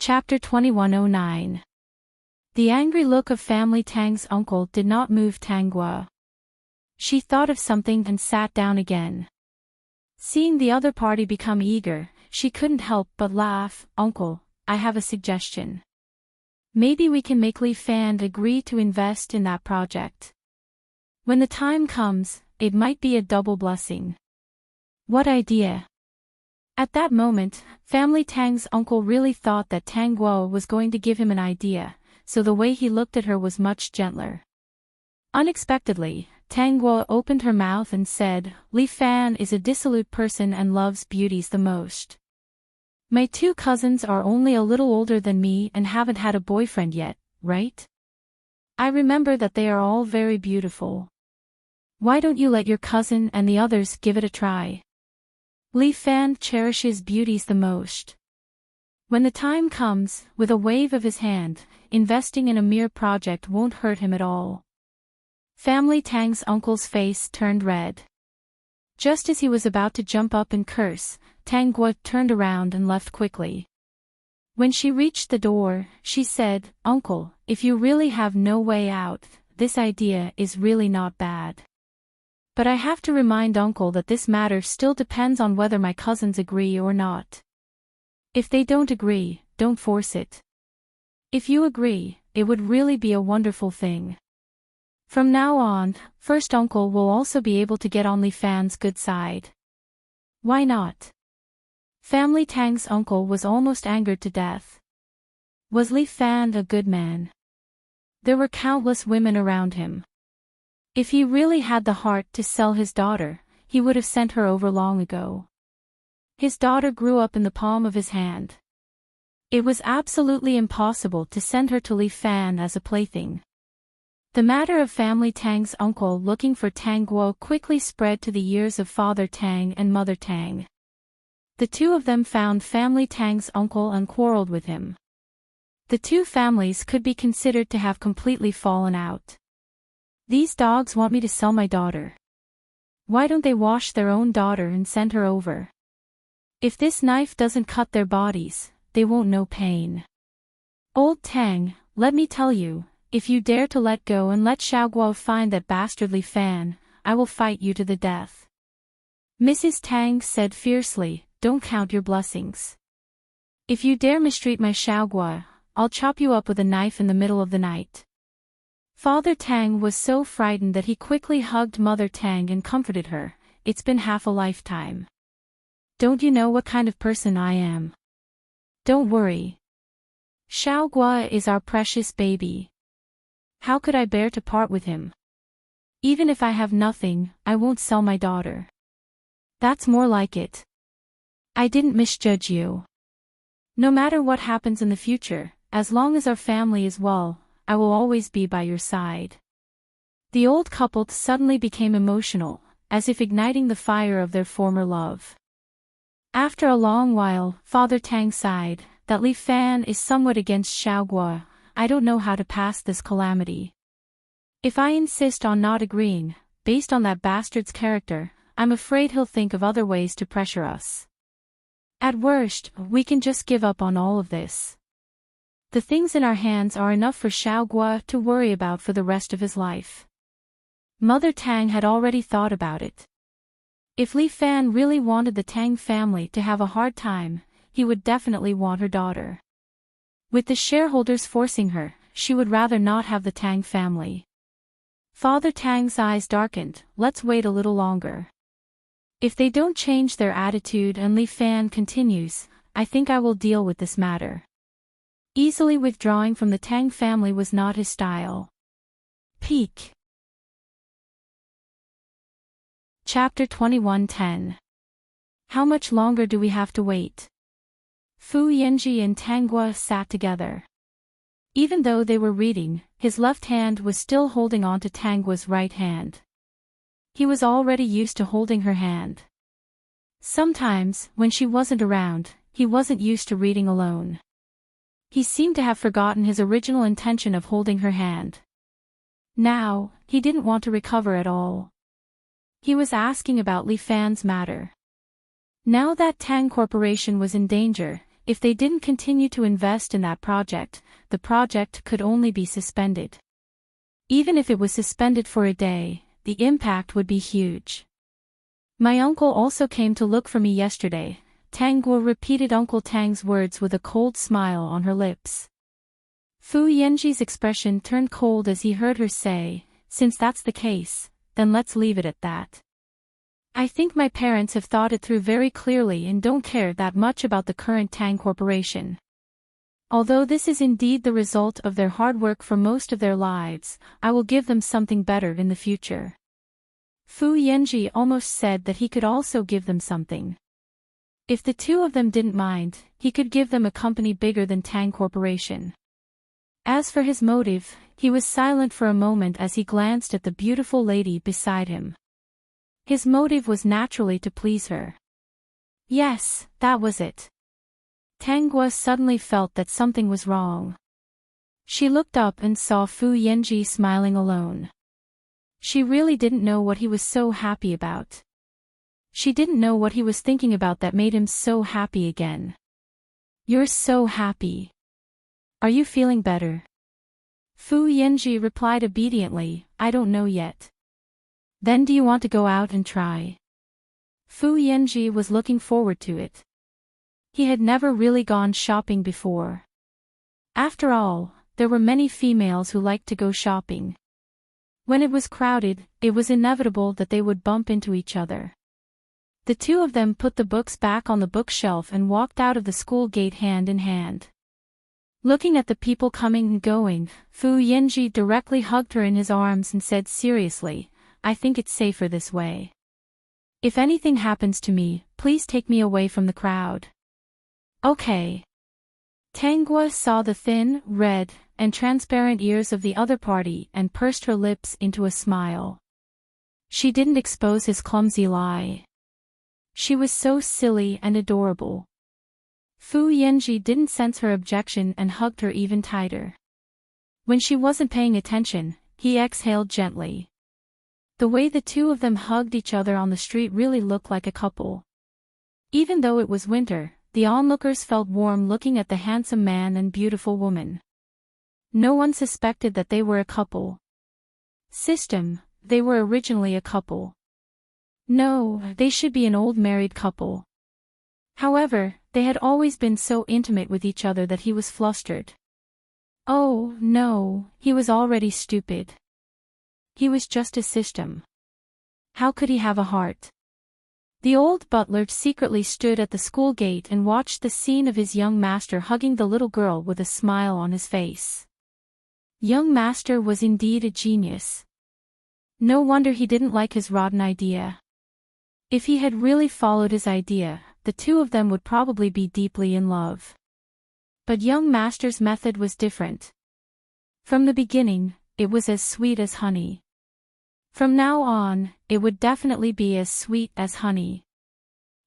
Chapter 2109. The angry look of Family Tang's uncle did not move Tangua. She thought of something and sat down again. Seeing the other party become eager, she couldn't help but laugh. "Uncle, I have a suggestion. Maybe we can make Li Fan agree to invest in that project. When the time comes, it might be a double blessing." "What idea?" At that moment, Family Tang's uncle really thought that Tang Guo was going to give him an idea, so the way he looked at her was much gentler. Unexpectedly, Tang Guo opened her mouth and said, "Li Fan is a dissolute person and loves beauties the most. My two cousins are only a little older than me and haven't had a boyfriend yet, right? I remember that they are all very beautiful. Why don't you let your cousin and the others give it a try? Li Fan cherishes beauties the most. When the time comes," with a wave of his hand, "investing in a mere project won't hurt him at all." Family Tang's uncle's face turned red. Just as he was about to jump up and curse, Tang Guo turned around and left quickly. When she reached the door, she said, "Uncle, if you really have no way out, this idea is really not bad. But I have to remind Uncle that this matter still depends on whether my cousins agree or not. If they don't agree, don't force it. If you agree, it would really be a wonderful thing. From now on, first Uncle will also be able to get on Li Fan's good side." "Why not?" Family Tang's uncle was almost angered to death. Was Li Fan a good man? There were countless women around him. If he really had the heart to sell his daughter, he would have sent her over long ago. His daughter grew up in the palm of his hand. It was absolutely impossible to send her to Li Fan as a plaything. The matter of Family Tang's uncle looking for Tang Guo quickly spread to the ears of Father Tang and Mother Tang. The two of them found Family Tang's uncle and quarreled with him. The two families could be considered to have completely fallen out. "These dogs want me to sell my daughter. Why don't they wash their own daughter and send her over? If this knife doesn't cut their bodies, they won't know pain. Old Tang, let me tell you, if you dare to let go and let Xiaoguo find that bastard Li Fan, I will fight you to the death." Mrs. Tang said fiercely, "Don't count your blessings. If you dare mistreat my Xiaoguo, I'll chop you up with a knife in the middle of the night." Father Tang was so frightened that he quickly hugged Mother Tang and comforted her. "It's been half a lifetime. Don't you know what kind of person I am? Don't worry. Xiaoguo is our precious baby. How could I bear to part with him? Even if I have nothing, I won't sell my daughter." "That's more like it. I didn't misjudge you. No matter what happens in the future, as long as our family is well, I will always be by your side." The old couple suddenly became emotional, as if igniting the fire of their former love. After a long while, Father Tang sighed, "That Li Fan is somewhat against Xiaoguo. I don't know how to pass this calamity. If I insist on not agreeing, based on that bastard's character, I'm afraid he'll think of other ways to pressure us. At worst, we can just give up on all of this. The things in our hands are enough for Xiaoguo to worry about for the rest of his life." Mother Tang had already thought about it. If Li Fan really wanted the Tang family to have a hard time, he would definitely want her daughter. With the shareholders forcing her, she would rather not have the Tang family. Father Tang's eyes darkened. "Let's wait a little longer. If they don't change their attitude and Li Fan continues, I think I will deal with this matter." Easily withdrawing from the Tang family was not his style. Peak. Chapter 2110. How much longer do we have to wait? Fu Yanji and Tang Guo sat together. Even though they were reading, his left hand was still holding on to Tang Guo's right hand. He was already used to holding her hand. Sometimes, when she wasn't around, he wasn't used to reading alone. He seemed to have forgotten his original intention of holding her hand. Now, he didn't want to recover at all. He was asking about Li Fan's matter. Now that Tang Corporation was in danger, if they didn't continue to invest in that project, the project could only be suspended. Even if it was suspended for a day, the impact would be huge. My uncle also came to look for me yesterday. Tang Guo repeated Uncle Tang's words with a cold smile on her lips. Fu Yanji's expression turned cold as he heard her say, "Since that's the case, then let's leave it at that. I think my parents have thought it through very clearly and don't care that much about the current Tang Corporation. Although this is indeed the result of their hard work for most of their lives, I will give them something better in the future." Fu Yanji almost said that he could also give them something. If the two of them didn't mind, he could give them a company bigger than Tang Corporation. As for his motive, he was silent for a moment as he glanced at the beautiful lady beside him. His motive was naturally to please her. Yes, that was it. Tang Guo suddenly felt that something was wrong. She looked up and saw Fu Yanji smiling alone. She really didn't know what he was so happy about. She didn't know what he was thinking about that made him so happy again. "You're so happy. Are you feeling better?" Fu Yanji replied obediently, "I don't know yet." "Then do you want to go out and try?" Fu Yanji was looking forward to it. He had never really gone shopping before. After all, there were many females who liked to go shopping. When it was crowded, it was inevitable that they would bump into each other. The two of them put the books back on the bookshelf and walked out of the school gate hand in hand. Looking at the people coming and going, Fu Yanji directly hugged her in his arms and said seriously, "I think it's safer this way. If anything happens to me, please take me away from the crowd." "Okay." Tang Guo saw the thin, red, and transparent ears of the other party and pursed her lips into a smile. She didn't expose his clumsy lie. She was so silly and adorable. Fu Yanji didn't sense her objection and hugged her even tighter. When she wasn't paying attention, he exhaled gently. The way the two of them hugged each other on the street really looked like a couple. Even though it was winter, the onlookers felt warm looking at the handsome man and beautiful woman. No one suspected that they were a couple. System, they were originally a couple. No, they should be an old married couple. However, they had always been so intimate with each other that he was flustered. Oh, no, he was already stupid. He was just a system. How could he have a heart? The old butler secretly stood at the school gate and watched the scene of his young master hugging the little girl with a smile on his face. Young master was indeed a genius. No wonder he didn't like his rotten idea. If he had really followed his idea, the two of them would probably be deeply in love. But young master's method was different. From the beginning, it was as sweet as honey. From now on, it would definitely be as sweet as honey.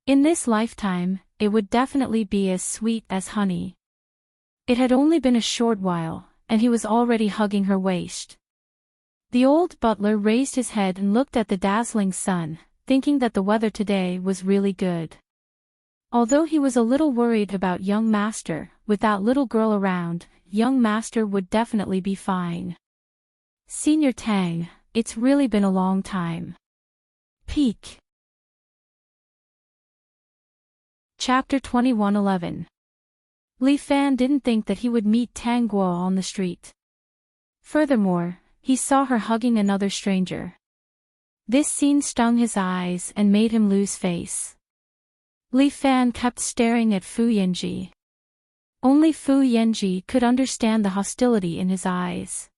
In this lifetime, it would definitely be as sweet as honey. It had only been a short while, and he was already hugging her waist. The old butler raised his head and looked at the dazzling sun, thinking that the weather today was really good. Although he was a little worried about young master, with that little girl around, young master would definitely be fine. Senior Tang, it's really been a long time. Peak. Chapter 21:11. Li Fan didn't think that he would meet Tang Guo on the street. Furthermore, he saw her hugging another stranger. This scene stung his eyes and made him lose face. Li Fan kept staring at Fu Yanji. Only Fu Yanji could understand the hostility in his eyes.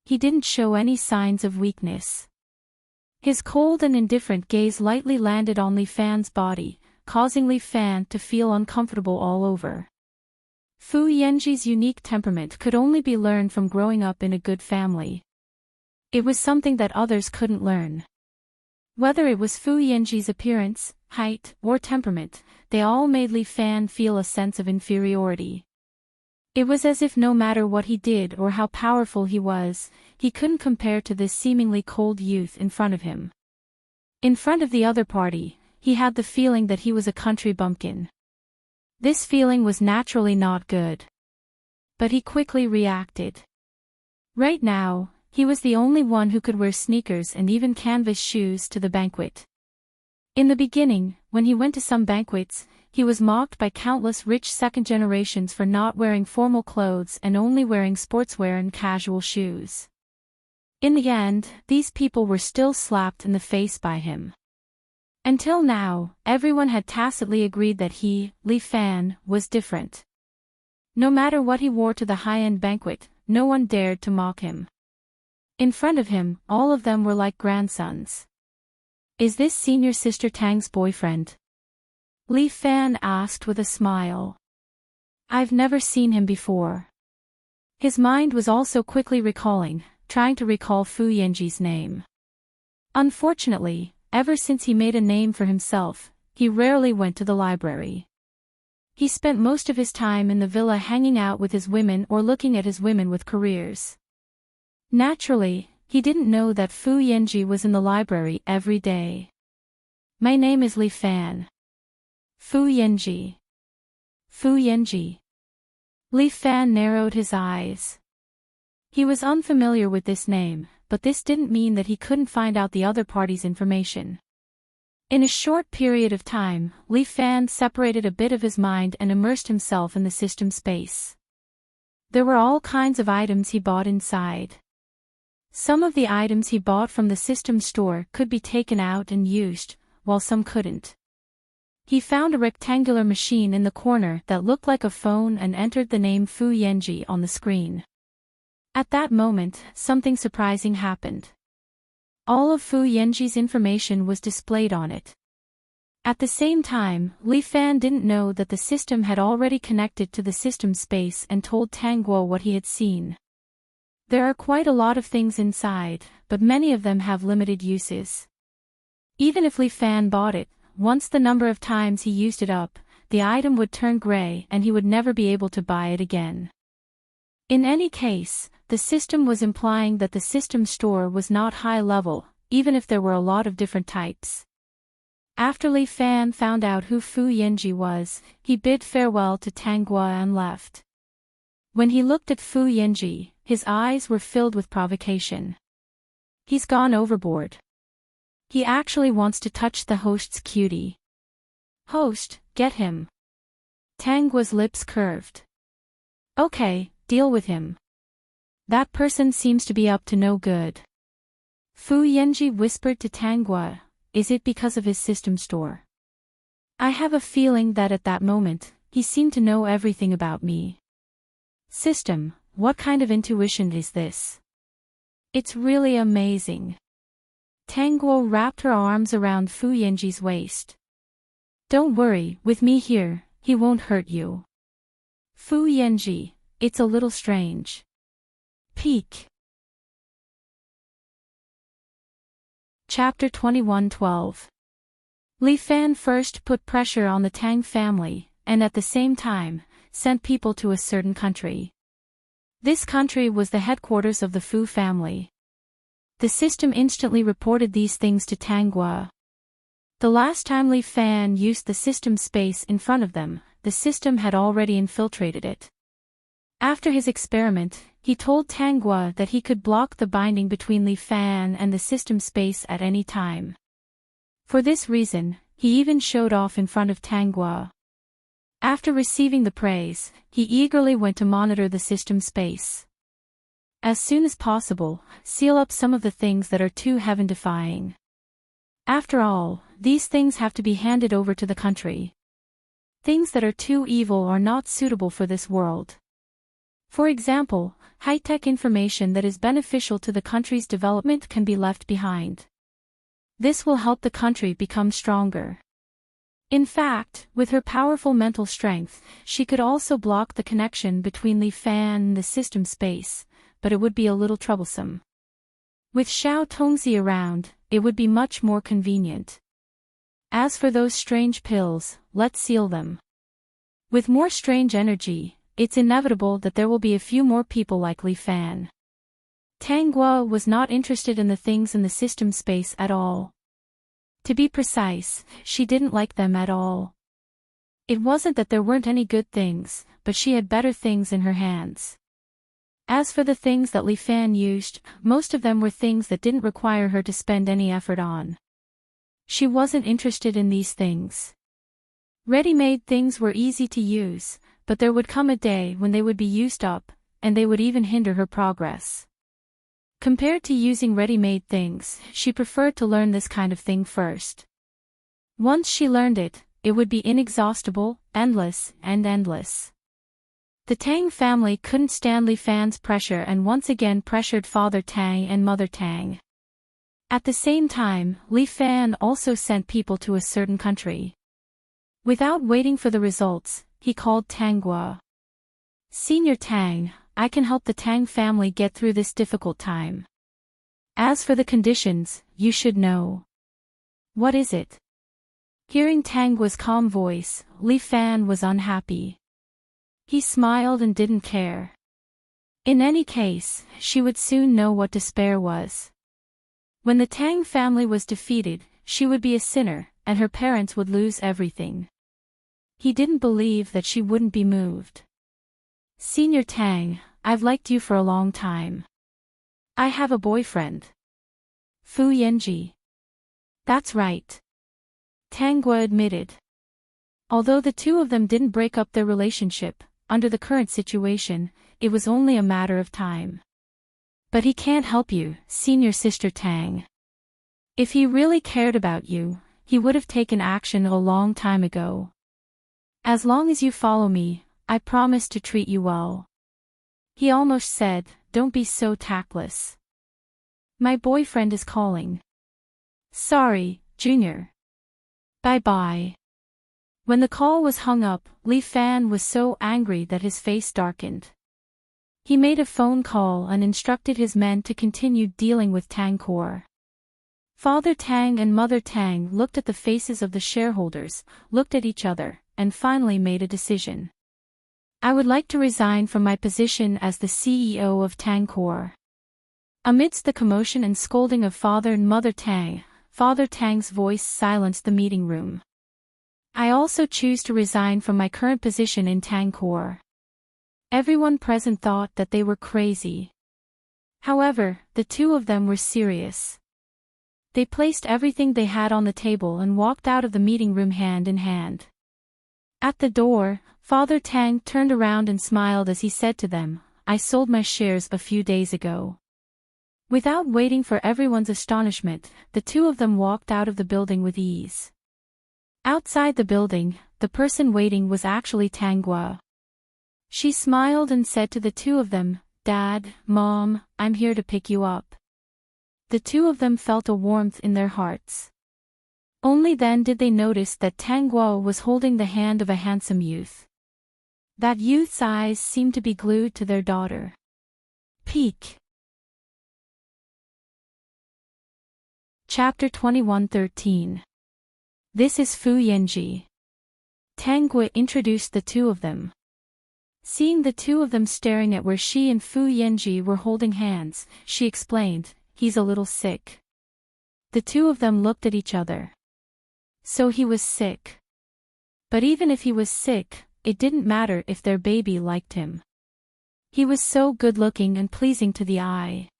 He didn't show any signs of weakness. His cold and indifferent gaze lightly landed on Li Fan's body, causing Li Fan to feel uncomfortable all over. Fu Yanji's unique temperament could only be learned from growing up in a good family. It was something that others couldn't learn. Whether it was Fu Yanji's appearance, height, or temperament, they all made Li Fan feel a sense of inferiority. It was as if no matter what he did or how powerful he was, he couldn't compare to this seemingly cold youth in front of him. In front of the other party, he had the feeling that he was a country bumpkin. This feeling was naturally not good. But he quickly reacted. Right now, he was the only one who could wear sneakers and even canvas shoes to the banquet. In the beginning, when he went to some banquets, he was mocked by countless rich second generations for not wearing formal clothes and only wearing sportswear and casual shoes. In the end, these people were still slapped in the face by him. Until now, everyone had tacitly agreed that he, Li Fan, was different. No matter what he wore to the high-end banquet, no one dared to mock him. In front of him, all of them were like grandsons. "Is this senior sister Tang's boyfriend?" Li Fan asked with a smile. "I've never seen him before." His mind was also quickly trying to recall Fu Yanji's name. Unfortunately, ever since he made a name for himself, he rarely went to the library. He spent most of his time in the villa hanging out with his women or looking at his women with careers. Naturally, he didn't know that Fu Yanji was in the library every day. "My name is Li Fan." "Fu Yanji." "Fu Yanji." Li Fan narrowed his eyes. He was unfamiliar with this name, but this didn't mean that he couldn't find out the other party's information. In a short period of time, Li Fan separated a bit of his mind and immersed himself in the system space. There were all kinds of items he bought inside. Some of the items he bought from the system store could be taken out and used, while some couldn't. He found a rectangular machine in the corner that looked like a phone and entered the name Fu Yanji on the screen. At that moment, something surprising happened. All of Fu Yanji's information was displayed on it. At the same time, Li Fan didn't know that the system had already connected to the system space and told Tang Guo what he had seen. There are quite a lot of things inside, but many of them have limited uses. Even if Li Fan bought it, once the number of times he used it up, the item would turn gray and he would never be able to buy it again. In any case, the system was implying that the system store was not high level, even if there were a lot of different types. After Li Fan found out who Fu Yanji was, he bid farewell to Tang Guo and left. When he looked at Fu Yanji, his eyes were filled with provocation. He's gone overboard. He actually wants to touch the host's cutie. "Host, get him." Tang Guo's lips curved. "Okay, deal with him. That person seems to be up to no good." Fu Yanji whispered to Tang Guo, "Is it because of his system store?" "I have a feeling that at that moment, he seemed to know everything about me." "System, what kind of intuition is this? It's really amazing." Tang Guo wrapped her arms around Fu Yanji's waist. "Don't worry, with me here, he won't hurt you." "Fu Yanji, it's a little strange." Peak. Chapter 21:12. Li Fan first put pressure on the Tang family, and at the same time, sent people to a certain country. This country was the headquarters of the Fu family. The system instantly reported these things to Tang Guo. The last time Li Fan used the system space in front of them, the system had already infiltrated it. After his experiment, he told Tang Guo that he could block the binding between Li Fan and the system space at any time. For this reason, he even showed off in front of Tang Guo. After receiving the praise, he eagerly went to monitor the system space. As soon as possible, seal up some of the things that are too heaven-defying. After all, these things have to be handed over to the country. Things that are too evil or not suitable for this world. For example, high-tech information that is beneficial to the country's development can be left behind. This will help the country become stronger. In fact, with her powerful mental strength, she could also block the connection between Li Fan and the system space, but it would be a little troublesome. With Xiao Tongzi around, it would be much more convenient. As for those strange pills, let's seal them. With more strange energy, it's inevitable that there will be a few more people like Li Fan. Tang Guo was not interested in the things in the system space at all. To be precise, she didn't like them at all. It wasn't that there weren't any good things, but she had better things in her hands. As for the things that Li Fan used, most of them were things that didn't require her to spend any effort on. She wasn't interested in these things. Ready-made things were easy to use, but there would come a day when they would be used up, and they would even hinder her progress. Compared to using ready-made things, she preferred to learn this kind of thing first. Once she learned it, it would be inexhaustible, endless, and endless. The Tang family couldn't stand Li Fan's pressure and once again pressured Father Tang and Mother Tang. At the same time, Li Fan also sent people to a certain country. Without waiting for the results, he called Tang Guo. "Senior Tang, I can help the Tang family get through this difficult time. As for the conditions, you should know." "What is it?" Hearing Tang Guo's calm voice, Li Fan was unhappy. He smiled and didn't care. In any case, she would soon know what despair was. When the Tang family was defeated, she would be a sinner, and her parents would lose everything. He didn't believe that she wouldn't be moved. "Senior Tang, I've liked you for a long time. I have a boyfriend. Fu Yanji." "That's right," Tang Guo admitted. Although the two of them didn't break up their relationship, under the current situation, it was only a matter of time. "But he can't help you, Senior Sister Tang. If he really cared about you, he would have taken action a long time ago. As long as you follow me, I promise to treat you well." He almost said, "Don't be so tactless. My boyfriend is calling." "Sorry, Junior. Bye-bye." When the call was hung up, Li Fan was so angry that his face darkened. He made a phone call and instructed his men to continue dealing with Tang Core. Father Tang and Mother Tang looked at the faces of the shareholders, looked at each other, and finally made a decision. "I would like to resign from my position as the CEO of Tang Core." Amidst the commotion and scolding of Father and Mother Tang, Father Tang's voice silenced the meeting room. "I also choose to resign from my current position in Tang Core." Everyone present thought that they were crazy. However, the two of them were serious. They placed everything they had on the table and walked out of the meeting room hand in hand. At the door, Father Tang turned around and smiled as he said to them, "I sold my shares a few days ago." Without waiting for everyone's astonishment, the two of them walked out of the building with ease. Outside the building, the person waiting was actually Tang Guo. She smiled and said to the two of them, "Dad, Mom, I'm here to pick you up." The two of them felt a warmth in their hearts. Only then did they notice that Tang Guo was holding the hand of a handsome youth. That youth's eyes seemed to be glued to their daughter. Peak. Chapter 21:13. This is Fu Yanji. Tang Guo introduced the two of them. Seeing the two of them staring at where she and Fu Yanji were holding hands, she explained, "He's a little sick." The two of them looked at each other. So he was sick. But even if he was sick, it didn't matter if their baby liked him. He was so good-looking and pleasing to the eye.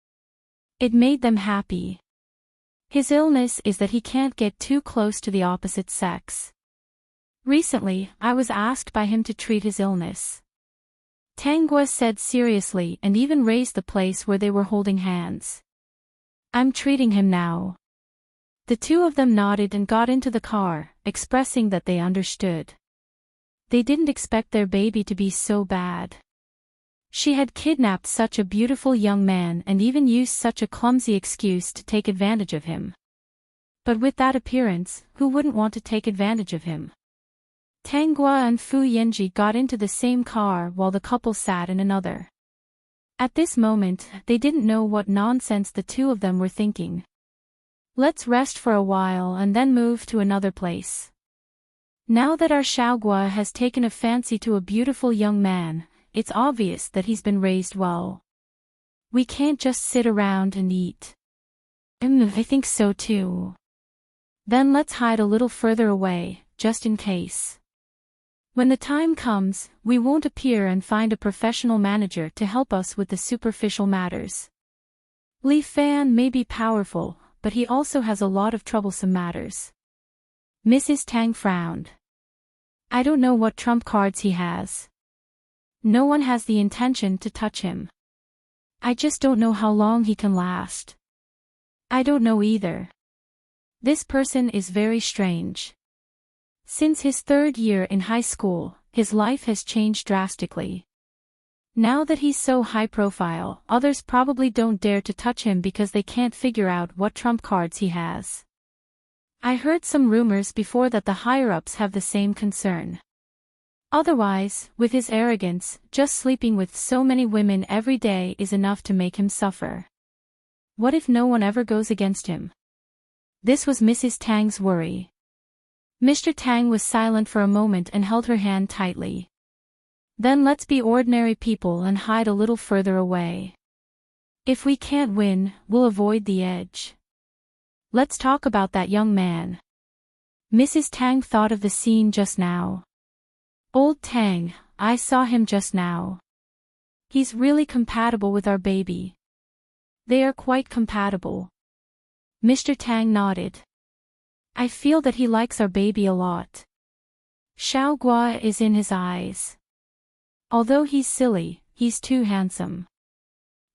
It made them happy. His illness is that he can't get too close to the opposite sex. Recently, I was asked by him to treat his illness. Tang Guo said seriously and even raised the place where they were holding hands. "I'm treating him now." The two of them nodded and got into the car, expressing that they understood. They didn't expect their baby to be so bad. She had kidnapped such a beautiful young man and even used such a clumsy excuse to take advantage of him. But with that appearance, who wouldn't want to take advantage of him? Tang Guo and Fu Yanji got into the same car while the couple sat in another. At this moment, they didn't know what nonsense the two of them were thinking. "Let's rest for a while and then move to another place. Now that our Xiaoguo has taken a fancy to a beautiful young man, it's obvious that he's been raised well. We can't just sit around and eat." I think so too." "Then let's hide a little further away, just in case." When the time comes, we won't appear and find a professional manager to help us with the superficial matters. Li Fan may be powerful, but he also has a lot of troublesome matters. Mrs. Tang frowned. I don't know what trump cards he has. No one has the intention to touch him. I just don't know how long he can last. I don't know either. This person is very strange. Since his third year in high school, his life has changed drastically. Now that he's so high profile, others probably don't dare to touch him because they can't figure out what trump cards he has. I heard some rumors before that the higher-ups have the same concern. Otherwise, with his arrogance, just sleeping with so many women every day is enough to make him suffer. What if no one ever goes against him? This was Mrs. Tang's worry. Mr. Tang was silent for a moment and held her hand tightly. Then let's be ordinary people and hide a little further away. If we can't win, we'll avoid the edge. Let's talk about that young man. Mrs. Tang thought of the scene just now. Old Tang, I saw him just now. He's really compatible with our baby. They are quite compatible. Mr. Tang nodded. I feel that he likes our baby a lot. Xiao Gua is in his eyes. Although he's silly, he's too handsome.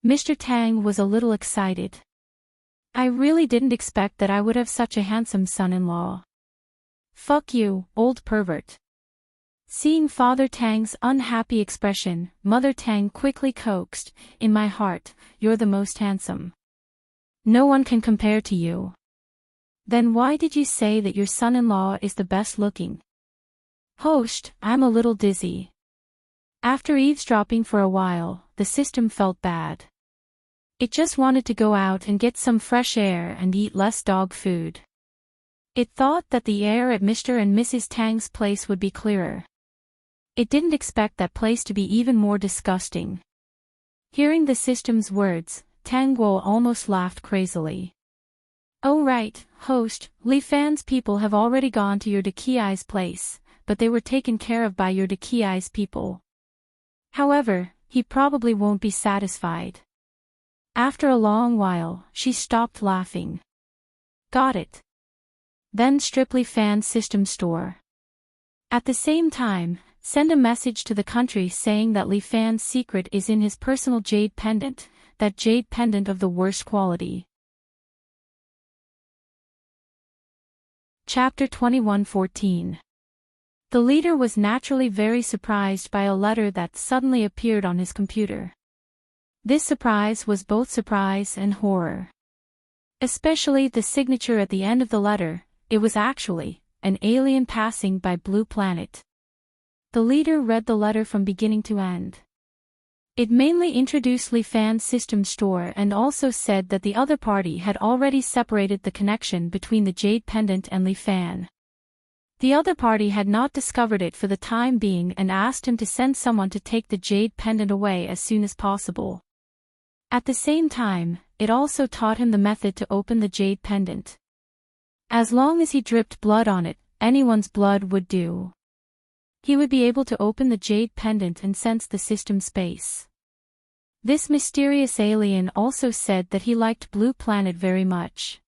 Mr. Tang was a little excited. I really didn't expect that I would have such a handsome son-in-law. Fuck you, old pervert. Seeing Father Tang's unhappy expression, Mother Tang quickly coaxed, in my heart, you're the most handsome. No one can compare to you. Then why did you say that your son-in-law is the best looking? Host, I'm a little dizzy. After eavesdropping for a while, the system felt bad. It just wanted to go out and get some fresh air and eat less dog food. It thought that the air at Mr. and Mrs. Tang's place would be clearer. It didn't expect that place to be even more disgusting. Hearing the system's words, Tang Guo almost laughed crazily. Oh right, host, Li Fan's people have already gone to your Dekiai's place, but they were taken care of by your Dekiai's people. However, he probably won't be satisfied. After a long while, she stopped laughing. Got it. Then strip Li Fan's system store. At the same time, send a message to the country saying that Li Fan's secret is in his personal jade pendant, that jade pendant of the worst quality. Chapter 21:14. The leader was naturally very surprised by a letter that suddenly appeared on his computer. This surprise was both surprise and horror. Especially the signature at the end of the letter, it was actually an alien passing by Blue Planet. The leader read the letter from beginning to end. It mainly introduced Li Fan's system store and also said that the other party had already separated the connection between the jade pendant and Li Fan. The other party had not discovered it for the time being and asked him to send someone to take the jade pendant away as soon as possible. At the same time, it also taught him the method to open the jade pendant. As long as he dripped blood on it, anyone's blood would do. He would be able to open the jade pendant and sense the system space. This mysterious alien also said that he liked Blue Planet very much.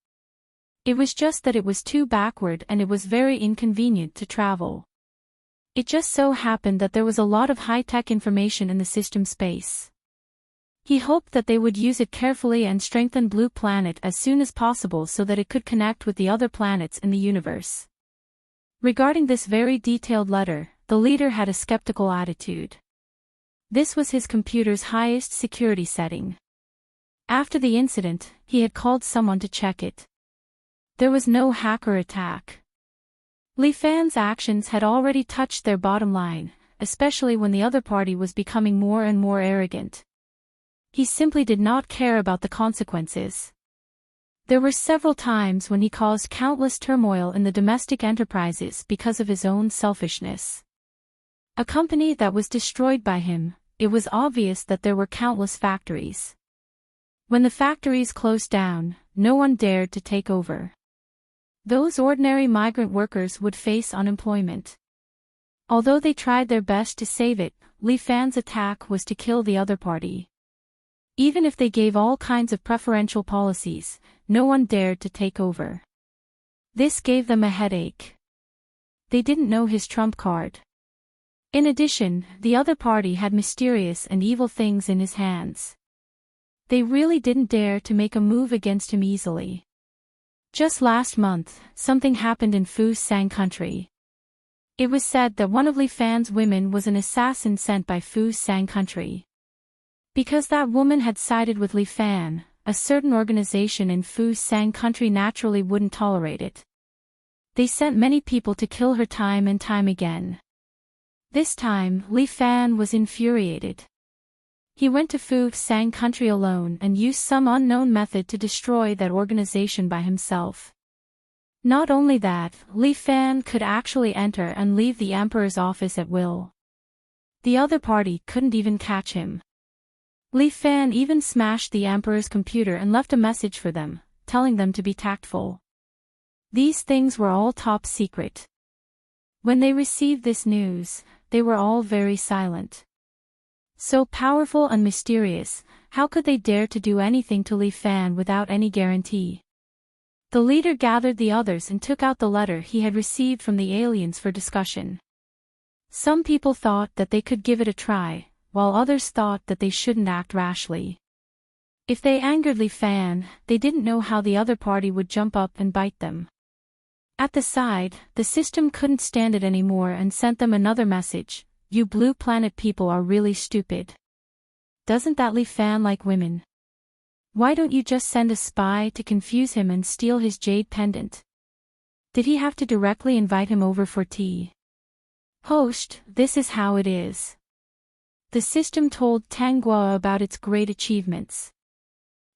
It was just that it was too backward and it was very inconvenient to travel. It just so happened that there was a lot of high-tech information in the system space. He hoped that they would use it carefully and strengthen Blue Planet as soon as possible so that it could connect with the other planets in the universe. Regarding this very detailed letter, the leader had a skeptical attitude. This was his computer's highest security setting. After the incident, he had called someone to check it. There was no hacker attack. Li Fan's actions had already touched their bottom line, especially when the other party was becoming more and more arrogant. He simply did not care about the consequences. There were several times when he caused countless turmoil in the domestic enterprises because of his own selfishness. A company that was destroyed by him, it was obvious that there were countless factories. When the factories closed down, no one dared to take over. Those ordinary migrant workers would face unemployment. Although they tried their best to save it, Li Fan's attack was to kill the other party. Even if they gave all kinds of preferential policies, no one dared to take over. This gave them a headache. They didn't know his trump card. In addition, the other party had mysterious and evil things in his hands. They really didn't dare to make a move against him easily. Just last month, something happened in Fu Sang country. It was said that one of Li Fan's women was an assassin sent by Fu Sang country. Because that woman had sided with Li Fan, a certain organization in Fu Sang country naturally wouldn't tolerate it. They sent many people to kill her time and time again. This time, Li Fan was infuriated. He went to Fu Sang country alone and used some unknown method to destroy that organization by himself. Not only that, Li Fan could actually enter and leave the emperor's office at will. The other party couldn't even catch him. Li Fan even smashed the emperor's computer and left a message for them, telling them to be tactful. These things were all top secret. When they received this news, they were all very silent. So powerful and mysterious, how could they dare to do anything to Li Fan without any guarantee? The leader gathered the others and took out the letter he had received from the aliens for discussion. Some people thought that they could give it a try, while others thought that they shouldn't act rashly. If they angered Li Fan, they didn't know how the other party would jump up and bite them. At the side, the system couldn't stand it anymore and sent them another message: "You Blue Planet people are really stupid. Doesn't that Li Fan like women? Why don't you just send a spy to confuse him and steal his jade pendant? Did he have to directly invite him over for tea? Host, this is how it is." The system told Tanguo about its great achievements.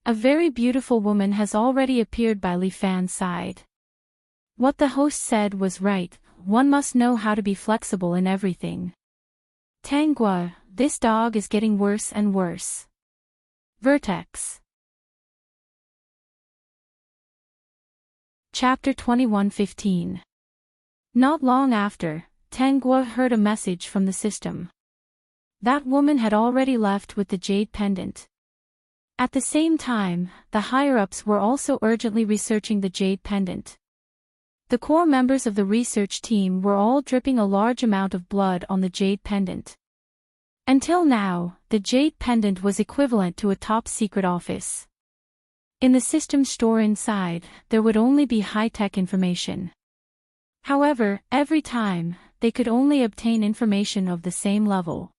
A very beautiful woman has already appeared by Li Fan's side. What the host said was right, one must know how to be flexible in everything. Tanguo, this dog is getting worse and worse. Vertex. Chapter 21:15. Not long after, Tanguo heard a message from the system. That woman had already left with the jade pendant. At the same time, the higher-ups were also urgently researching the jade pendant. The core members of the research team were all dripping a large amount of blood on the jade pendant. Until now, the jade pendant was equivalent to a top-secret office. In the system store inside, there would only be high-tech information. However, every time, they could only obtain information of the same level.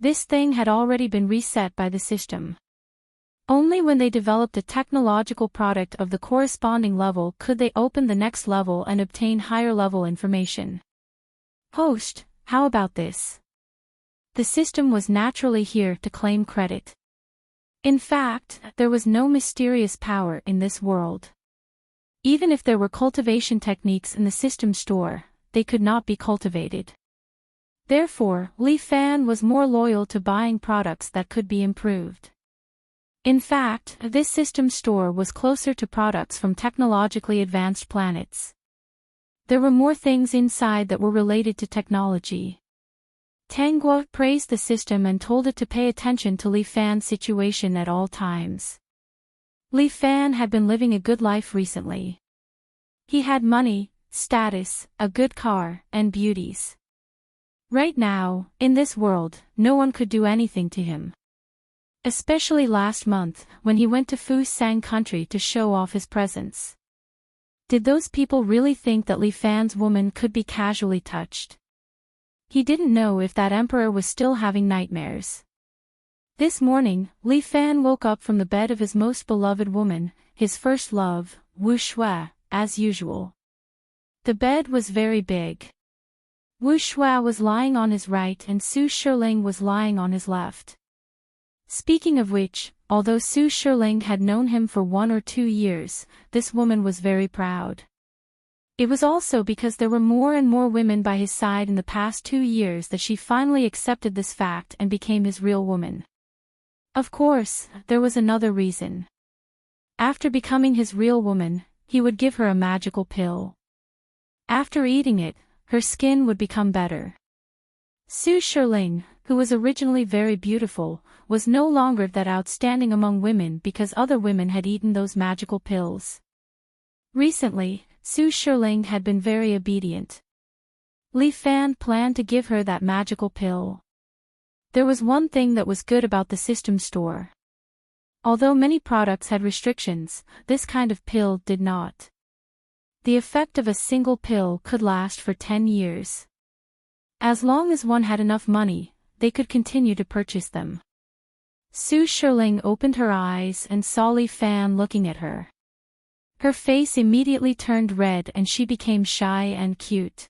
This thing had already been reset by the system. Only when they developed a technological product of the corresponding level could they open the next level and obtain higher-level information. Host, how about this? The system was naturally here to claim credit. In fact, there was no mysterious power in this world. Even if there were cultivation techniques in the system store, they could not be cultivated. Therefore, Li Fan was more loyal to buying products that could be improved. In fact, this system store was closer to products from technologically advanced planets. There were more things inside that were related to technology. Tanguo praised the system and told it to pay attention to Li Fan's situation at all times. Li Fan had been living a good life recently. He had money, status, a good car, and beauties. Right now, in this world, no one could do anything to him. Especially last month, when he went to Fu Sang country to show off his presence. Did those people really think that Li Fan's woman could be casually touched? He didn't know if that emperor was still having nightmares. This morning, Li Fan woke up from the bed of his most beloved woman, his first love, Wu Shui, as usual. The bed was very big. Wu Shui was lying on his right and Su Shiling was lying on his left. Speaking of which, although Su Shiling had known him for 1 or 2 years, this woman was very proud. It was also because there were more and more women by his side in the past 2 years that she finally accepted this fact and became his real woman. Of course, there was another reason. After becoming his real woman, he would give her a magical pill. After eating it, her skin would become better. Su Shirling, who was originally very beautiful, was no longer that outstanding among women because other women had eaten those magical pills. Recently, Su Shirling had been very obedient. Li Fan planned to give her that magical pill. There was one thing that was good about the system store. Although many products had restrictions, this kind of pill did not. The effect of a single pill could last for 10 years. As long as one had enough money, they could continue to purchase them. Su Shirling opened her eyes and saw Li Fan looking at her. Her face immediately turned red and she became shy and cute.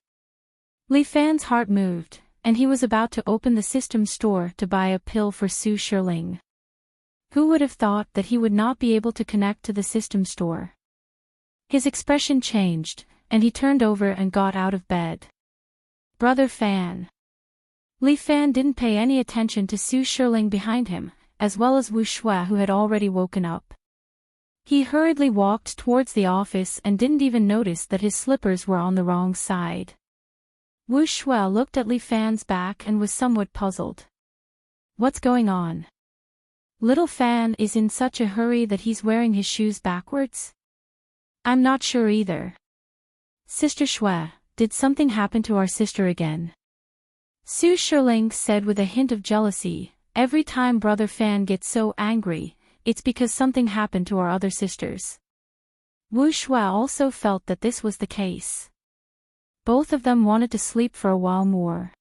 Li Fan's heart moved, and he was about to open the system store to buy a pill for Su Shirling. Who would have thought that he would not be able to connect to the system store? His expression changed, and he turned over and got out of bed. Brother Fan. Li Fan didn't pay any attention to Su Shirling behind him, as well as Wu Shui who had already woken up. He hurriedly walked towards the office and didn't even notice that his slippers were on the wrong side. Wu Shui looked at Li Fan's back and was somewhat puzzled. What's going on? Little Fan is in such a hurry that he's wearing his shoes backwards? I'm not sure either. Sister Shui, did something happen to our sister again? Su Shirling said with a hint of jealousy, every time Brother Fan gets so angry, it's because something happened to our other sisters. Wu Shui also felt that this was the case. Both of them wanted to sleep for a while more.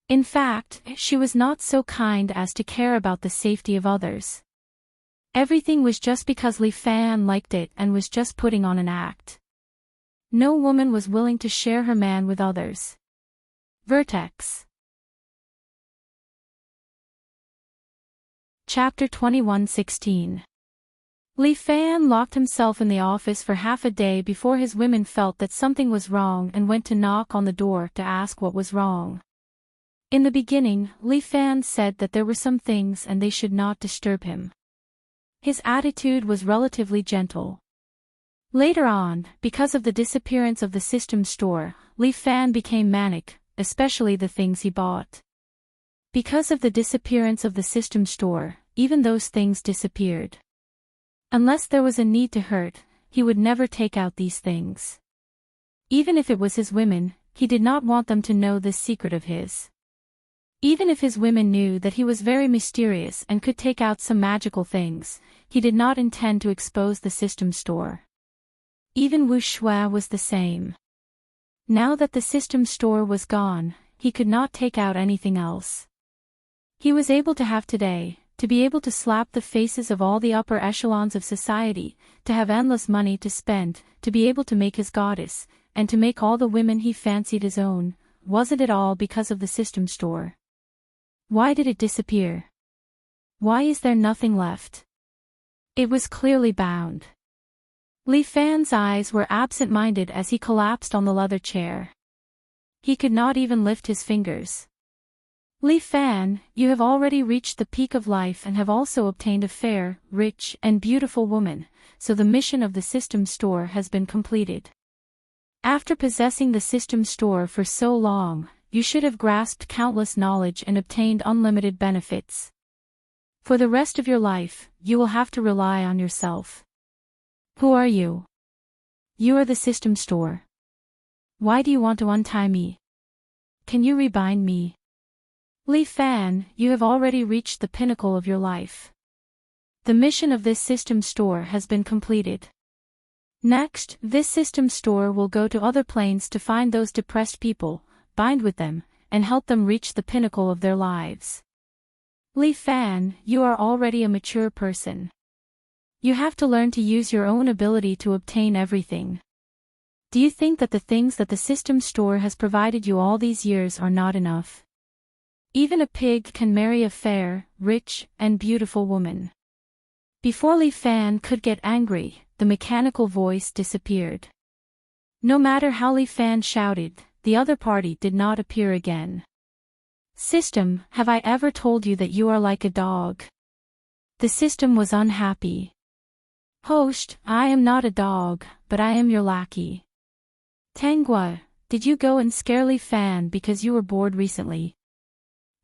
In fact, she was not so kind as to care about the safety of others. Everything was just because Li Fan liked it and was just putting on an act. No woman was willing to share her man with others. Vertex. Chapter 21:16. Li Fan locked himself in the office for half a day before his women felt that something was wrong and went to knock on the door to ask what was wrong. In the beginning, Li Fan said that there were some things and they should not disturb him. His attitude was relatively gentle. Later on, because of the disappearance of the system store, Li Fan became manic, especially the things he bought. Because of the disappearance of the system store, even those things disappeared. Unless there was a need to hurt, he would never take out these things. Even if it was his women, he did not want them to know this secret of his. Even if his women knew that he was very mysterious and could take out some magical things, he did not intend to expose the system store. Even Wu Shui was the same. Now that the system store was gone, he could not take out anything else. He was able to have today, to be able to slap the faces of all the upper echelons of society, to have endless money to spend, to be able to make his goddess, and to make all the women he fancied his own. Wasn't it all because of the system store? Why did it disappear? Why is there nothing left? It was clearly bound. Li Fan's eyes were absent-minded as he collapsed on the leather chair. He could not even lift his fingers. Li Fan, you have already reached the peak of life and have also obtained a fair, rich, and beautiful woman, so the mission of the system store has been completed. After possessing the system store for so long, you should have grasped countless knowledge and obtained unlimited benefits. For the rest of your life, you will have to rely on yourself. Who are you? You are the system store. Why do you want to untie me? Can you rebind me? Li Fan, you have already reached the pinnacle of your life. The mission of this system store has been completed. Next, this system store will go to other planes to find those depressed people, bind with them, and help them reach the pinnacle of their lives. Li Fan, you are already a mature person. You have to learn to use your own ability to obtain everything. Do you think that the things that the system store has provided you all these years are not enough? Even a pig can marry a fair, rich, and beautiful woman. Before Li Fan could get angry, the mechanical voice disappeared. No matter how Li Fan shouted, the other party did not appear again. System, have I ever told you that you are like a dog? The system was unhappy. Host, I am not a dog, but I am your lackey. Tanghua, did you go and scare Li Fan because you were bored recently?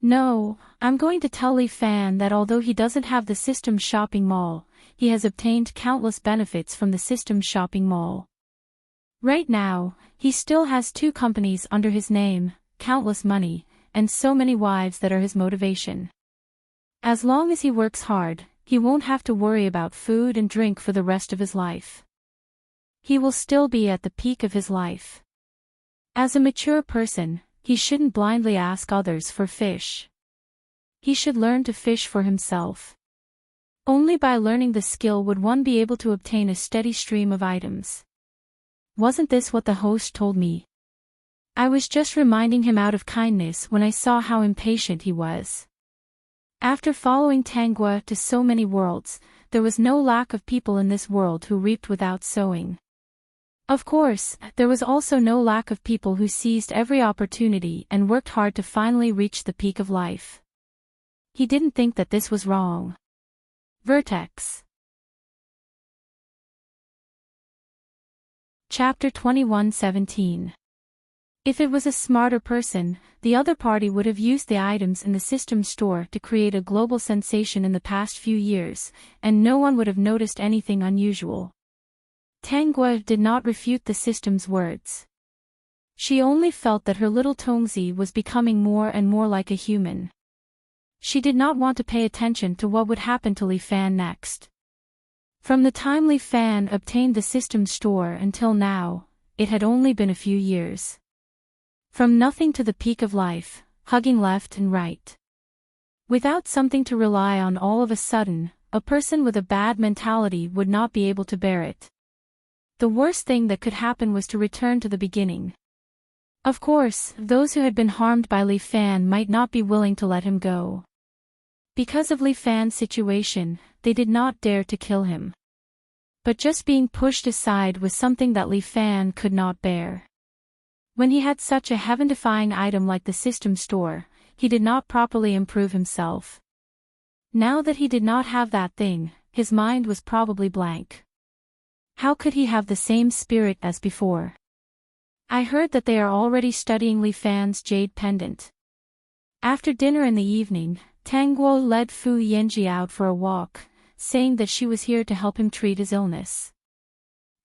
No, I'm going to tell Li Fan that although he doesn't have the system shopping mall, he has obtained countless benefits from the system shopping mall. Right now, he still has 2 companies under his name, countless money, and so many wives that are his motivation. As long as he works hard, he won't have to worry about food and drink for the rest of his life. He will still be at the peak of his life. As a mature person, he shouldn't blindly ask others for fish. He should learn to fish for himself. Only by learning the skill would one be able to obtain a steady stream of items. Wasn't this what the host told me? I was just reminding him out of kindness when I saw how impatient he was. After following Tanggua to so many worlds, there was no lack of people in this world who reaped without sowing. Of course, there was also no lack of people who seized every opportunity and worked hard to finally reach the peak of life. He didn't think that this was wrong. Vertex. Chapter 21:17. If it was a smarter person, the other party would have used the items in the system store to create a global sensation in the past few years, and no one would have noticed anything unusual. Tanggua did not refute the system's words. She only felt that her little Tongzi was becoming more and more like a human. She did not want to pay attention to what would happen to Li Fan next. From the time Li Fan obtained the system store until now, it had only been a few years. From nothing to the peak of life, hugging left and right. Without something to rely on all of a sudden, a person with a bad mentality would not be able to bear it. The worst thing that could happen was to return to the beginning. Of course, those who had been harmed by Li Fan might not be willing to let him go. Because of Li Fan's situation, they did not dare to kill him. But just being pushed aside was something that Li Fan could not bear. When he had such a heaven-defying item like the system store, he did not properly improve himself. Now that he did not have that thing, his mind was probably blank. How could he have the same spirit as before? I heard that they are already studying Li Fan's jade pendant. After dinner in the evening, Tanggua led Fu Yanji out for a walk, saying that she was here to help him treat his illness.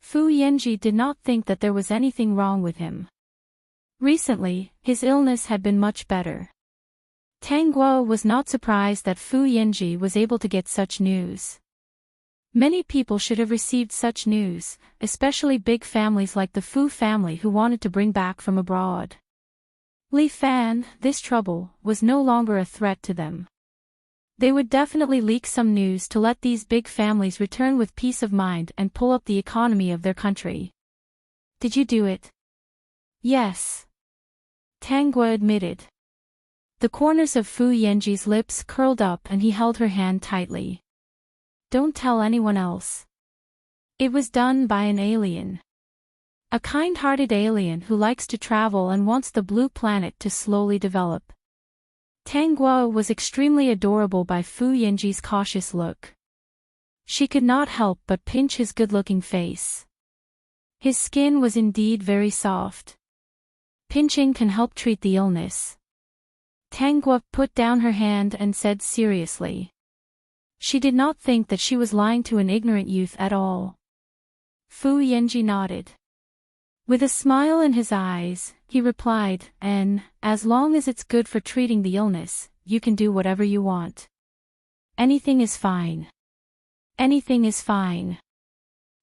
Fu Yanji did not think that there was anything wrong with him. Recently, his illness had been much better. Tanggua was not surprised that Fu Yanji was able to get such news. Many people should have received such news, especially big families like the Fu family who wanted to bring back from abroad. Li Fan, this trouble, was no longer a threat to them. They would definitely leak some news to let these big families return with peace of mind and pull up the economy of their country. Did you do it? Yes. Tanggua admitted. The corners of Fu Yanji's lips curled up and he held her hand tightly. Don't tell anyone else. It was done by an alien. A kind-hearted alien who likes to travel and wants the blue planet to slowly develop. Tanggua was extremely adorable by Fu Yanji's cautious look. She could not help but pinch his good-looking face. His skin was indeed very soft. Pinching can help treat the illness. Tanggua put down her hand and said seriously. She did not think that she was lying to an ignorant youth at all. Fu Yanji nodded. With a smile in his eyes, he replied, as long as it's good for treating the illness, you can do whatever you want. Anything is fine. Anything is fine.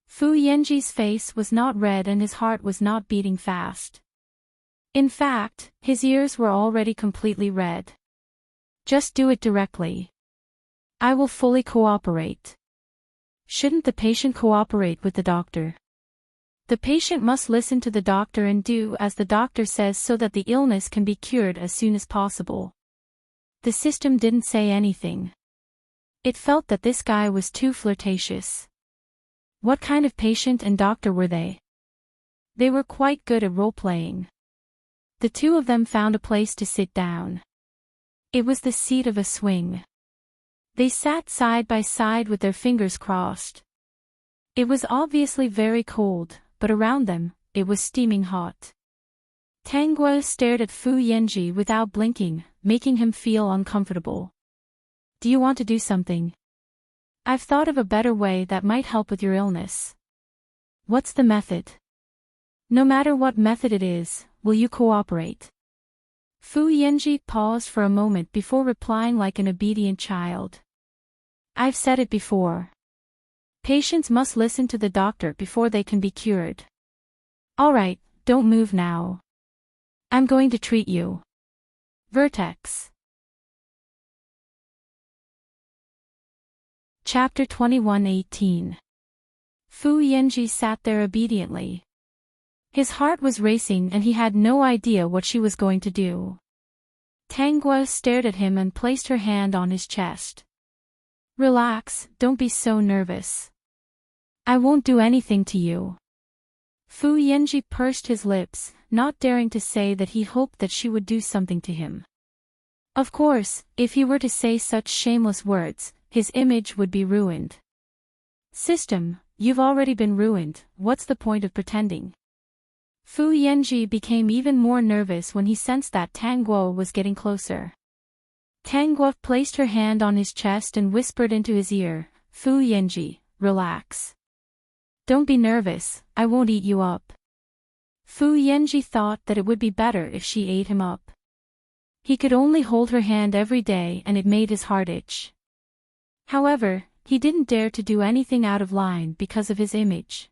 Fu Yanji's face was not red and his heart was not beating fast. In fact, his ears were already completely red. Just do it directly. I will fully cooperate. Shouldn't the patient cooperate with the doctor? The patient must listen to the doctor and do as the doctor says so that the illness can be cured as soon as possible. The system didn't say anything. It felt that this guy was too flirtatious. What kind of patient and doctor were they? They were quite good at role-playing. The two of them found a place to sit down. It was the seat of a swing. They sat side by side with their fingers crossed. It was obviously very cold, but around them, it was steaming hot. Tanguo stared at Fu Yanji without blinking, making him feel uncomfortable. Do you want to do something? I've thought of a better way that might help with your illness. What's the method? No matter what method it is, will you cooperate? Fu Yanji paused for a moment before replying like an obedient child. I've said it before. Patients must listen to the doctor before they can be cured. Alright, don't move now. I'm going to treat you. Vertex. Chapter 21:18. Fu Yanji sat there obediently. His heart was racing and he had no idea what she was going to do. Tanguo stared at him and placed her hand on his chest. Relax, don't be so nervous. I won't do anything to you. Fu Yanji pursed his lips, not daring to say that he hoped that she would do something to him. Of course, if he were to say such shameless words, his image would be ruined. System, you've already been ruined, what's the point of pretending? Fu Yanji became even more nervous when he sensed that Tanguo was getting closer. Tanguo placed her hand on his chest and whispered into his ear, Fu Yanji, relax. Don't be nervous, I won't eat you up. Fu Yanji thought that it would be better if she ate him up. He could only hold her hand every day and it made his heart itch. However, he didn't dare to do anything out of line because of his image.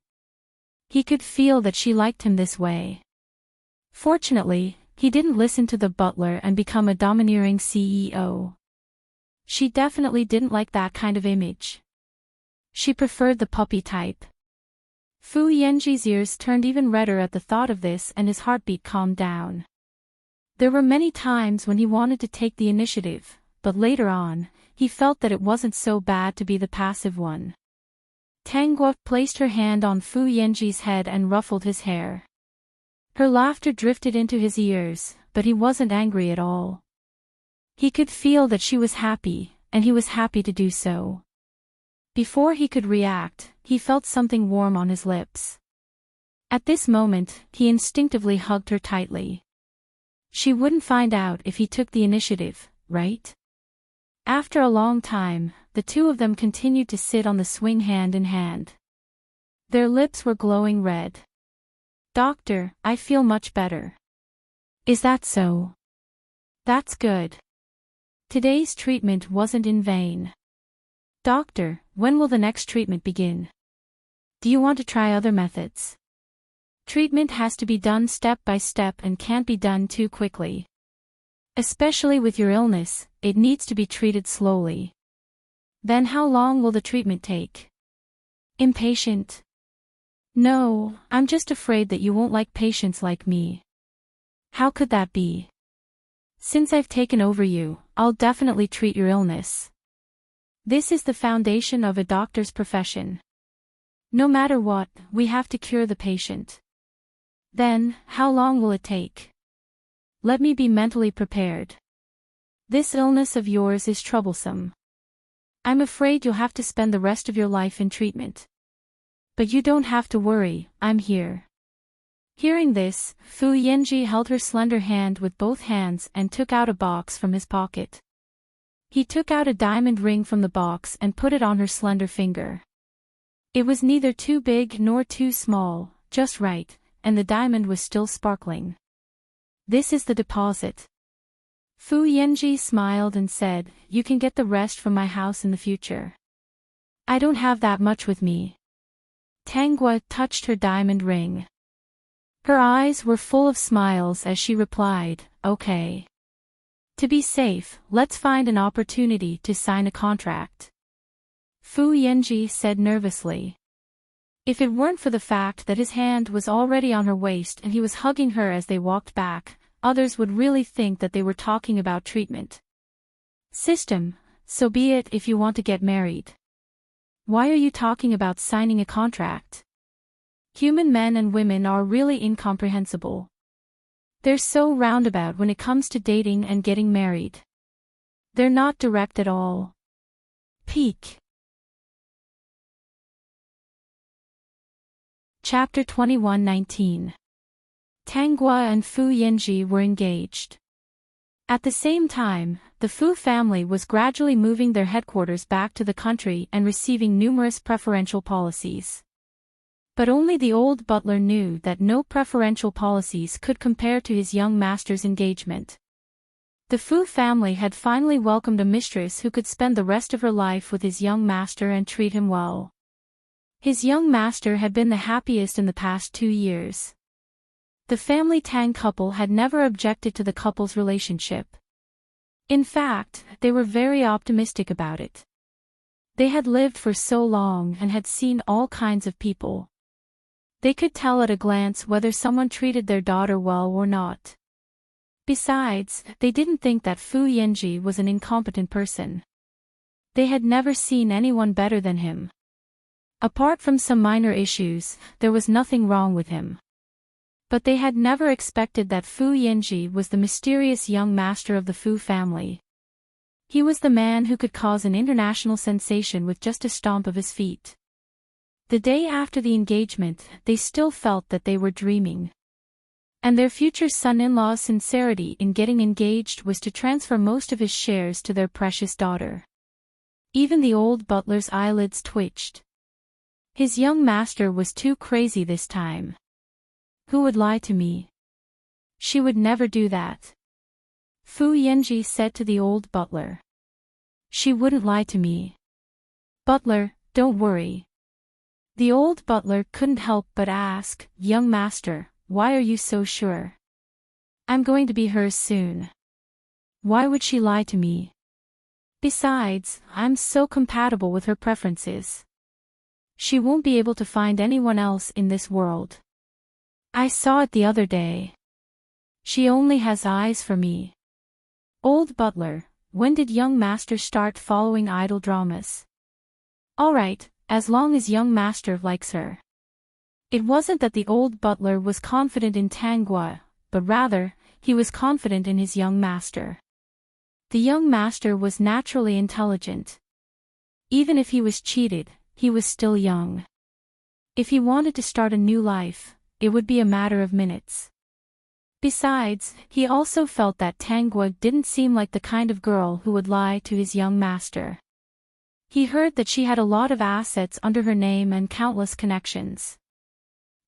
He could feel that she liked him this way. Fortunately, he didn't listen to the butler and become a domineering CEO. She definitely didn't like that kind of image. She preferred the puppy type. Fu Yanji's ears turned even redder at the thought of this and his heartbeat calmed down. There were many times when he wanted to take the initiative, but later on, he felt that it wasn't so bad to be the passive one. Tanguo placed her hand on Fu Yanji's head and ruffled his hair. Her laughter drifted into his ears, but he wasn't angry at all. He could feel that she was happy, and he was happy to do so. Before he could react, he felt something warm on his lips. At this moment, he instinctively hugged her tightly. She wouldn't find out if he took the initiative, right? After a long time, the two of them continued to sit on the swing hand in hand. Their lips were glowing red. Doctor, I feel much better. Is that so? That's good. Today's treatment wasn't in vain. Doctor, when will the next treatment begin? Do you want to try other methods? Treatment has to be done step by step and can't be done too quickly. Especially with your illness, it needs to be treated slowly. Then how long will the treatment take? Impatient? No, I'm just afraid that you won't like patients like me. How could that be? Since I've taken over you, I'll definitely treat your illness. This is the foundation of a doctor's profession. No matter what, we have to cure the patient. Then, how long will it take? Let me be mentally prepared. This illness of yours is troublesome. I'm afraid you'll have to spend the rest of your life in treatment. But you don't have to worry, I'm here. Hearing this, Fu Yanji held her slender hand with both hands and took out a box from his pocket. He took out a diamond ring from the box and put it on her slender finger. It was neither too big nor too small, just right, and the diamond was still sparkling. This is the deposit. Fu Yanji smiled and said, you can get the rest from my house in the future. I don't have that much with me. Tanguo touched her diamond ring. Her eyes were full of smiles as she replied, okay. To be safe, let's find an opportunity to sign a contract. Fu Yanji said nervously. If it weren't for the fact that his hand was already on her waist and he was hugging her as they walked back, others would really think that they were talking about treatment. System, so be it if you want to get married. Why are you talking about signing a contract? Human men and women are really incomprehensible. They're so roundabout when it comes to dating and getting married. They're not direct at all. Peak. Chapter 21:19. Tang Gua and Fu Yanji were engaged. At the same time, the Fu family was gradually moving their headquarters back to the country and receiving numerous preferential policies. But only the old butler knew that no preferential policies could compare to his young master's engagement. The Fu family had finally welcomed a mistress who could spend the rest of her life with his young master and treat him well. His young master had been the happiest in the past 2 years. The family Tang couple had never objected to the couple's relationship. In fact, they were very optimistic about it. They had lived for so long and had seen all kinds of people. They could tell at a glance whether someone treated their daughter well or not. Besides, they didn't think that Fu Yanji was an incompetent person. They had never seen anyone better than him. Apart from some minor issues, there was nothing wrong with him. But they had never expected that Fu Yanji was the mysterious young master of the Fu family. He was the man who could cause an international sensation with just a stomp of his feet. The day after the engagement, they still felt that they were dreaming. And their future son-in-law's sincerity in getting engaged was to transfer most of his shares to their precious daughter. Even the old butler's eyelids twitched. His young master was too crazy this time. Who would lie to me? She would never do that. Fu Yanji said to the old butler. She wouldn't lie to me. Butler, don't worry. The old butler couldn't help but ask, young master, why are you so sure? I'm going to be hers soon. Why would she lie to me? Besides, I'm so compatible with her preferences. She won't be able to find anyone else in this world. I saw it the other day. She only has eyes for me. Old butler, when did young master start following idol dramas? All right, as long as young master likes her. It wasn't that the old butler was confident in Tang Gua, but rather, he was confident in his young master. The young master was naturally intelligent. Even if he was cheated, he was still young. If he wanted to start a new life, it would be a matter of minutes. Besides, he also felt that Tang Gua didn't seem like the kind of girl who would lie to his young master. He heard that she had a lot of assets under her name and countless connections.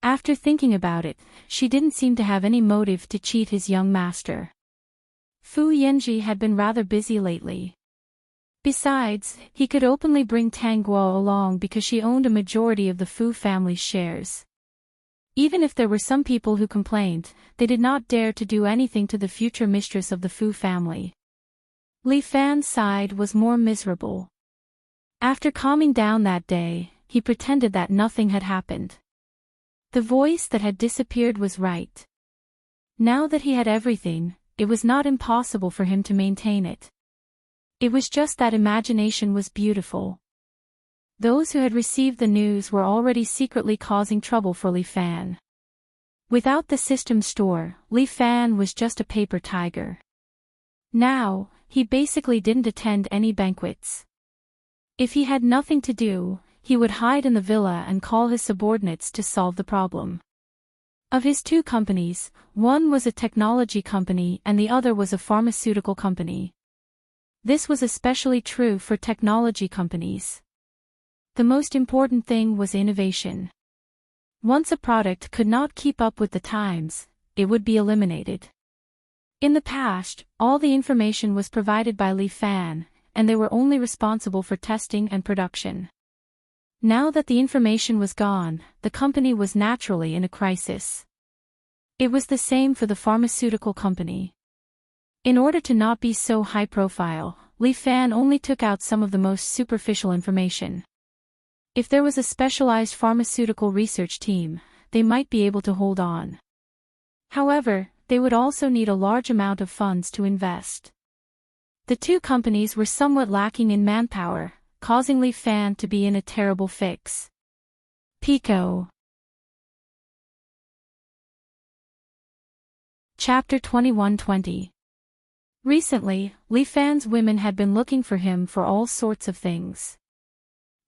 After thinking about it, she didn't seem to have any motive to cheat his young master. Fu Yanji had been rather busy lately. Besides, he could openly bring Tang Gua along because she owned a majority of the Fu family's shares. Even if there were some people who complained, they did not dare to do anything to the future mistress of the Fu family. Li Fan's side was more miserable. After calming down that day, he pretended that nothing had happened. The voice that had disappeared was right. Now that he had everything, it was not impossible for him to maintain it. It was just that imagination was beautiful. Those who had received the news were already secretly causing trouble for Li Fan. Without the system store, Li Fan was just a paper tiger. Now, he basically didn't attend any banquets. If he had nothing to do, he would hide in the villa and call his subordinates to solve the problem. Of his 2 companies, one was a technology company and the other was a pharmaceutical company. This was especially true for technology companies. The most important thing was innovation. Once a product could not keep up with the times, it would be eliminated. In the past, all the information was provided by Li Fan, and they were only responsible for testing and production. Now that the information was gone, the company was naturally in a crisis. It was the same for the pharmaceutical company. In order to not be so high profile, Li Fan only took out some of the most superficial information. If there was a specialized pharmaceutical research team, they might be able to hold on. However, they would also need a large amount of funds to invest. The 2 companies were somewhat lacking in manpower, causing Li Fan to be in a terrible fix. Pico. Chapter 21-20. Recently, Li Fan's women had been looking for him for all sorts of things.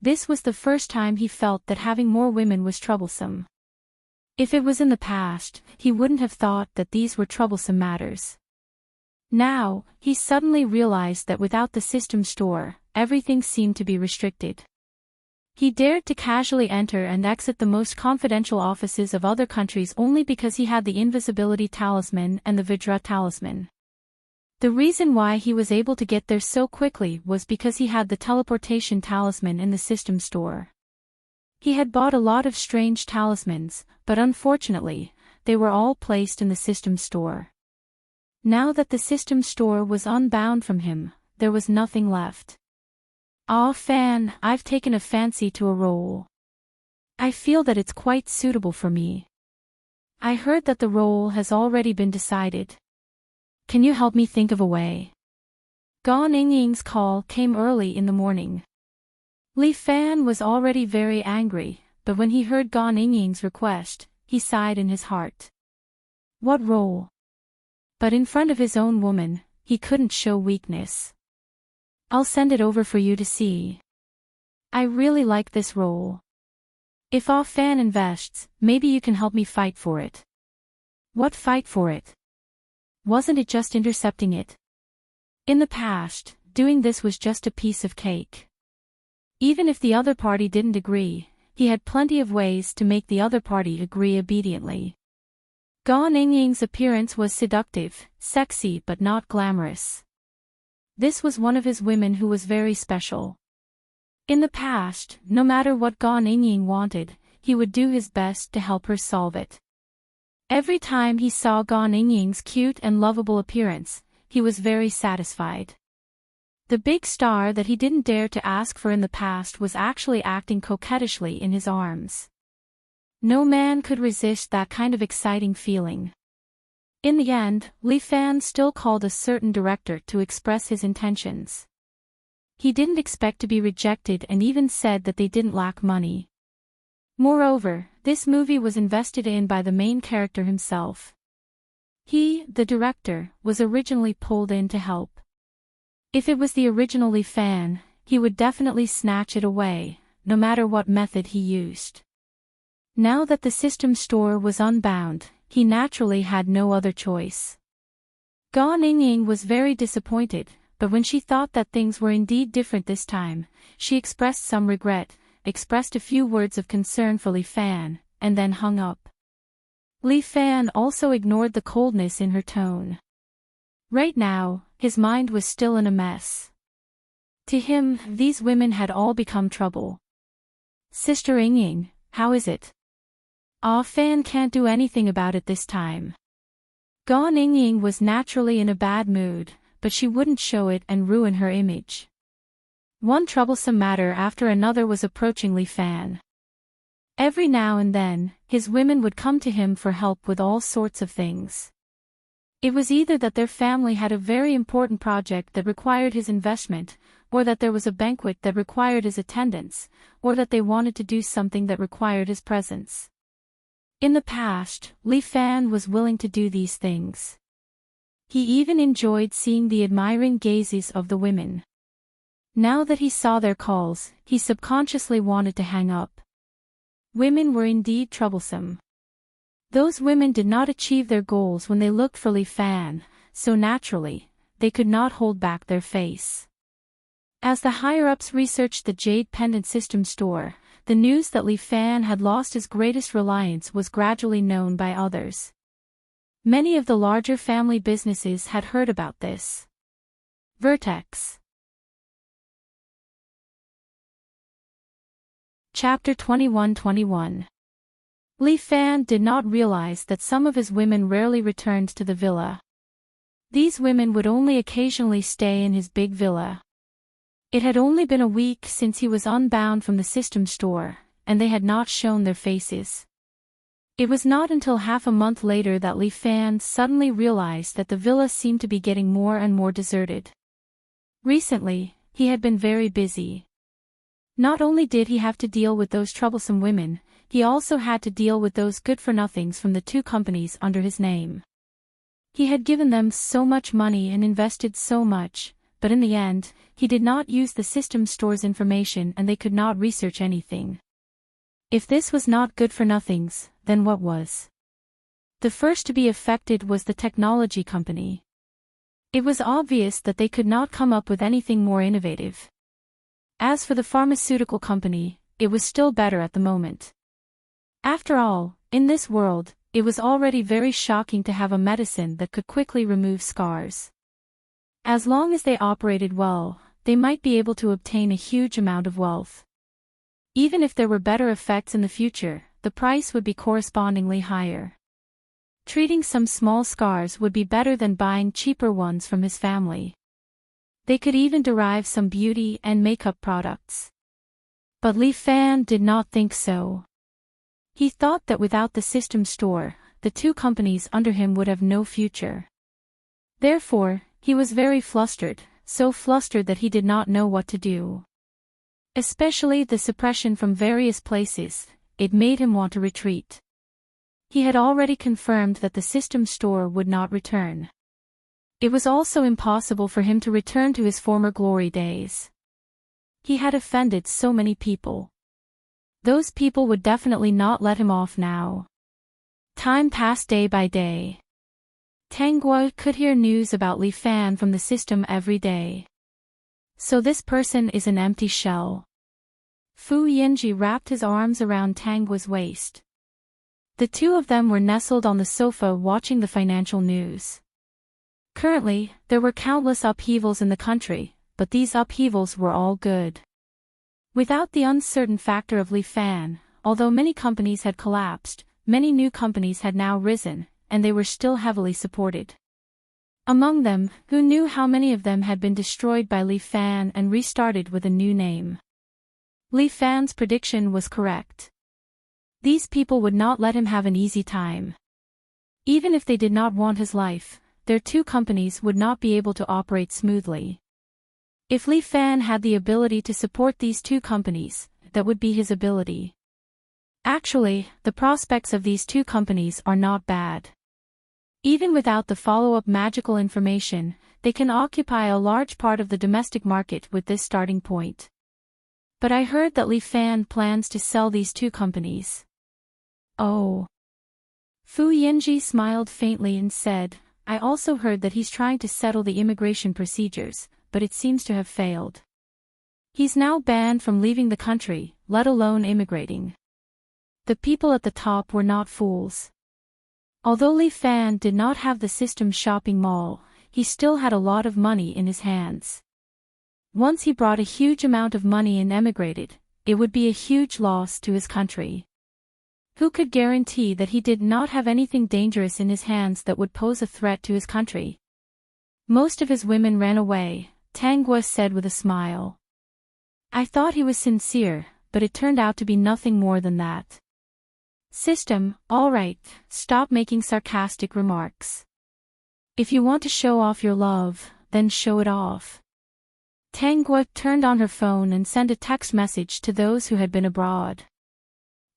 This was the first time he felt that having more women was troublesome. If it was in the past, he wouldn't have thought that these were troublesome matters. Now, he suddenly realized that without the system store, everything seemed to be restricted. He dared to casually enter and exit the most confidential offices of other countries only because he had the invisibility talisman and the Vidra talisman. The reason why he was able to get there so quickly was because he had the teleportation talisman in the system store. He had bought a lot of strange talismans, but unfortunately, they were all placed in the system store. Now that the system store was unbound from him, there was nothing left. "Ah, Fan, I've taken a fancy to a role. I feel that it's quite suitable for me. I heard that the role has already been decided. Can you help me think of a way?" Gan Yingying's call came early in the morning. Li Fan was already very angry, but when he heard Gan Yingying's request, he sighed in his heart. What role? But in front of his own woman, he couldn't show weakness. "I'll send it over for you to see. I really like this role. If Ah Fan invests, maybe you can help me fight for it." "What fight for it? Wasn't it just intercepting it?" In the past, doing this was just a piece of cake. Even if the other party didn't agree, he had plenty of ways to make the other party agree obediently. Gan Yingying's appearance was seductive, sexy but not glamorous. This was one of his women who was very special. In the past, no matter what Gan Yingying wanted, he would do his best to help her solve it. Every time he saw Gan Yingying's cute and lovable appearance, he was very satisfied. The big star that he didn't dare to ask for in the past was actually acting coquettishly in his arms. No man could resist that kind of exciting feeling. In the end, Li Fan still called a certain director to express his intentions. He didn't expect to be rejected and even said that they didn't lack money. Moreover, this movie was invested in by the main character himself. He, the director, was originally pulled in to help. If it was the original Li Fan, he would definitely snatch it away, no matter what method he used. Now that the system store was unbound, he naturally had no other choice. Gan Yingying was very disappointed, but when she thought that things were indeed different this time, she expressed some regret, expressed a few words of concern for Li Fan, and then hung up. Li Fan also ignored the coldness in her tone. Right now, his mind was still in a mess. To him, these women had all become trouble. "Sister Yingying, how is it?" "Ah Fan can't do anything about it this time." Gan Yingying was naturally in a bad mood, but she wouldn't show it and ruin her image. One troublesome matter after another was approaching Li Fan. Every now and then, his women would come to him for help with all sorts of things. It was either that their family had a very important project that required his investment, or that there was a banquet that required his attendance, or that they wanted to do something that required his presence. In the past, Li Fan was willing to do these things. He even enjoyed seeing the admiring gazes of the women. Now that he saw their calls, he subconsciously wanted to hang up. Women were indeed troublesome. Those women did not achieve their goals when they looked for Li Fan, so naturally, they could not hold back their face. As the higher-ups researched the Jade Pendant System store, the news that Li Fan had lost his greatest reliance was gradually known by others. Many of the larger family businesses had heard about this. Vertex. Chapter 21-21. Li Fan did not realize that some of his women rarely returned to the villa. These women would only occasionally stay in his big villa. It had only been a week since he was unbound from the system store, and they had not shown their faces. It was not until half a month later that Li Fan suddenly realized that the villa seemed to be getting more and more deserted. Recently, he had been very busy. Not only did he have to deal with those troublesome women, he also had to deal with those good-for-nothings from the two companies under his name. He had given them so much money and invested so much, but in the end, he did not use the system store's information and they could not research anything. If this was not good-for-nothings, then what was? The first to be affected was the technology company. It was obvious that they could not come up with anything more innovative. As for the pharmaceutical company, it was still better at the moment. After all, in this world, it was already very shocking to have a medicine that could quickly remove scars. As long as they operated well, they might be able to obtain a huge amount of wealth. Even if there were better effects in the future, the price would be correspondingly higher. Treating some small scars would be better than buying cheaper ones from his family. They could even derive some beauty and makeup products. But Li Fan did not think so. He thought that without the system store, the two companies under him would have no future. Therefore, he was very flustered, so flustered that he did not know what to do. Especially the suppression from various places, it made him want to retreat. He had already confirmed that the system store would not return. It was also impossible for him to return to his former glory days. He had offended so many people. Those people would definitely not let him off now. Time passed day by day. Tang Guo could hear news about Li Fan from the system every day. So this person is an empty shell. Fu Yinji wrapped his arms around Tang Guo's waist. The two of them were nestled on the sofa watching the financial news. Currently, there were countless upheavals in the country, but these upheavals were all good. Without the uncertain factor of Li Fan, although many companies had collapsed, many new companies had now risen, and they were still heavily supported. Among them, who knew how many of them had been destroyed by Li Fan and restarted with a new name? Li Fan's prediction was correct. These people would not let him have an easy time. Even if they did not want his life, their two companies would not be able to operate smoothly. If Li Fan had the ability to support these two companies, that would be his ability. Actually, the prospects of these two companies are not bad. Even without the follow-up magical information, they can occupy a large part of the domestic market with this starting point. But I heard that Li Fan plans to sell these two companies. Oh. Fu Yinji smiled faintly and said, I also heard that he's trying to settle the immigration procedures, but it seems to have failed. He's now banned from leaving the country, let alone immigrating. The people at the top were not fools. Although Li Fan did not have the system shopping mall, he still had a lot of money in his hands. Once he brought a huge amount of money and emigrated, it would be a huge loss to his country. Who could guarantee that he did not have anything dangerous in his hands that would pose a threat to his country? Most of his women ran away, Tang Guo said with a smile. I thought he was sincere, but it turned out to be nothing more than that. System, all right, stop making sarcastic remarks. If you want to show off your love, then show it off. Tang Guo turned on her phone and sent a text message to those who had been abroad.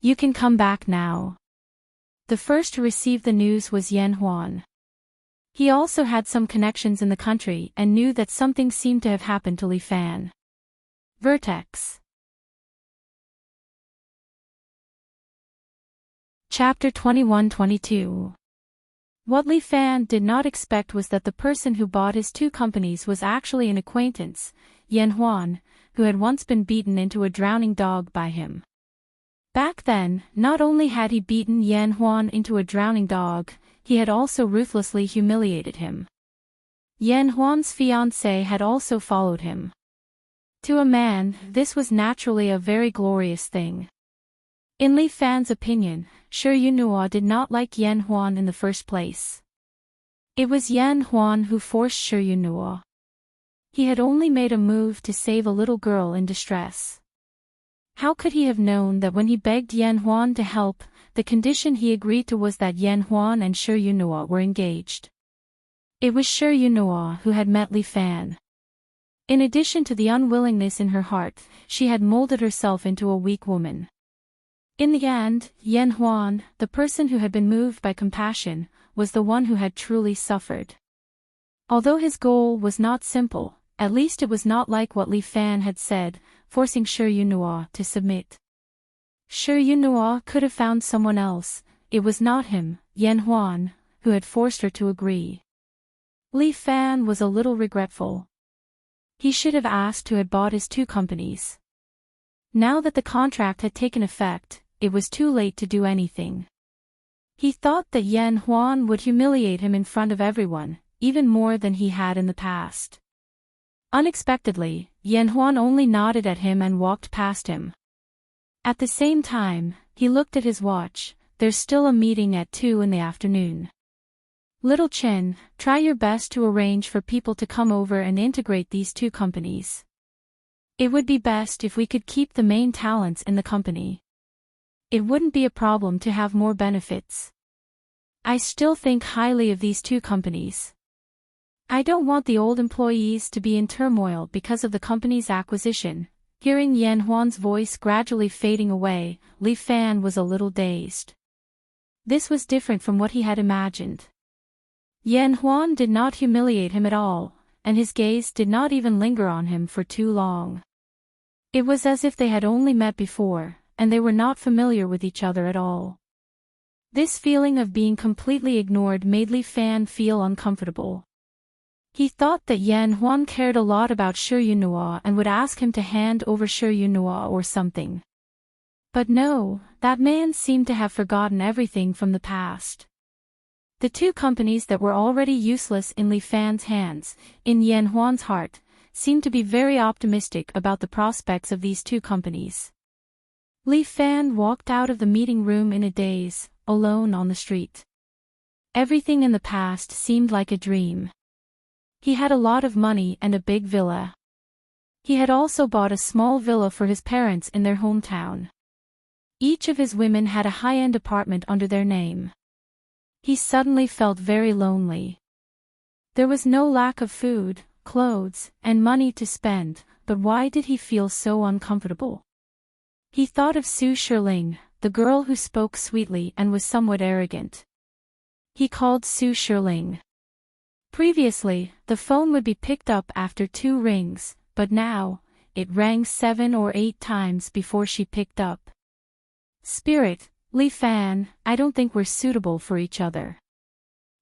You can come back now. The first to receive the news was Yan Huan. He also had some connections in the country and knew that something seemed to have happened to Li Fan. Vertex. Chapter 21-22. What Li Fan did not expect was that the person who bought his two companies was actually an acquaintance, Yan Huan, who had once been beaten into a drowning dog by him. Back then, not only had he beaten Yan Huan into a drowning dog, he had also ruthlessly humiliated him. Yan Huan's fiancée had also followed him. To a man, this was naturally a very glorious thing. In Li Fan's opinion, Shi Yunhua did not like Yan Huan in the first place. It was Yan Huan who forced Shi Yunhua. He had only made a move to save a little girl in distress. How could he have known that when he begged Yan Huan to help, the condition he agreed to was that Yan Huan and Shi Yunhua were engaged? It was Shi Yunhua who had met Li Fan. In addition to the unwillingness in her heart, she had molded herself into a weak woman. In the end, Yan Huan, the person who had been moved by compassion, was the one who had truly suffered. Although his goal was not simple, at least it was not like what Li Fan had said, forcing Shi Yunhua to submit. Shi Yunhua could have found someone else, it was not him, Yan Huan, who had forced her to agree. Li Fan was a little regretful. He should have asked who had bought his two companies. Now that the contract had taken effect, it was too late to do anything. He thought that Yan Huan would humiliate him in front of everyone, even more than he had in the past. Unexpectedly, Yan Huan only nodded at him and walked past him. At the same time, he looked at his watch. There's still a meeting at 2 in the afternoon. Little Chen, try your best to arrange for people to come over and integrate these two companies. It would be best if we could keep the main talents in the company. It wouldn't be a problem to have more benefits. I still think highly of these two companies. I don't want the old employees to be in turmoil because of the company's acquisition. Hearing Yan Huan's voice gradually fading away, Li Fan was a little dazed. This was different from what he had imagined. Yan Huan did not humiliate him at all, and his gaze did not even linger on him for too long. It was as if they had only met before, and they were not familiar with each other at all. This feeling of being completely ignored made Li Fan feel uncomfortable. He thought that Yan Huan cared a lot about Shiyunhua and would ask him to hand over Shiyunhua or something. But no, that man seemed to have forgotten everything from the past. The two companies that were already useless in Li Fan's hands, in Yan Huan's heart, seemed to be very optimistic about the prospects of these two companies. Li Fan walked out of the meeting room in a daze, alone on the street. Everything in the past seemed like a dream. He had a lot of money and a big villa. He had also bought a small villa for his parents in their hometown. Each of his women had a high-end apartment under their name. He suddenly felt very lonely. There was no lack of food, clothes, and money to spend, but why did he feel so uncomfortable? He thought of Su Shirling, the girl who spoke sweetly and was somewhat arrogant. He called Su Shirling. Previously, the phone would be picked up after 2 rings, but now, it rang 7 or 8 times before she picked up. Spirit, Li Fan, I don't think we're suitable for each other.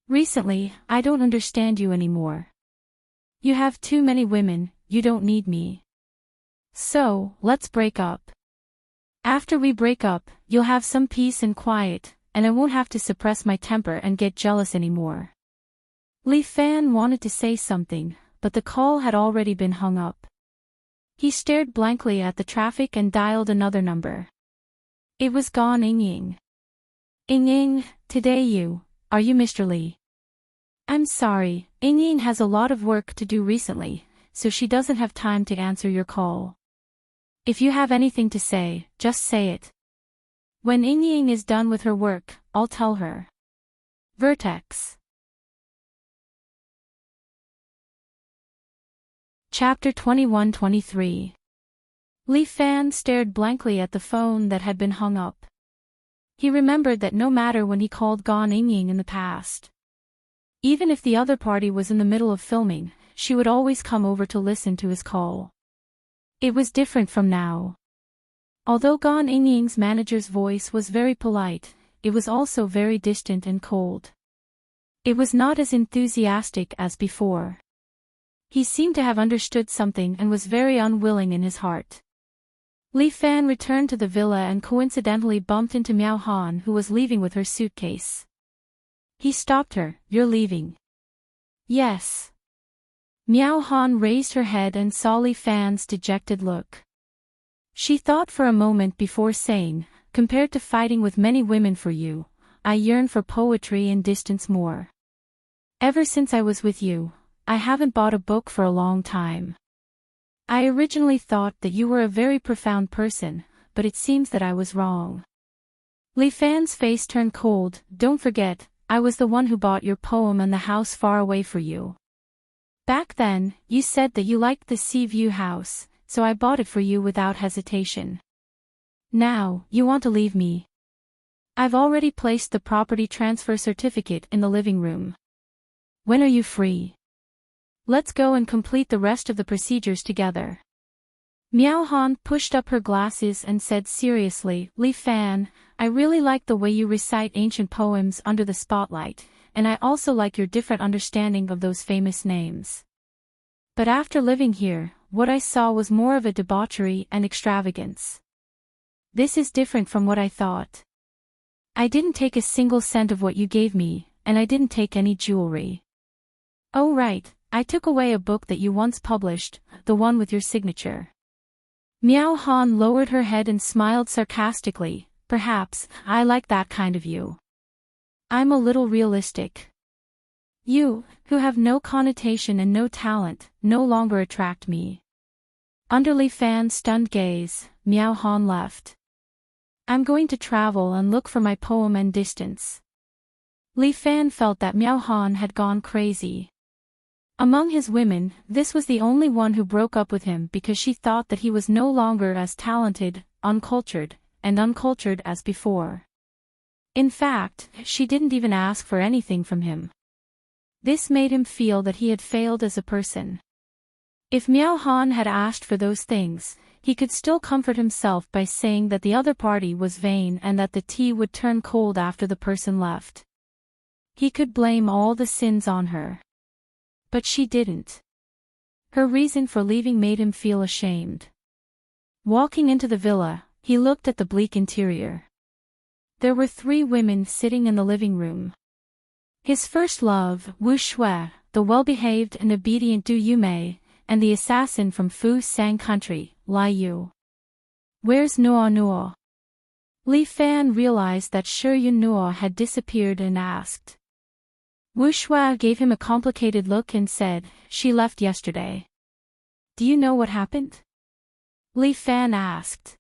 Recently, I don't understand you anymore. You have too many women, you don't need me. So, let's break up. After we break up, you'll have some peace and quiet, and I won't have to suppress my temper and get jealous anymore. Li Fan wanted to say something, but the call had already been hung up. He stared blankly at the traffic and dialed another number. It was Gan Ying. Ying, today are you Mr. Li? I'm sorry, Ying has a lot of work to do recently, so she doesn't have time to answer your call. If you have anything to say, just say it. When Ying is done with her work, I'll tell her. Vertex. Chapter 21-23. Li Fan stared blankly at the phone that had been hung up. He remembered that no matter when he called Gan Ying in the past, even if the other party was in the middle of filming, she would always come over to listen to his call. It was different from now. Although Gan Ying's manager's voice was very polite, it was also very distant and cold. It was not as enthusiastic as before. He seemed to have understood something and was very unwilling in his heart. Li Fan returned to the villa and coincidentally bumped into Miao Han, who was leaving with her suitcase. He stopped her. You're leaving? Yes. Miao Han raised her head and saw Li Fan's dejected look. She thought for a moment before saying, compared to fighting with many women for you, I yearn for poetry and distance more. Ever since I was with you, I haven't bought a book for a long time. I originally thought that you were a very profound person, but it seems that I was wrong. Li Fan's face turned cold. Don't forget, I was the one who bought your poem and the house far away for you. Back then, you said that you liked the sea view house, so I bought it for you without hesitation. Now, you want to leave me. I've already placed the property transfer certificate in the living room. When are you free? Let's go and complete the rest of the procedures together. Miao Han pushed up her glasses and said seriously, Li Fan, I really like the way you recite ancient poems under the spotlight, and I also like your different understanding of those famous names. But after living here, what I saw was more of a debauchery and extravagance. This is different from what I thought. I didn't take a single cent of what you gave me, and I didn't take any jewelry. Oh right, I took away a book that you once published, the one with your signature. Miao Han lowered her head and smiled sarcastically, perhaps, I like that kind of you. I'm a little realistic. You, who have no connotation and no talent, no longer attract me. Under Li Fan's stunned gaze, Miao Han left. I'm going to travel and look for my poem and distance. Li Fan felt that Miao Han had gone crazy. Among his women, this was the only one who broke up with him because she thought that he was no longer as talented, uncultured as before. In fact, she didn't even ask for anything from him. This made him feel that he had failed as a person. If Miao Han had asked for those things, he could still comfort himself by saying that the other party was vain and that the tea would turn cold after the person left. He could blame all the sins on her. But she didn't. Her reason for leaving made him feel ashamed. Walking into the villa, he looked at the bleak interior. There were 3 women sitting in the living room. His first love, Wu Shui, the well-behaved and obedient Du Yumei, and the assassin from Fu Sang country, Lai Yu. Where's Nuo Nuo? Li Fan realized that Shi Yun Nuo had disappeared and asked. Wu Shui gave him a complicated look and said, she left yesterday. Do you know what happened? Li Fan asked.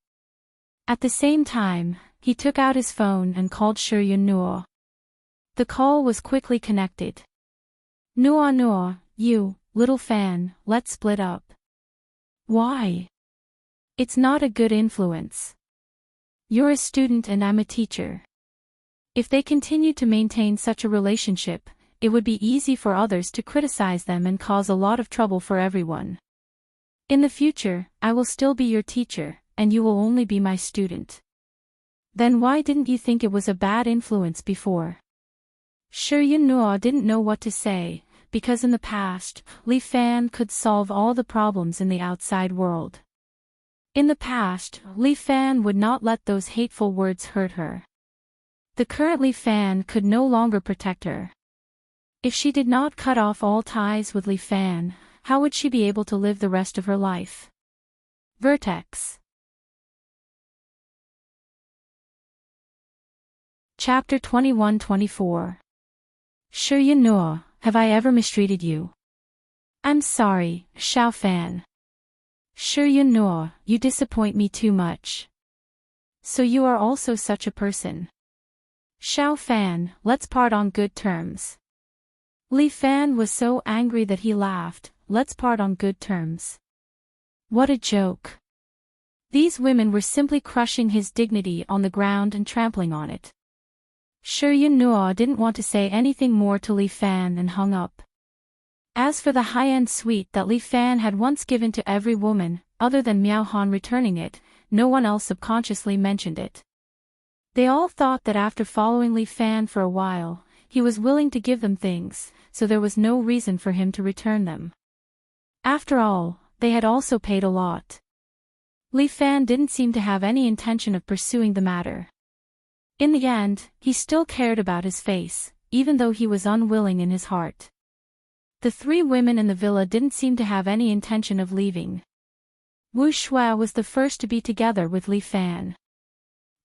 At the same time, he took out his phone and called Shi Yun Nuo. The call was quickly connected. Nuo Nuo, you, little Fan, let's split up. Why? It's not a good influence. You're a student and I'm a teacher. If they continue to maintain such a relationship, it would be easy for others to criticize them and cause a lot of trouble for everyone. In the future, I will still be your teacher, and you will only be my student. Then why didn't you think it was a bad influence before? Shi Yun Nuo didn't know what to say, because in the past, Li Fan could solve all the problems in the outside world. In the past, Li Fan would not let those hateful words hurt her. The current Li Fan could no longer protect her. If she did not cut off all ties with Li Fan, how would she be able to live the rest of her life? Vertex. Chapter 21-24. Shi Yun Nuo, have I ever mistreated you? I'm sorry, Xiao Fan. Shi Yun Nuo, you disappoint me too much. So you are also such a person. Xiao Fan, let's part on good terms. Li Fan was so angry that he laughed, let's part on good terms. What a joke. These women were simply crushing his dignity on the ground and trampling on it. Shi Yun Nuo didn't want to say anything more to Li Fan and hung up. As for the high-end suite that Li Fan had once given to every woman, other than Miao Han returning it, no one else subconsciously mentioned it. They all thought that after following Li Fan for a while, he was willing to give them things, so there was no reason for him to return them. After all, they had also paid a lot. Li Fan didn't seem to have any intention of pursuing the matter. In the end, he still cared about his face, even though he was unwilling in his heart. The 3 women in the villa didn't seem to have any intention of leaving. Wu Shui was the first to be together with Li Fan.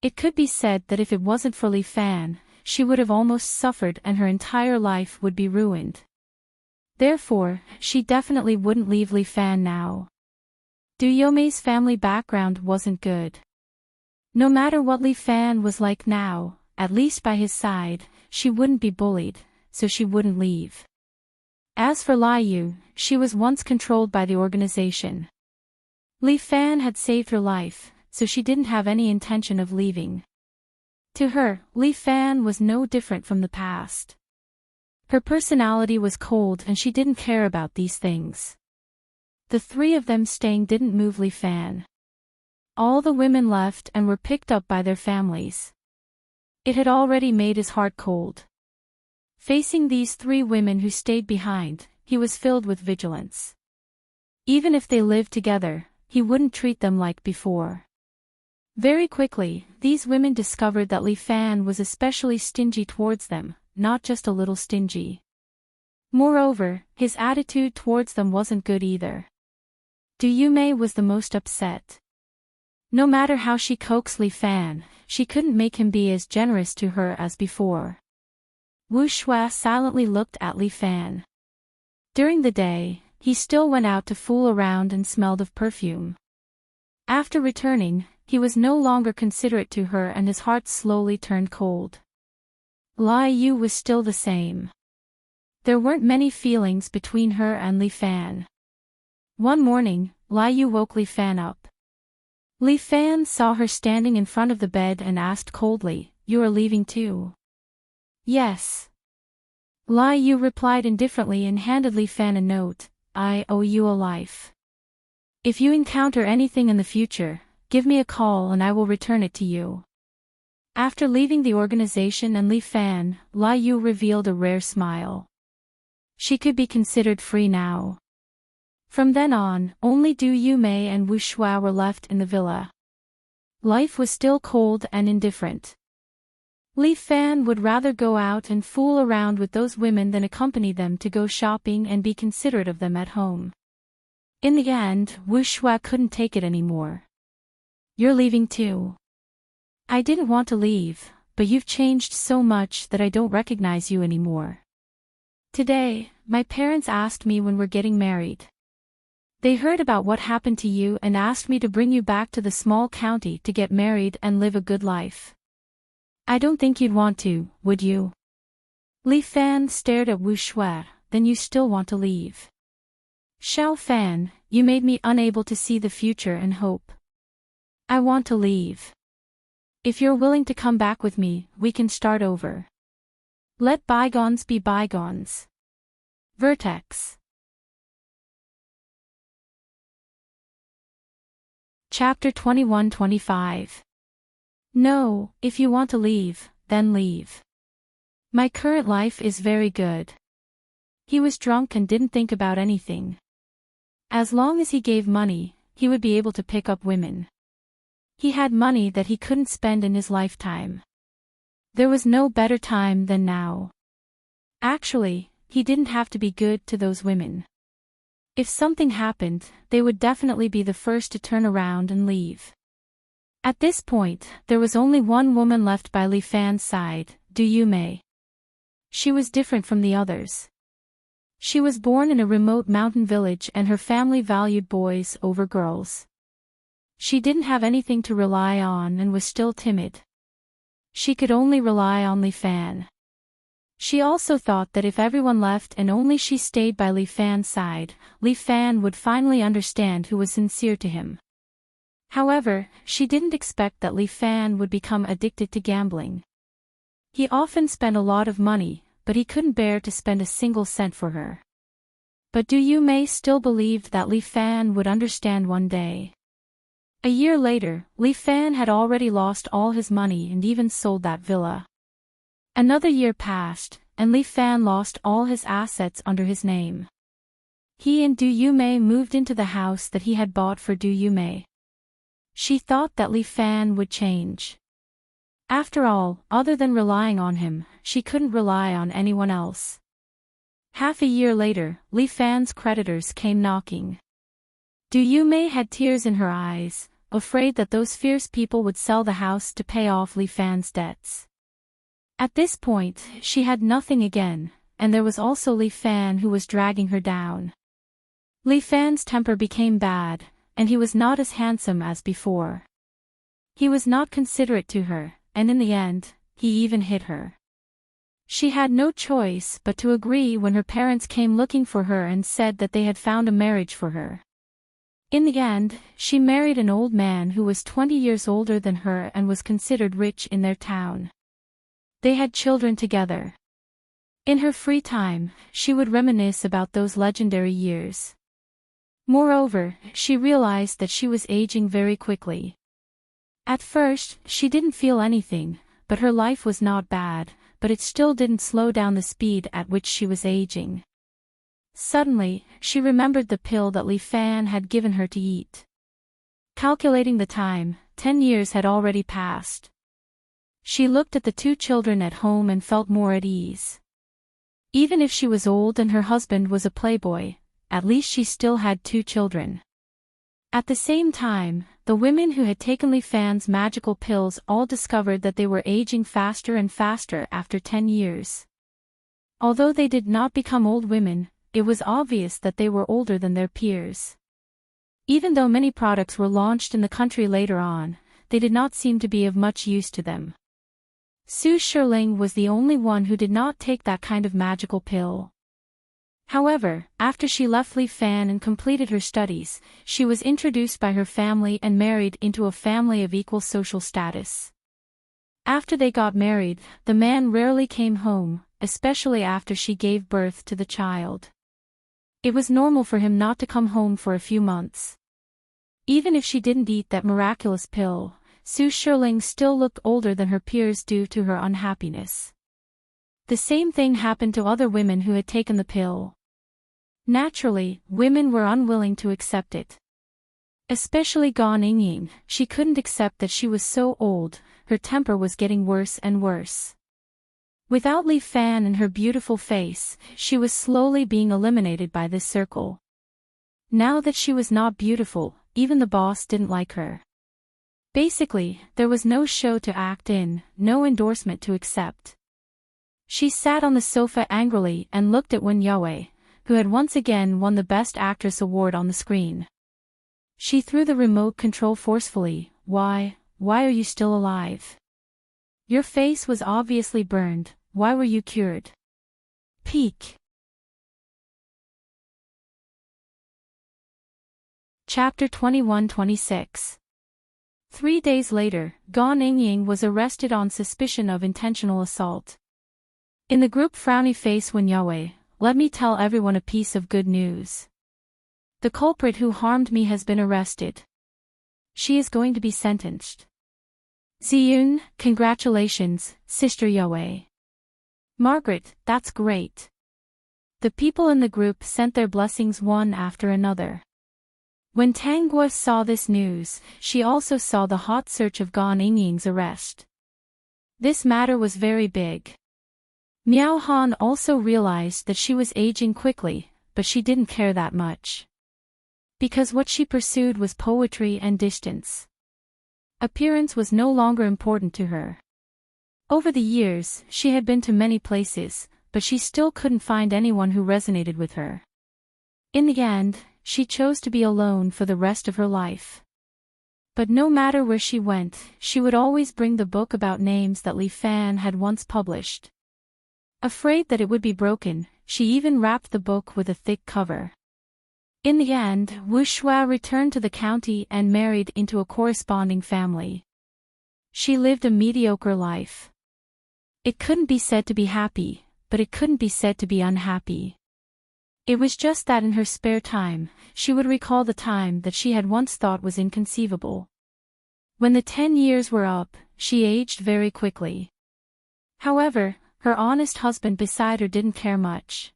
It could be said that if it wasn't for Li Fan, she would have almost suffered and her entire life would be ruined. Therefore, she definitely wouldn't leave Li Fan now. Du Yomei's family background wasn't good. No matter what Li Fan was like now, at least by his side, she wouldn't be bullied, so she wouldn't leave. As for Lai Yu, she was once controlled by the organization. Li Fan had saved her life, so she didn't have any intention of leaving. To her, Li Fan was no different from the past. Her personality was cold and she didn't care about these things. The three of them staying didn't move Li Fan. All the women left and were picked up by their families. It had already made his heart cold. Facing these three women who stayed behind, he was filled with vigilance. Even if they lived together, he wouldn't treat them like before. Very quickly, these women discovered that Li Fan was especially stingy towards them, not just a little stingy. Moreover, his attitude towards them wasn't good either. Du Yume was the most upset. No matter how she coaxed Li Fan, she couldn't make him be as generous to her as before. Wu Shuai silently looked at Li Fan. During the day, he still went out to fool around and smelled of perfume. After returning, he was no longer considerate to her and his heart slowly turned cold. Lai Yu was still the same. There weren't many feelings between her and Li Fan. One morning, Lai Yu woke Li Fan up. Li Fan saw her standing in front of the bed and asked coldly, "You are leaving too?" "Yes." Lai Yu replied indifferently and handed Li Fan a note, "I owe you a life. If you encounter anything in the future, give me a call and I will return it to you." After leaving the organization and Li Fan, Lai Yu revealed a rare smile. She could be considered free now. From then on, only Du Yume and Wu Shuai were left in the villa. Life was still cold and indifferent. Li Fan would rather go out and fool around with those women than accompany them to go shopping and be considerate of them at home. In the end, Wu Shuai couldn't take it anymore. "You're leaving too?" "I didn't want to leave, but you've changed so much that I don't recognize you anymore. Today, my parents asked me when we're getting married. They heard about what happened to you and asked me to bring you back to the small county to get married and live a good life. I don't think you'd want to, would you?" Li Fan stared at Wu Shuai. "Then you still want to leave?" "Xiao Fan, you made me unable to see the future and hope. I want to leave. If you're willing to come back with me, we can start over. Let bygones be bygones." Vertex. Chapter 21-25. "No, if you want to leave, then leave. My current life is very good." He was drunk and didn't think about anything. As long as he gave money, he would be able to pick up women. He had money that he couldn't spend in his lifetime. There was no better time than now. Actually, he didn't have to be good to those women. If something happened, they would definitely be the first to turn around and leave. At this point, there was only one woman left by Li Fan's side, Du Yume. She was different from the others. She was born in a remote mountain village and her family valued boys over girls. She didn't have anything to rely on and was still timid. She could only rely on Li Fan. She also thought that if everyone left and only she stayed by Li Fan's side, Li Fan would finally understand who was sincere to him. However, she didn't expect that Li Fan would become addicted to gambling. He often spent a lot of money, but he couldn't bear to spend a single cent for her. But Du Yume still believed that Li Fan would understand one day. A year later, Li Fan had already lost all his money and even sold that villa. Another year passed, and Li Fan lost all his assets under his name. He and Du Yume moved into the house that he had bought for Du Yume. She thought that Li Fan would change. After all, other than relying on him, she couldn't rely on anyone else. Half a year later, Li Fan's creditors came knocking. Du Yume had tears in her eyes, afraid that those fierce people would sell the house to pay off Li Fan's debts. At this point, she had nothing again, and there was also Li Fan who was dragging her down. Li Fan's temper became bad, and he was not as handsome as before. He was not considerate to her, and in the end, he even hit her. She had no choice but to agree when her parents came looking for her and said that they had found a marriage for her. In the end, she married an old man who was 20 years older than her and was considered rich in their town. They had children together. In her free time, she would reminisce about those legendary years. Moreover, she realized that she was aging very quickly. At first, she didn't feel anything, but her life was not bad, but it still didn't slow down the speed at which she was aging. Suddenly, she remembered the pill that Li Fan had given her to eat. Calculating the time, 10 years had already passed. She looked at the 2 children at home and felt more at ease. Even if she was old and her husband was a playboy, at least she still had 2 children. At the same time, the women who had taken Li Fan's magical pills all discovered that they were aging faster and faster after 10 years. Although they did not become old women, it was obvious that they were older than their peers. Even though many products were launched in the country later on, they did not seem to be of much use to them. Su Shirling was the only one who did not take that kind of magical pill. However, after she left Li Fan and completed her studies, she was introduced by her family and married into a family of equal social status. After they got married, the man rarely came home, especially after she gave birth to the child. It was normal for him not to come home for a few months. Even if she didn't eat that miraculous pill, Su Shirling still looked older than her peers due to her unhappiness. The same thing happened to other women who had taken the pill. Naturally, women were unwilling to accept it. Especially Gan Yingying, she couldn't accept that she was so old, her temper was getting worse and worse. Without Li Fan and her beautiful face, she was slowly being eliminated by this circle. Now that she was not beautiful, even the boss didn't like her. Basically, there was no show to act in, no endorsement to accept. She sat on the sofa angrily and looked at Wen Yue, who had once again won the Best Actress award on the screen. She threw the remote control forcefully. Why are you still alive? Your face was obviously burned, why were you cured? Peek. Chapter 21-26. 3 days later, Gan Yingying was arrested on suspicion of intentional assault. In the group frowny face Wen Yue, let me tell everyone a piece of good news. The culprit who harmed me has been arrested. She is going to be sentenced. Ziyun, congratulations, Sister Yue. Margaret, that's great. The people in the group sent their blessings one after another. When Tanguo saw this news, she also saw the hot search of Gan Yingying's arrest. This matter was very big. Miao Han also realized that she was aging quickly, but she didn't care that much. Because what she pursued was poetry and distance. Appearance was no longer important to her. Over the years, she had been to many places, but she still couldn't find anyone who resonated with her. In the end, she chose to be alone for the rest of her life. But no matter where she went, she would always bring the book about names that Li Fan had once published. Afraid that it would be broken, she even wrapped the book with a thick cover. In the end, Wu Shuai returned to the county and married into a corresponding family. She lived a mediocre life. It couldn't be said to be happy, but it couldn't be said to be unhappy. It was just that in her spare time, she would recall the time that she had once thought was inconceivable. When the 10 years were up, she aged very quickly. However, her honest husband beside her didn't care much.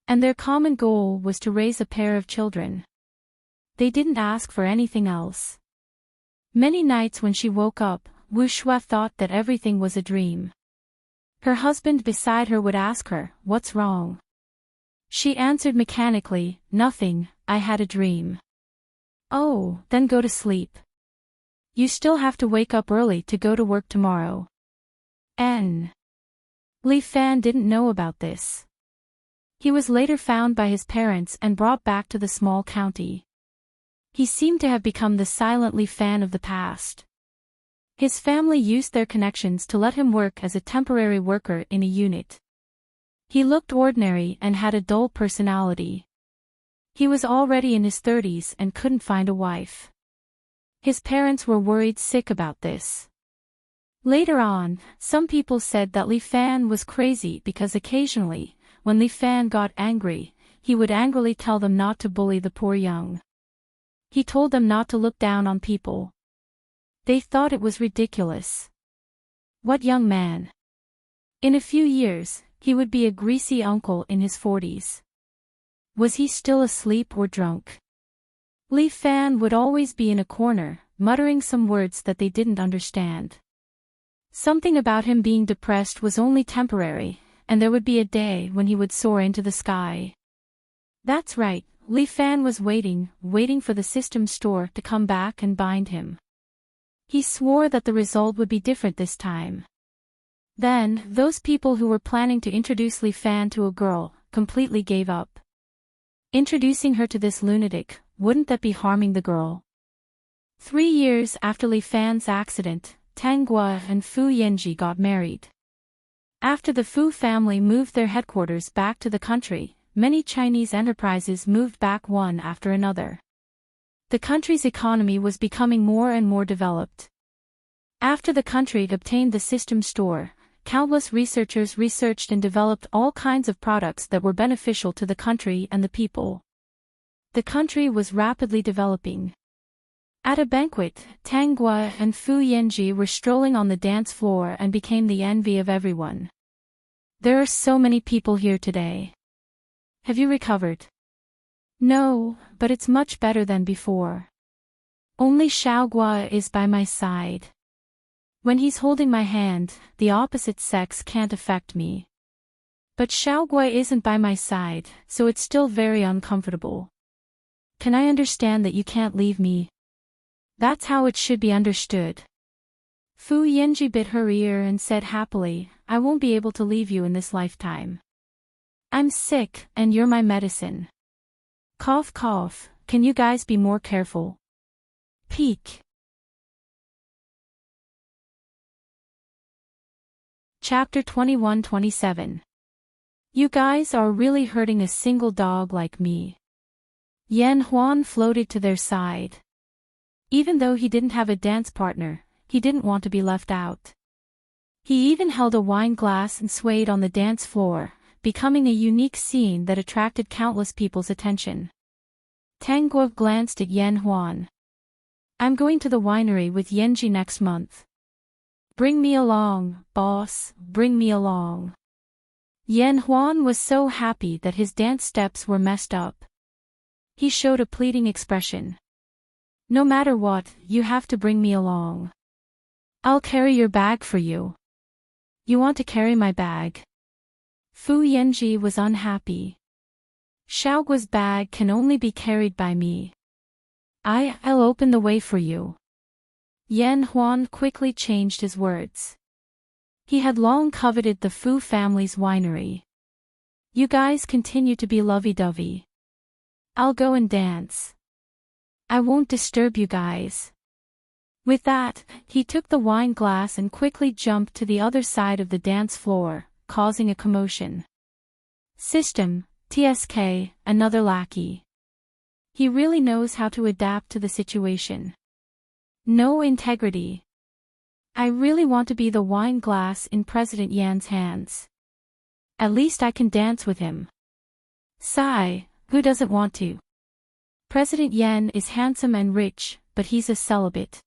And their common goal was to raise a pair of children. They didn't ask for anything else. Many nights when she woke up, Wu Shuai thought that everything was a dream. Her husband beside her would ask her, "What's wrong?" She answered mechanically, "Nothing, I had a dream." "Oh, then go to sleep. You still have to wake up early to go to work tomorrow." Li Fan didn't know about this. He was later found by his parents and brought back to the small county. He seemed to have become the silent Li Fan of the past. His family used their connections to let him work as a temporary worker in a unit. He looked ordinary and had a dull personality. He was already in his 30s and couldn't find a wife. His parents were worried sick about this. Later on, some people said that Li Fan was crazy because occasionally, when Li Fan got angry, he would angrily tell them not to bully the poor young. He told them not to look down on people. They thought it was ridiculous. What young man? In a few years, he would be a greasy uncle in his 40s. Was he still asleep or drunk? Li Fan would always be in a corner, muttering some words that they didn't understand. Something about him being depressed was only temporary, and there would be a day when he would soar into the sky. That's right, Li Fan was waiting for the system store to come back and bind him. He swore that the result would be different this time. Then, those people who were planning to introduce Li Fan to a girl, completely gave up. Introducing her to this lunatic, wouldn't that be harming the girl? 3 years after Li Fan's accident, Tang Guo and Fu Yanji got married. After the Fu family moved their headquarters back to the country, many Chinese enterprises moved back one after another. The country's economy was becoming more and more developed. After the country obtained the system store, countless researchers researched and developed all kinds of products that were beneficial to the country and the people. The country was rapidly developing. At a banquet, Tang Guo and Fu Yanji were strolling on the dance floor and became the envy of everyone. There are so many people here today. Have you recovered? No, but it's much better than before. Only Xiao Guo is by my side. When he's holding my hand, the opposite sex can't affect me. But Xiao Guo isn't by my side, so it's still very uncomfortable. Can I understand that you can't leave me? That's how it should be understood. Fu Yanji bit her ear and said happily, I won't be able to leave you in this lifetime. I'm sick, and you're my medicine. Cough cough, can you guys be more careful? Peek. Chapter 21-27. You guys are really hurting a single dog like me. Yan Huan floated to their side. Even though he didn't have a dance partner, he didn't want to be left out. He even held a wine glass and swayed on the dance floor, becoming a unique scene that attracted countless people's attention. Tang Guo glanced at Yan Huan. I'm going to the winery with Yanji next month. Bring me along, boss, bring me along. Yan Huan was so happy that his dance steps were messed up. He showed a pleading expression. No matter what, you have to bring me along. I'll carry your bag for you. You want to carry my bag? Fu Yanji was unhappy. Xiao Guo's bag can only be carried by me. I'll open the way for you. Yan Huan quickly changed his words. He had long coveted the Fu family's winery. You guys continue to be lovey-dovey. I'll go and dance. I won't disturb you guys. With that, he took the wine glass and quickly jumped to the other side of the dance floor, causing a commotion. System, TSK, another lackey. He really knows how to adapt to the situation. No integrity. I really want to be the wine glass in President Yan's hands. At least I can dance with him. Sigh, who doesn't want to? President Yan is handsome and rich, but he's a celibate.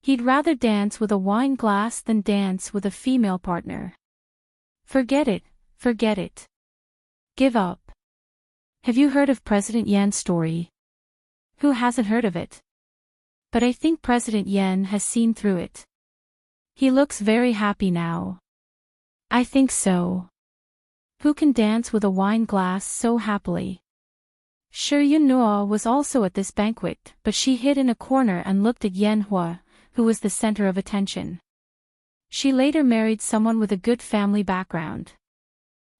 He'd rather dance with a wine glass than dance with a female partner. Forget it, forget it. Give up. Have you heard of President Yan's story? Who hasn't heard of it? But I think President Yan has seen through it. He looks very happy now. I think so. Who can dance with a wine glass so happily? Shi Yunhua was also at this banquet, but she hid in a corner and looked at Yan Hua, who was the center of attention. She later married someone with a good family background.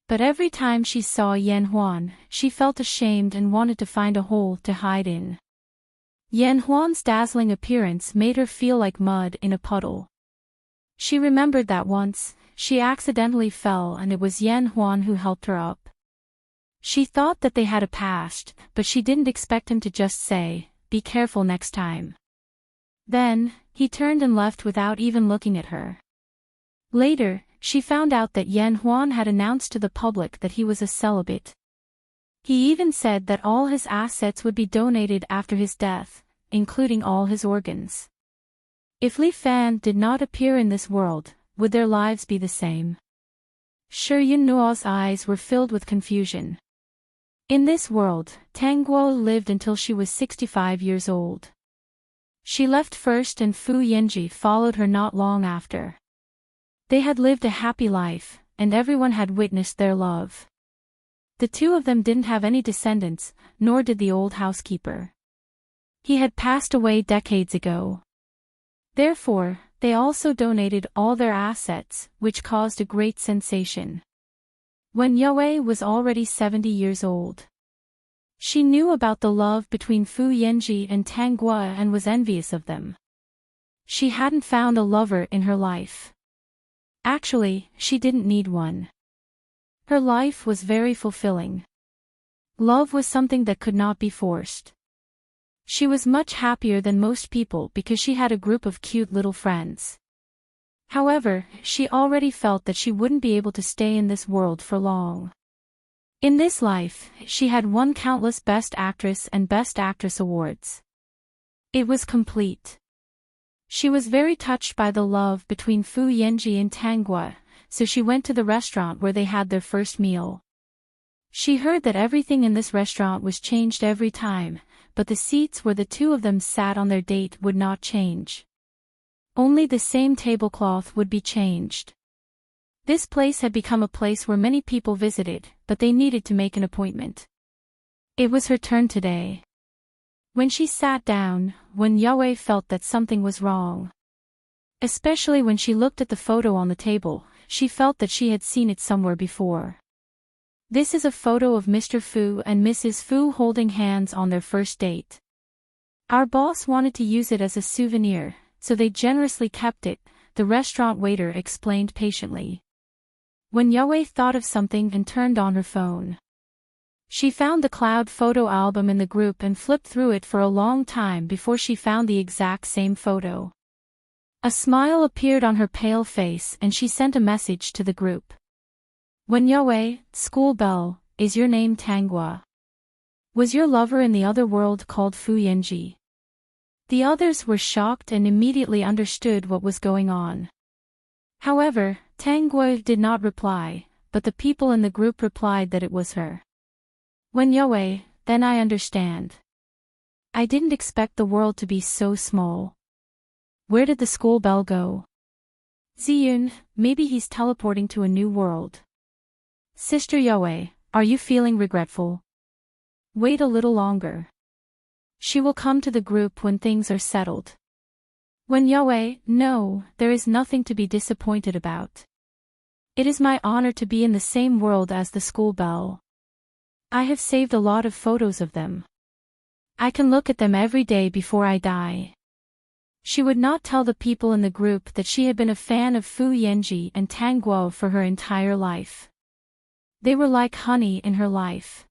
But every time she saw Yan Huan, she felt ashamed and wanted to find a hole to hide in. Yan Huan's dazzling appearance made her feel like mud in a puddle. She remembered that once, she accidentally fell and it was Yan Huan who helped her up. She thought that they had a past, but she didn't expect him to just say, "Be careful next time." Then, he turned and left without even looking at her. Later, she found out that Yan Huan had announced to the public that he was a celibate. He even said that all his assets would be donated after his death, including all his organs. If Li Fan did not appear in this world, would their lives be the same? Shi Yunnuo's eyes were filled with confusion. In this world, Tang Guo lived until she was 65 years old. She left first and Fu Yanji followed her not long after. They had lived a happy life, and everyone had witnessed their love. The two of them didn't have any descendants, nor did the old housekeeper. He had passed away decades ago. Therefore, they also donated all their assets, which caused a great sensation. When Yue was already 70 years old, she knew about the love between Fu Yanji and Tang Guo and was envious of them. She hadn't found a lover in her life. Actually, she didn't need one. Her life was very fulfilling. Love was something that could not be forced. She was much happier than most people because she had a group of cute little friends. However, she already felt that she wouldn't be able to stay in this world for long. In this life, she had won countless Best Actress and Best Actress awards. It was complete. She was very touched by the love between Fu Yanji and Tang Guo, so she went to the restaurant where they had their first meal. She heard that everything in this restaurant was changed every time, but the seats where the two of them sat on their date would not change. Only the same tablecloth would be changed. This place had become a place where many people visited, but they needed to make an appointment. It was her turn today. When she sat down, Wen Yue felt that something was wrong. Especially when she looked at the photo on the table, she felt that she had seen it somewhere before. This is a photo of Mr. Fu and Mrs. Fu holding hands on their first date. Our boss wanted to use it as a souvenir, so they generously kept it, the restaurant waiter explained patiently. When Yue thought of something and turned on her phone. She found the cloud photo album in the group and flipped through it for a long time before she found the exact same photo. A smile appeared on her pale face and she sent a message to the group. Wen Yue, school bell, is your name Tang Guo? Was your lover in the other world called Fu Yanji? The others were shocked and immediately understood what was going on. However, Tang Guo did not reply, but the people in the group replied that it was her. Wen Yue, then I understand. I didn't expect the world to be so small. Where did the school bell go? Ziyun, maybe he's teleporting to a new world. Sister Yue, are you feeling regretful? Wait a little longer. She will come to the group when things are settled. Wen Yue, no, there is nothing to be disappointed about. It is my honor to be in the same world as the school bell. I have saved a lot of photos of them. I can look at them every day before I die. She would not tell the people in the group that she had been a fan of Fu Yanji and Tang Guo for her entire life. They were like honey in her life.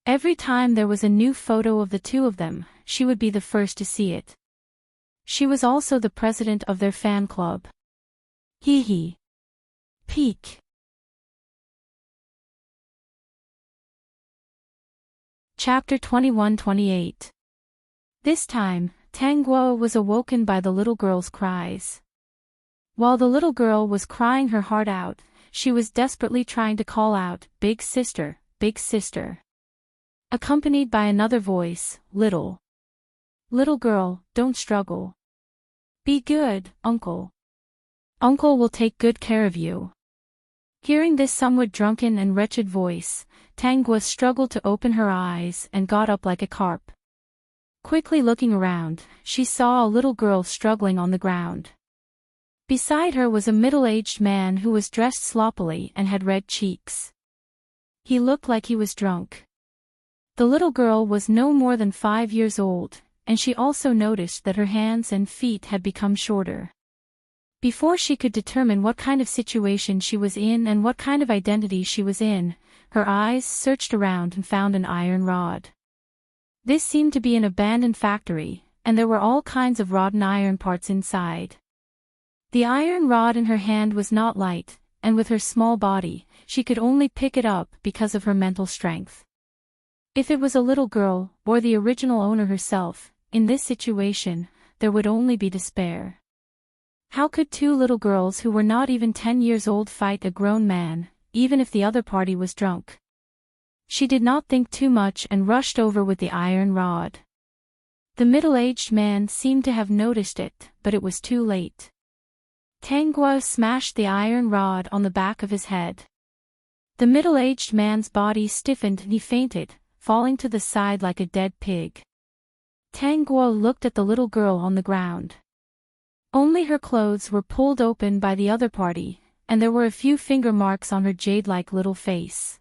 Every time there was a new photo of the two of them, she would be the first to see it. She was also the president of their fan club. Hee hee. Peak. Chapter 21-28. This time, Tang Guo was awoken by the little girl's cries. While the little girl was crying her heart out, she was desperately trying to call out, "Big sister, big sister." Accompanied by another voice, "Little girl, don't struggle. Be good, uncle. Uncle will take good care of you." Hearing this somewhat drunken and wretched voice, Tang Guo struggled to open her eyes and got up like a carp. Quickly looking around, she saw a little girl struggling on the ground. Beside her was a middle-aged man who was dressed sloppily and had red cheeks. He looked like he was drunk. The little girl was no more than 5 years old, and she also noticed that her hands and feet had become shorter. Before she could determine what kind of situation she was in and what kind of identity she was in, her eyes searched around and found an iron rod. This seemed to be an abandoned factory, and there were all kinds of rotten iron parts inside. The iron rod in her hand was not light, and with her small body, she could only pick it up because of her mental strength. If it was a little girl, or the original owner herself, in this situation, there would only be despair. How could two little girls who were not even 10 years old fight a grown man, even if the other party was drunk? She did not think too much and rushed over with the iron rod. The middle-aged man seemed to have noticed it, but it was too late. Tang Guo smashed the iron rod on the back of his head. The middle-aged man's body stiffened and he fainted, falling to the side like a dead pig. Tang Guo looked at the little girl on the ground. Only her clothes were pulled open by the other party, and there were a few finger marks on her jade-like little face.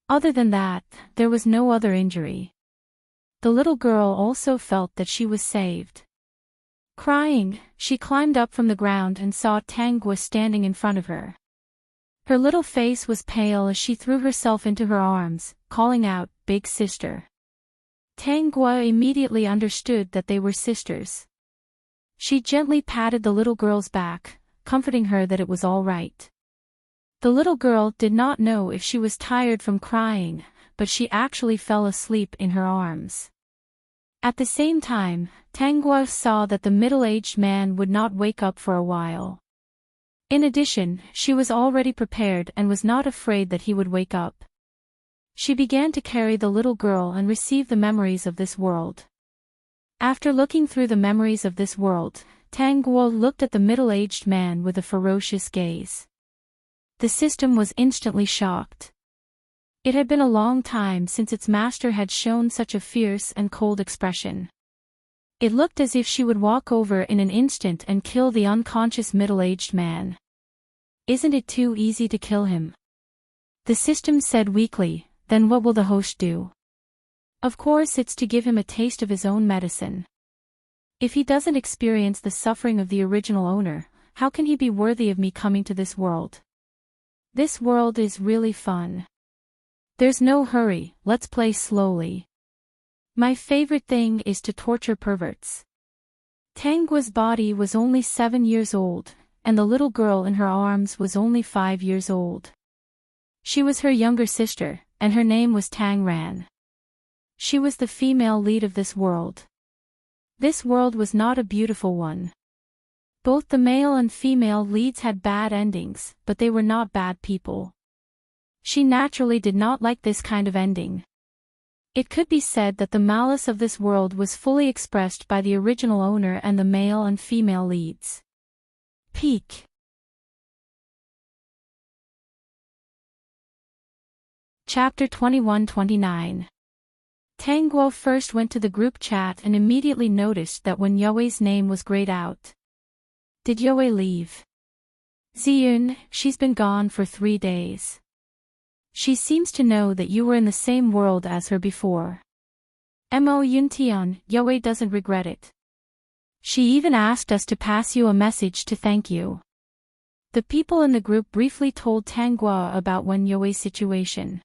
Other than that, there was no other injury. The little girl also felt that she was saved. Crying, she climbed up from the ground and saw Tang Guo standing in front of her. Her little face was pale as she threw herself into her arms, calling out, "Big sister." Tang Guo immediately understood that they were sisters. She gently patted the little girl's back, comforting her that it was all right. The little girl did not know if she was tired from crying, but she actually fell asleep in her arms. At the same time, Tang Guo saw that the middle-aged man would not wake up for a while. In addition, she was already prepared and was not afraid that he would wake up. She began to carry the little girl and receive the memories of this world. After looking through the memories of this world, Tang Guo looked at the middle-aged man with a ferocious gaze. The system was instantly shocked. It had been a long time since its master had shown such a fierce and cold expression. It looked as if she would walk over in an instant and kill the unconscious middle-aged man. "Isn't it too easy to kill him?" The system said weakly. "Then what will the host do?" "Of course it's to give him a taste of his own medicine. If he doesn't experience the suffering of the original owner, how can he be worthy of me coming to this world? This world is really fun. There's no hurry, let's play slowly. My favorite thing is to torture perverts." Tang Guo's body was only 7 years old, and the little girl in her arms was only 5 years old. She was her younger sister, and her name was Tang Ran. She was the female lead of this world. This world was not a beautiful one. Both the male and female leads had bad endings, but they were not bad people. She naturally did not like this kind of ending. It could be said that the malice of this world was fully expressed by the original owner and the male and female leads. Peak. Chapter 21-29. Tang Guo first went to the group chat and immediately noticed that when You's name was grayed out. "Did Yue leave?" "Ziyun, she's been gone for 3 days. She seems to know that you were in the same world as her before. Mo Yuntian, Yue doesn't regret it. She even asked us to pass you a message to thank you." The people in the group briefly told Tang Guo about Wen You's situation.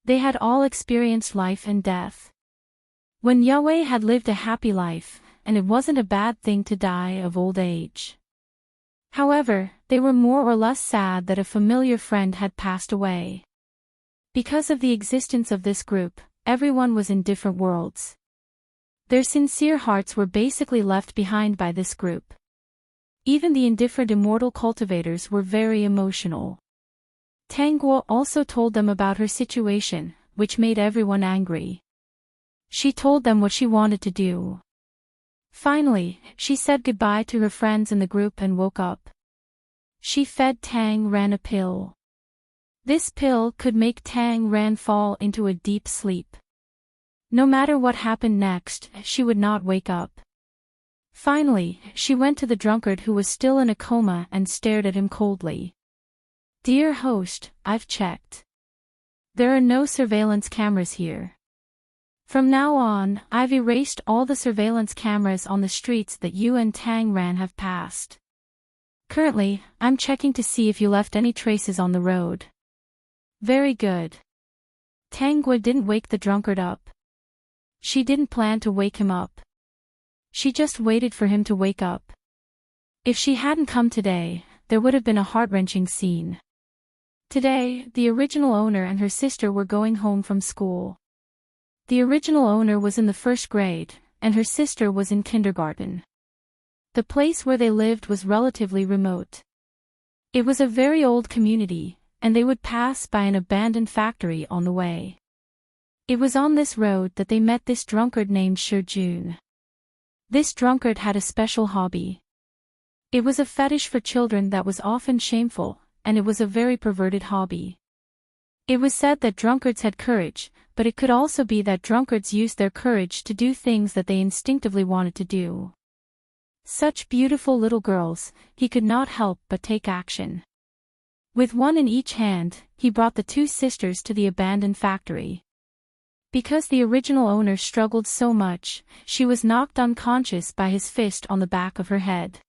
They had all experienced life and death. Wen Yue had lived a happy life, and it wasn't a bad thing to die of old age. However, they were more or less sad that a familiar friend had passed away. Because of the existence of this group, everyone was in different worlds. Their sincere hearts were basically left behind by this group. Even the indifferent immortal cultivators were very emotional. Tang Guo also told them about her situation, which made everyone angry. She told them what she wanted to do. Finally, she said goodbye to her friends in the group and woke up. She fed Tang Ran a pill. This pill could make Tang Ran fall into a deep sleep. No matter what happened next, she would not wake up. Finally, she went to the drunkard who was still in a coma and stared at him coldly. "Dear host, I've checked. There are no surveillance cameras here. From now on, I've erased all the surveillance cameras on the streets that you and Tang Ran have passed. Currently, I'm checking to see if you left any traces on the road." "Very good." Tang Guo didn't wake the drunkard up. She didn't plan to wake him up. She just waited for him to wake up. If she hadn't come today, there would have been a heart-wrenching scene. Today, the original owner and her sister were going home from school. The original owner was in the first grade, and her sister was in kindergarten. The place where they lived was relatively remote. It was a very old community, and they would pass by an abandoned factory on the way. It was on this road that they met this drunkard named June. This drunkard had a special hobby. It was a fetish for children that was often shameful, and it was a very perverted hobby. It was said that drunkards had courage, but it could also be that drunkards used their courage to do things that they instinctively wanted to do. Such beautiful little girls, he could not help but take action. With one in each hand, he brought the two sisters to the abandoned factory. Because the original owner struggled so much, she was knocked unconscious by his fist on the back of her head.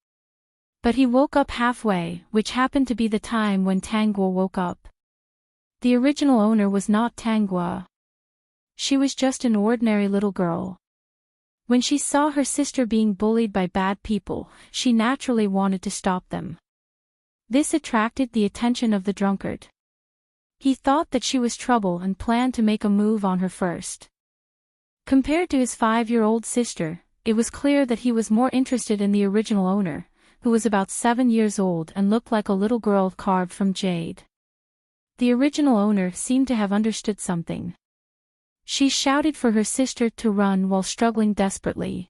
But he woke up halfway, which happened to be the time when Tangua woke up. The original owner was not Tangua. She was just an ordinary little girl. When she saw her sister being bullied by bad people, she naturally wanted to stop them. This attracted the attention of the drunkard. He thought that she was trouble and planned to make a move on her first. Compared to his 5-year-old sister, it was clear that he was more interested in the original owner, who was about 7 years old and looked like a little girl carved from jade. The original owner seemed to have understood something. She shouted for her sister to run while struggling desperately.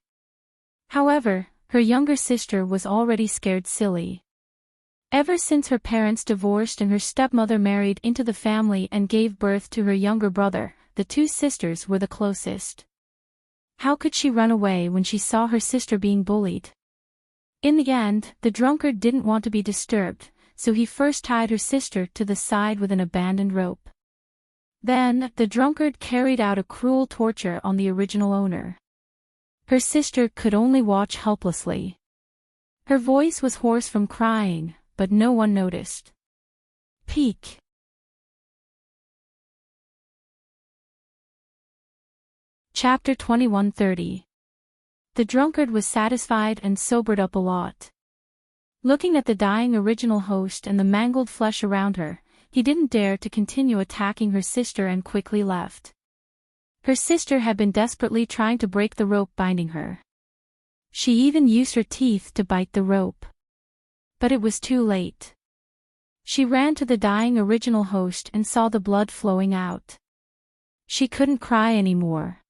However, her younger sister was already scared silly. Ever since her parents divorced and her stepmother married into the family and gave birth to her younger brother, the two sisters were the closest. How could she run away when she saw her sister being bullied? In the end, the drunkard didn't want to be disturbed, so he first tied her sister to the side with an abandoned rope. Then, the drunkard carried out a cruel torture on the original owner. Her sister could only watch helplessly. Her voice was hoarse from crying, but no one noticed. Peak. Chapter 21:30. The drunkard was satisfied and sobered up a lot. Looking at the dying original host and the mangled flesh around her, he didn't dare to continue attacking her sister and quickly left. Her sister had been desperately trying to break the rope binding her. She even used her teeth to bite the rope. But it was too late. She ran to the dying original host and saw the blood flowing out. She couldn't cry anymore.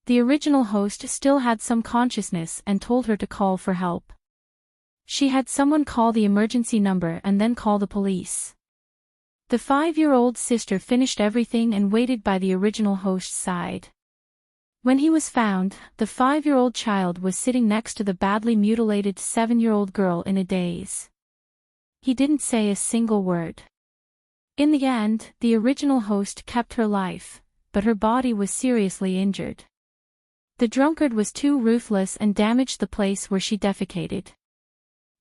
The original host still had some consciousness and told her to call for help. She had someone call the emergency number and then call the police. The 5-year-old sister finished everything and waited by the original host's side. When he was found, the 5-year-old child was sitting next to the badly mutilated 7-year-old girl in a daze. He didn't say a single word. In the end, the original host kept her life, but her body was seriously injured. The drunkard was too ruthless and damaged the place where she defecated.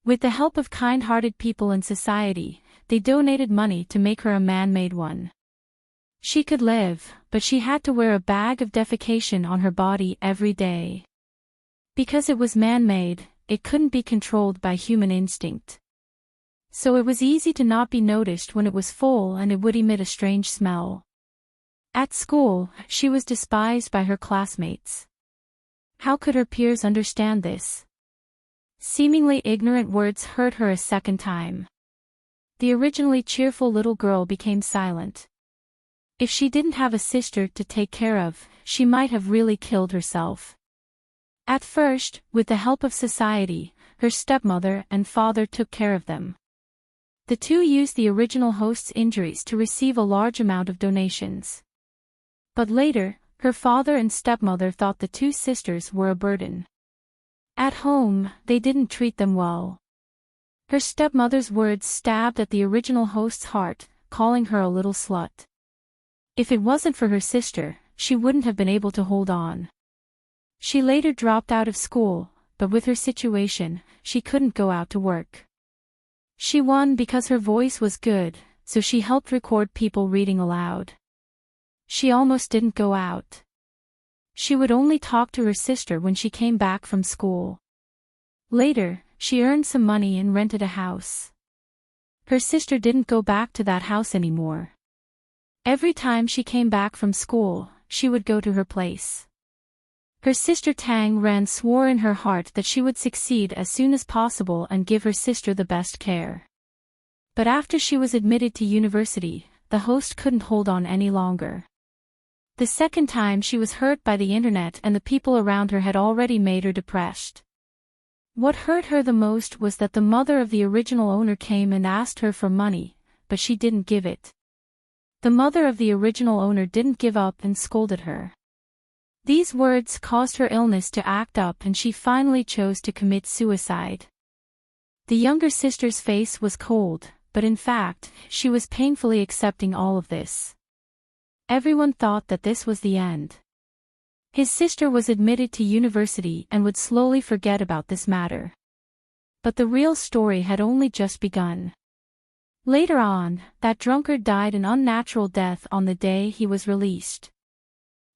With the help of kind-hearted people in society, they donated money to make her a man-made one. She could live, but she had to wear a bag of defecation on her body every day. Because it was man-made, it couldn't be controlled by human instinct. So it was easy to not be noticed when it was full and it would emit a strange smell. At school, she was despised by her classmates. How could her peers understand this? Seemingly ignorant words hurt her a second time. The originally cheerful little girl became silent. If she didn't have a sister to take care of, she might have really killed herself. At first, with the help of society, her stepmother and father took care of them. The two used the original host's injuries to receive a large amount of donations. But later, her father and stepmother thought the two sisters were a burden. At home, they didn't treat them well. Her stepmother's words stabbed at the original host's heart, calling her a little slut. If it wasn't for her sister, she wouldn't have been able to hold on. She later dropped out of school, but with her situation, she couldn't go out to work. She won because her voice was good, so she helped record people reading aloud. She almost didn't go out. She would only talk to her sister when she came back from school. Later, she earned some money and rented a house. Her sister didn't go back to that house anymore. Every time she came back from school, she would go to her place. Her sister Tang Ran swore in her heart that she would succeed as soon as possible and give her sister the best care. But after she was admitted to university, the host couldn't hold on any longer. The second time she was hurt by the internet and the people around her had already made her depressed. What hurt her the most was that the mother of the original owner came and asked her for money, but she didn't give it. The mother of the original owner didn't give up and scolded her. These words caused her illness to act up and she finally chose to commit suicide. The younger sister's face was cold, but in fact, she was painfully accepting all of this. Everyone thought that this was the end. His sister was admitted to university and would slowly forget about this matter. But the real story had only just begun. Later on, that drunkard died an unnatural death on the day he was released.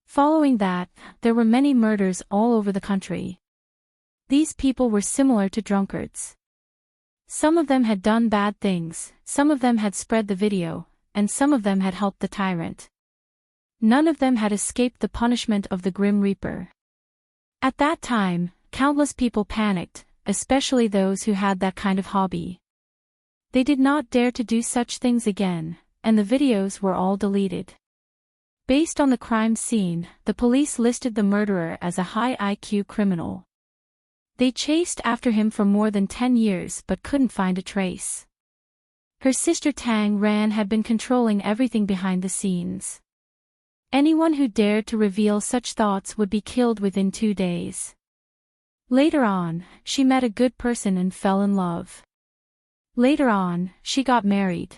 Following that, there were many murders all over the country. These people were similar to drunkards. Some of them had done bad things, some of them had spread the video, and some of them had helped the tyrant. None of them had escaped the punishment of the Grim Reaper. At that time, countless people panicked, especially those who had that kind of hobby. They did not dare to do such things again, and the videos were all deleted. Based on the crime scene, the police listed the murderer as a high IQ criminal. They chased after him for more than 10 years but couldn't find a trace. Her sister Tang Ran had been controlling everything behind the scenes. Anyone who dared to reveal such thoughts would be killed within 2 days. Later on, she met a good person and fell in love. Later on, she got married.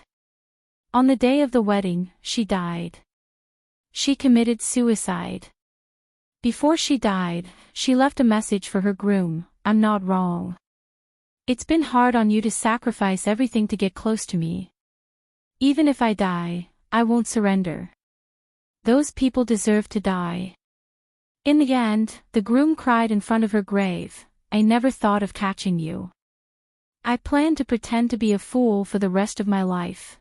On the day of the wedding, she died. She committed suicide. Before she died, she left a message for her groom: "I'm not wrong. It's been hard on you to sacrifice everything to get close to me. Even if I die, I won't surrender. Those people deserve to die." In the end, the groom cried in front of her grave, "I never thought of catching you. I planned to pretend to be a fool for the rest of my life.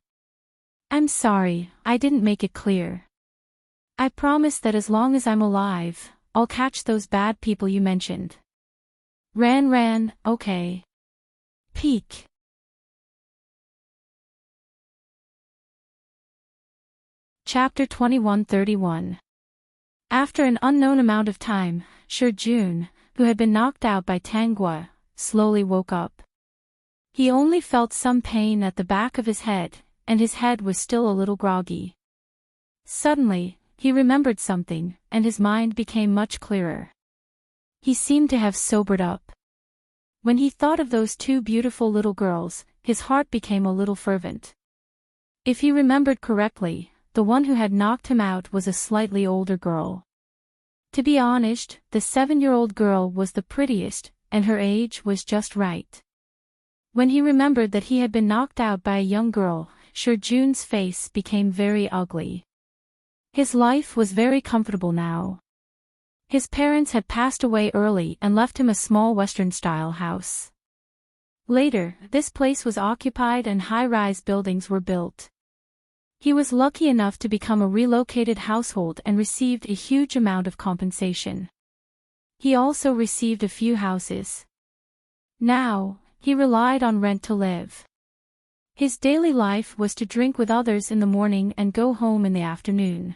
I'm sorry, I didn't make it clear. I promise that as long as I'm alive, I'll catch those bad people you mentioned." Ran, okay. Peak. Chapter 2131. After an unknown amount of time, Shi Jun, who had been knocked out by Tangua, slowly woke up. He only felt some pain at the back of his head, and his head was still a little groggy. Suddenly, he remembered something, and his mind became much clearer. He seemed to have sobered up. When he thought of those 2 beautiful little girls, his heart became a little fervent. If he remembered correctly, the one who had knocked him out was a slightly older girl. To be honest, the 7-year-old girl was the prettiest, and her age was just right. When he remembered that he had been knocked out by a young girl, Shi Jun's face became very ugly. His life was very comfortable now. His parents had passed away early and left him a small Western-style house. Later, this place was occupied and high-rise buildings were built. He was lucky enough to become a relocated household and received a huge amount of compensation. He also received a few houses. Now, he relied on rent to live. His daily life was to drink with others in the morning and go home in the afternoon.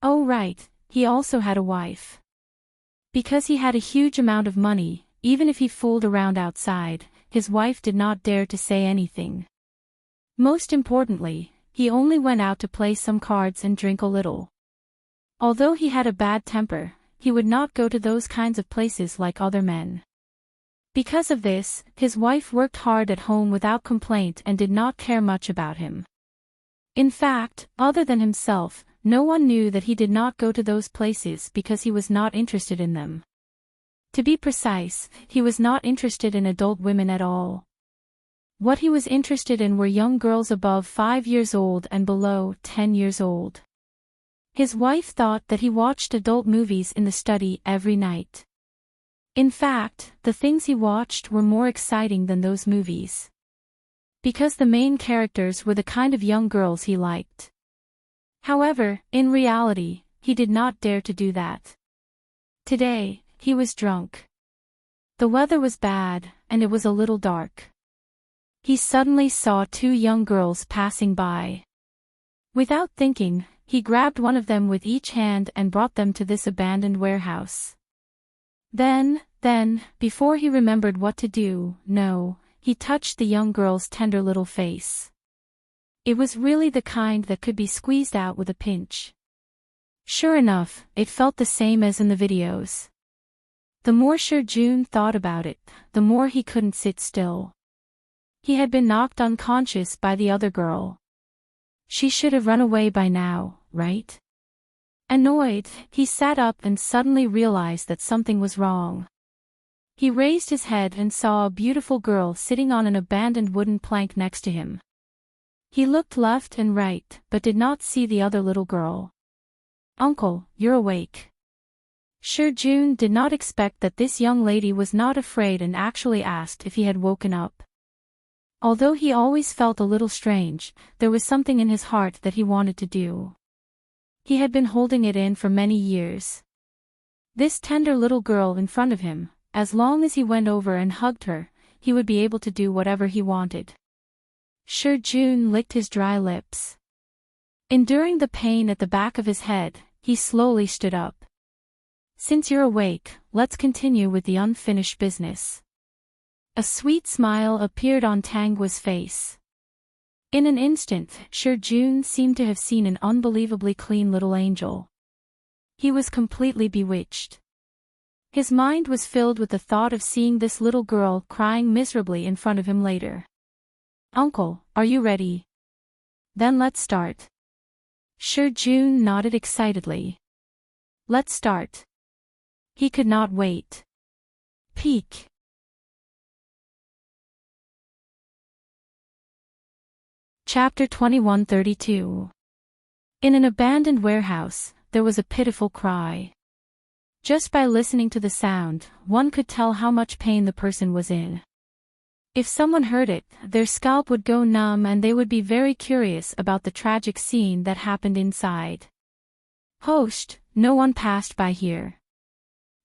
Oh right, he also had a wife. Because he had a huge amount of money, even if he fooled around outside, his wife did not dare to say anything. Most importantly, he only went out to play some cards and drink a little. Although he had a bad temper, he would not go to those kinds of places like other men. Because of this, his wife worked hard at home without complaint and did not care much about him. In fact, other than himself, no one knew that he did not go to those places because he was not interested in them. To be precise, he was not interested in adult women at all. What he was interested in were young girls above 5 years old and below 10 years old. His wife thought that he watched adult movies in the study every night. In fact, the things he watched were more exciting than those movies. Because the main characters were the kind of young girls he liked. However, in reality, he did not dare to do that. Today, he was drunk. The weather was bad, and it was a little dark. He suddenly saw two young girls passing by. Without thinking, he grabbed one of them with each hand and brought them to this abandoned warehouse. Then, before he remembered what to do, he touched the young girl's tender little face. It was really the kind that could be squeezed out with a pinch. Sure enough, it felt the same as in the videos. The more Jun thought about it, the more he couldn't sit still. He had been knocked unconscious by the other girl. She should have run away by now, right? Annoyed, he sat up and suddenly realized that something was wrong. He raised his head and saw a beautiful girl sitting on an abandoned wooden plank next to him. He looked left and right, but did not see the other little girl. "Uncle, you're awake." Jun did not expect that this young lady was not afraid and actually asked if he had woken up. Although he always felt a little strange, there was something in his heart that he wanted to do. He had been holding it in for many years. This tender little girl in front of him, as long as he went over and hugged her, he would be able to do whatever he wanted. Jun licked his dry lips. Enduring the pain at the back of his head, he slowly stood up. "Since you're awake, let's continue with the unfinished business." A sweet smile appeared on Tangwa's face. In an instant, Jun seemed to have seen an unbelievably clean little angel. He was completely bewitched. His mind was filled with the thought of seeing this little girl crying miserably in front of him later. "Uncle, are you ready? Then let's start." Jun nodded excitedly. "Let's start." He could not wait. Peek. Chapter 2132. In an abandoned warehouse, there was a pitiful cry. Just by listening to the sound, one could tell how much pain the person was in. If someone heard it, their scalp would go numb and they would be very curious about the tragic scene that happened inside. "Host, no one passed by here."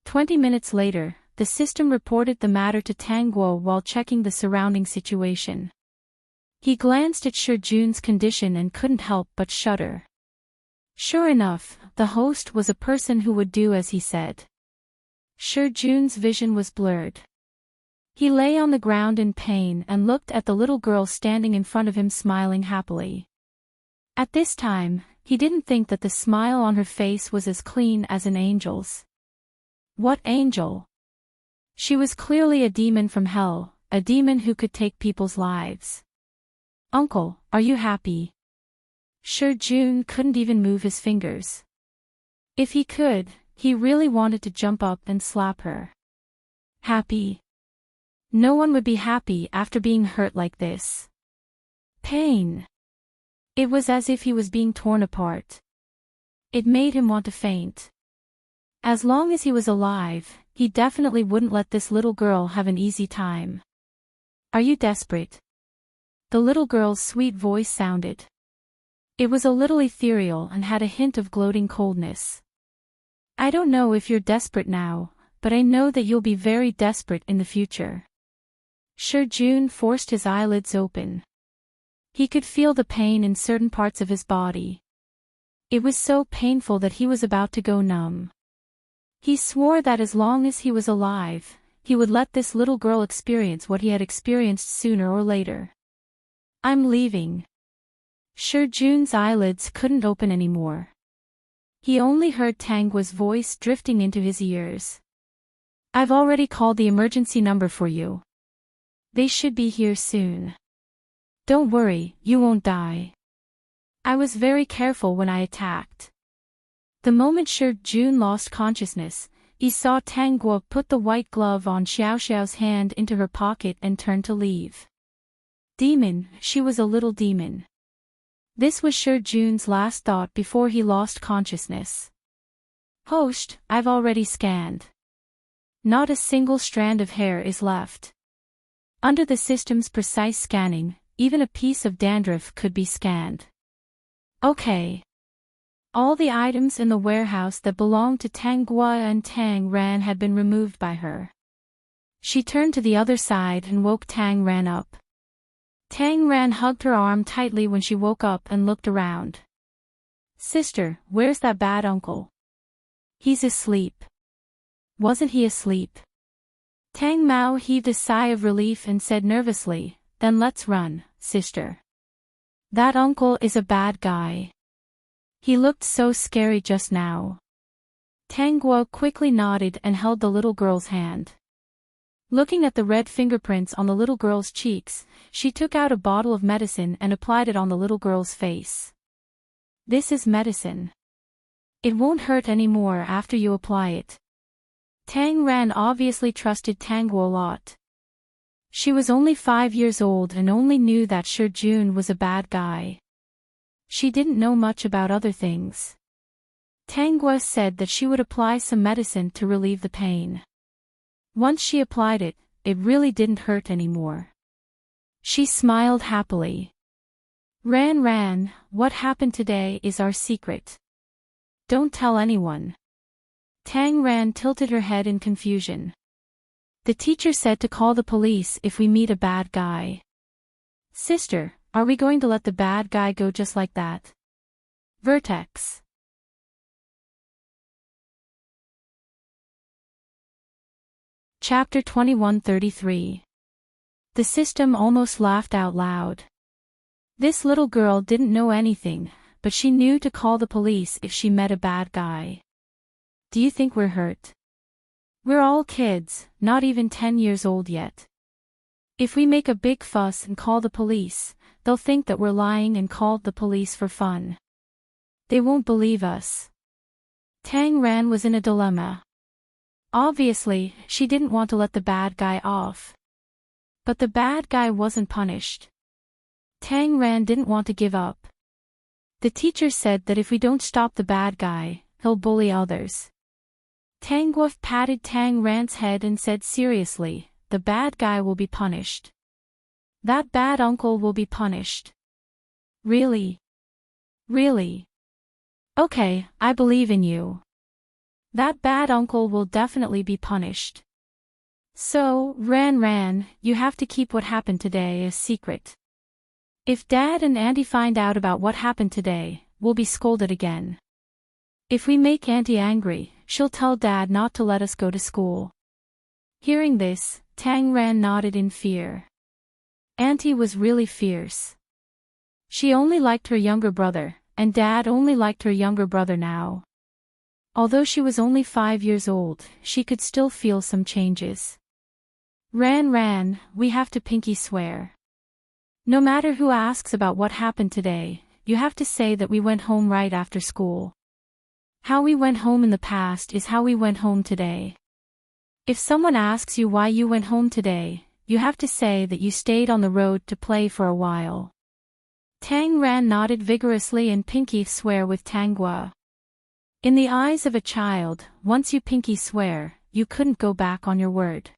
20 minutes later, the system reported the matter to Tangguo while checking the surrounding situation. He glanced at Jun's condition and couldn't help but shudder. Sure enough, the host was a person who would do as he said. Jun's vision was blurred. He lay on the ground in pain and looked at the little girl standing in front of him smiling happily. At this time, he didn't think that the smile on her face was as clean as an angel's. What angel? She was clearly a demon from hell, a demon who could take people's lives. "Uncle, are you happy?" Jun couldn't even move his fingers. If he could, he really wanted to jump up and slap her. Happy? No one would be happy after being hurt like this. Pain. It was as if he was being torn apart. It made him want to faint. As long as he was alive, he definitely wouldn't let this little girl have an easy time. "Are you desperate?" The little girl's sweet voice sounded. It was a little ethereal and had a hint of gloating coldness. "I don't know if you're desperate now, but I know that you'll be very desperate in the future." Jun forced his eyelids open. He could feel the pain in certain parts of his body. It was so painful that he was about to go numb. He swore that as long as he was alive, he would let this little girl experience what he had experienced sooner or later. "I'm leaving." Jun's eyelids couldn't open anymore. He only heard Tangwa's voice drifting into his ears. "I've already called the emergency number for you. They should be here soon. Don't worry, you won't die. I was very careful when I attacked." The moment Jun lost consciousness, he saw Tangguo put the white glove on Xiaoxiao's hand into her pocket and turn to leave. Demon, she was a little demon. This was Jun's last thought before he lost consciousness. "Host, I've already scanned. Not a single strand of hair is left. Under the system's precise scanning, even a piece of dandruff could be scanned." "Okay." All the items in the warehouse that belonged to Tang Gua and Tang Ran had been removed by her. She turned to the other side and woke Tang Ran up. Tang Ran hugged her arm tightly when she woke up and looked around. "Sister, where's that bad uncle?" "He's asleep." "Wasn't he asleep?" Tang Mao heaved a sigh of relief and said nervously, "Then let's run, sister. That uncle is a bad guy. He looked so scary just now." Tang Guo quickly nodded and held the little girl's hand. Looking at the red fingerprints on the little girl's cheeks, she took out a bottle of medicine and applied it on the little girl's face. "This is medicine. It won't hurt anymore after you apply it." Tang Ran obviously trusted Tang Guo a lot. She was only 5 years old and only knew that Shi Jun was a bad guy. She didn't know much about other things. Tang Guo said that she would apply some medicine to relieve the pain. Once she applied it, it really didn't hurt anymore. She smiled happily. Ran, what happened today is our secret. Don't tell anyone." Tang Ran tilted her head in confusion. "The teacher said to call the police if we meet a bad guy." "Sister, are we going to let the bad guy go just like that?" Vertex. Chapter 2133. The system almost laughed out loud. This little girl didn't know anything, but she knew to call the police if she met a bad guy. "Do you think we're hurt? We're all kids, not even 10 years old yet. If we make a big fuss and call the police, they'll think that we're lying and called the police for fun. They won't believe us." Tang Ran was in a dilemma. Obviously, she didn't want to let the bad guy off. But the bad guy wasn't punished. Tang Ran didn't want to give up. The teacher said that if we don't stop the bad guy, he'll bully others. Tang Guo patted Tang Ran's head and said seriously, "The bad guy will be punished. That bad uncle will be punished." "Really? Really? Okay, I believe in you. That bad uncle will definitely be punished. So, Ran, you have to keep what happened today a secret. If Dad and Auntie find out about what happened today, we'll be scolded again. If we make Auntie angry, she'll tell Dad not to let us go to school." Hearing this, Tang Ran nodded in fear. Auntie was really fierce. She only liked her younger brother, and Dad only liked her younger brother now. Although she was only 5 years old, she could still feel some changes. Ran, we have to pinky swear. No matter who asks about what happened today, you have to say that we went home right after school. How we went home in the past is how we went home today. If someone asks you why you went home today, you have to say that you stayed on the road to play for a while. Tang Ran nodded vigorously and pinky swear with Tang Guo. In the eyes of a child, once you pinky swear, you couldn't go back on your word.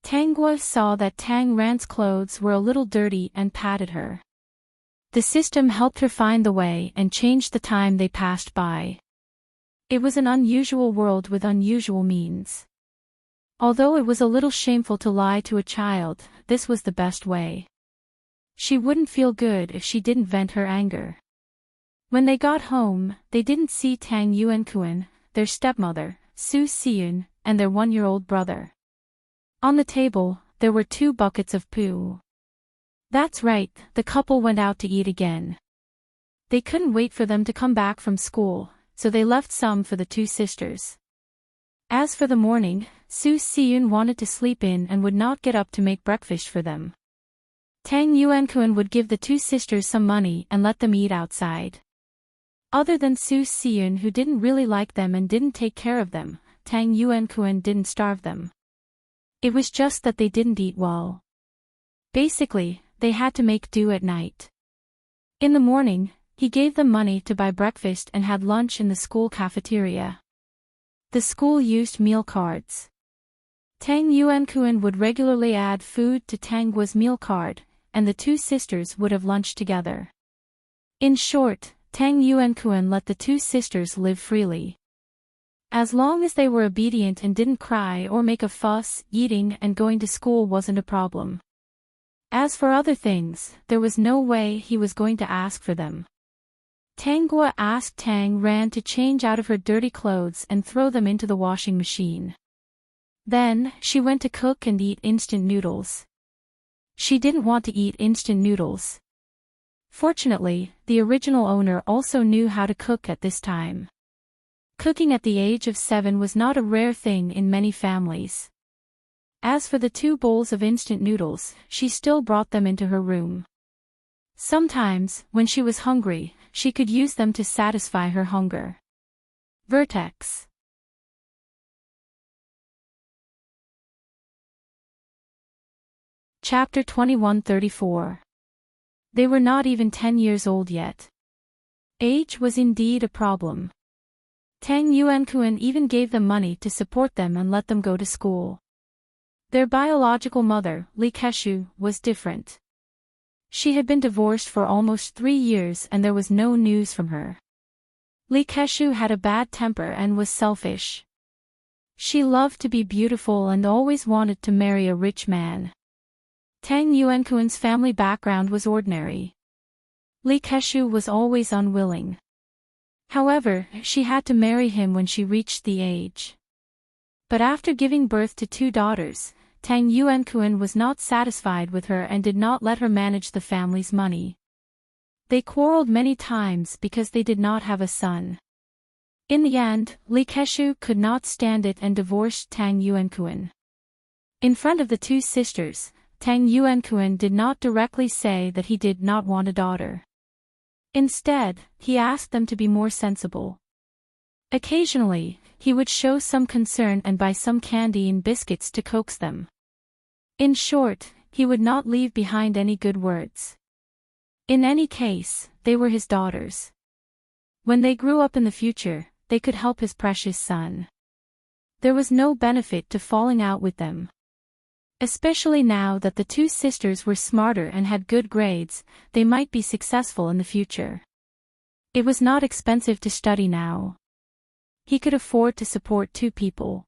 Tang Guo saw that Tang Ran's clothes were a little dirty and patted her. The system helped her find the way and changed the time they passed by. It was an unusual world with unusual means. Although it was a little shameful to lie to a child, this was the best way. She wouldn't feel good if she didn't vent her anger. When they got home, they didn't see Tang Yuankuan, their stepmother, Su Xiyun, and their 1-year-old brother. On the table, there were 2 buckets of poo. That's right, the couple went out to eat again. They couldn't wait for them to come back from school, so they left some for the 2 sisters. As for the morning, Su Xiyun wanted to sleep in and would not get up to make breakfast for them. Tang Yuankuan would give the 2 sisters some money and let them eat outside. Other than Su Xiyun, who didn't really like them and didn't take care of them, Tang Yuankuan didn't starve them. It was just that they didn't eat well. Basically, they had to make do at night. In the morning, he gave them money to buy breakfast and had lunch in the school cafeteria. The school used meal cards. Tang Yuankuan would regularly add food to Tang Guo's meal card, and the 2 sisters would have lunch together. In short, Tang Yuan let the two sisters live freely. As long as they were obedient and didn't cry or make a fuss, eating and going to school wasn't a problem. As for other things, there was no way he was going to ask for them. Tang Gua asked Tang Ran to change out of her dirty clothes and throw them into the washing machine. Then, she went to cook and eat instant noodles. She didn't want to eat instant noodles. Fortunately, the original owner also knew how to cook at this time. Cooking at the age of 7 was not a rare thing in many families. As for the 2 bowls of instant noodles, she still brought them into her room. Sometimes, when she was hungry, she could use them to satisfy her hunger. Vertex. Chapter 2134. They were not even 10 years old yet. Age was indeed a problem. Tang Yuan even gave them money to support them and let them go to school. Their biological mother, Li Keshu, was different. She had been divorced for almost 3 years and there was no news from her. Li Keshu had a bad temper and was selfish. She loved to be beautiful and always wanted to marry a rich man. Tang Yuan's family background was ordinary. Li Keshu was always unwilling. However, she had to marry him when she reached the age. But after giving birth to 2 daughters, Tang Yuan was not satisfied with her and did not let her manage the family's money. They quarreled many times because they did not have a son. In the end, Li Keshu could not stand it and divorced Tang Yuan. In front of the 2 sisters, Tang Yuan did not directly say that he did not want a daughter. Instead, he asked them to be more sensible. Occasionally, he would show some concern and buy some candy and biscuits to coax them. In short, he would not leave behind any good words. In any case, they were his daughters. When they grew up in the future, they could help his precious son. There was no benefit to falling out with them. Especially now that the 2 sisters were smarter and had good grades, they might be successful in the future. It was not expensive to study now. He could afford to support 2 people.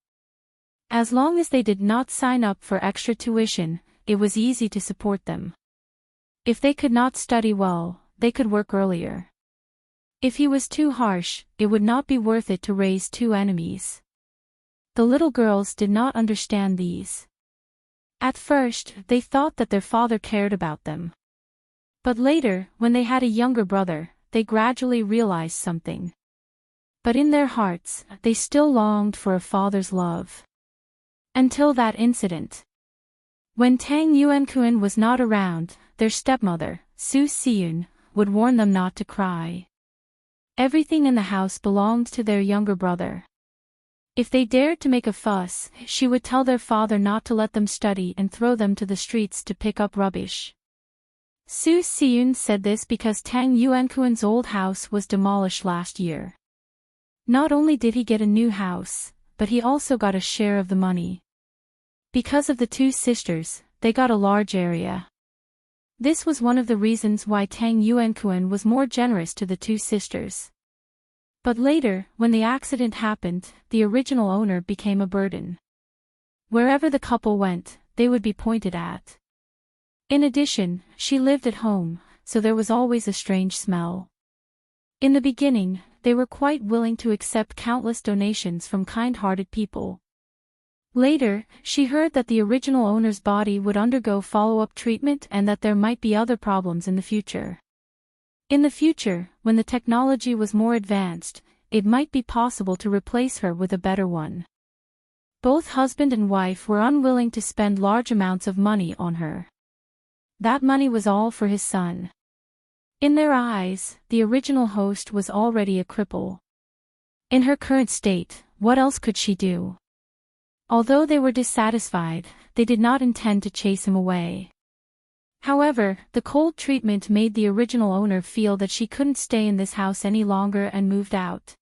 As long as they did not sign up for extra tuition, it was easy to support them. If they could not study well, they could work earlier. If he was too harsh, it would not be worth it to raise 2 enemies. The little girls did not understand these. At first, they thought that their father cared about them. But later, when they had a younger brother, they gradually realized something. But in their hearts, they still longed for a father's love. Until that incident. When Tang Yuan was not around, their stepmother, Su Siyun, would warn them not to cry. Everything in the house belonged to their younger brother. If they dared to make a fuss, she would tell their father not to let them study and throw them to the streets to pick up rubbish. Su Siyun said this because Tang Yuan's old house was demolished last year. Not only did he get a new house, but he also got a share of the money. Because of the 2 sisters, they got a large area. This was one of the reasons why Tang Yuan was more generous to the 2 sisters. But later, when the accident happened, the original owner became a burden. Wherever the couple went, they would be pointed at. In addition, she lived at home, so there was always a strange smell. In the beginning, they were quite willing to accept countless donations from kind-hearted people. Later, she heard that the original owner's body would undergo follow-up treatment and that there might be other problems in the future. In the future, when the technology was more advanced, it might be possible to replace her with a better one. Both husband and wife were unwilling to spend large amounts of money on her. That money was all for his son. In their eyes, the original host was already a cripple. In her current state, what else could she do? Although they were dissatisfied, they did not intend to chase him away. However, the cold treatment made the original owner feel that she couldn't stay in this house any longer and moved out.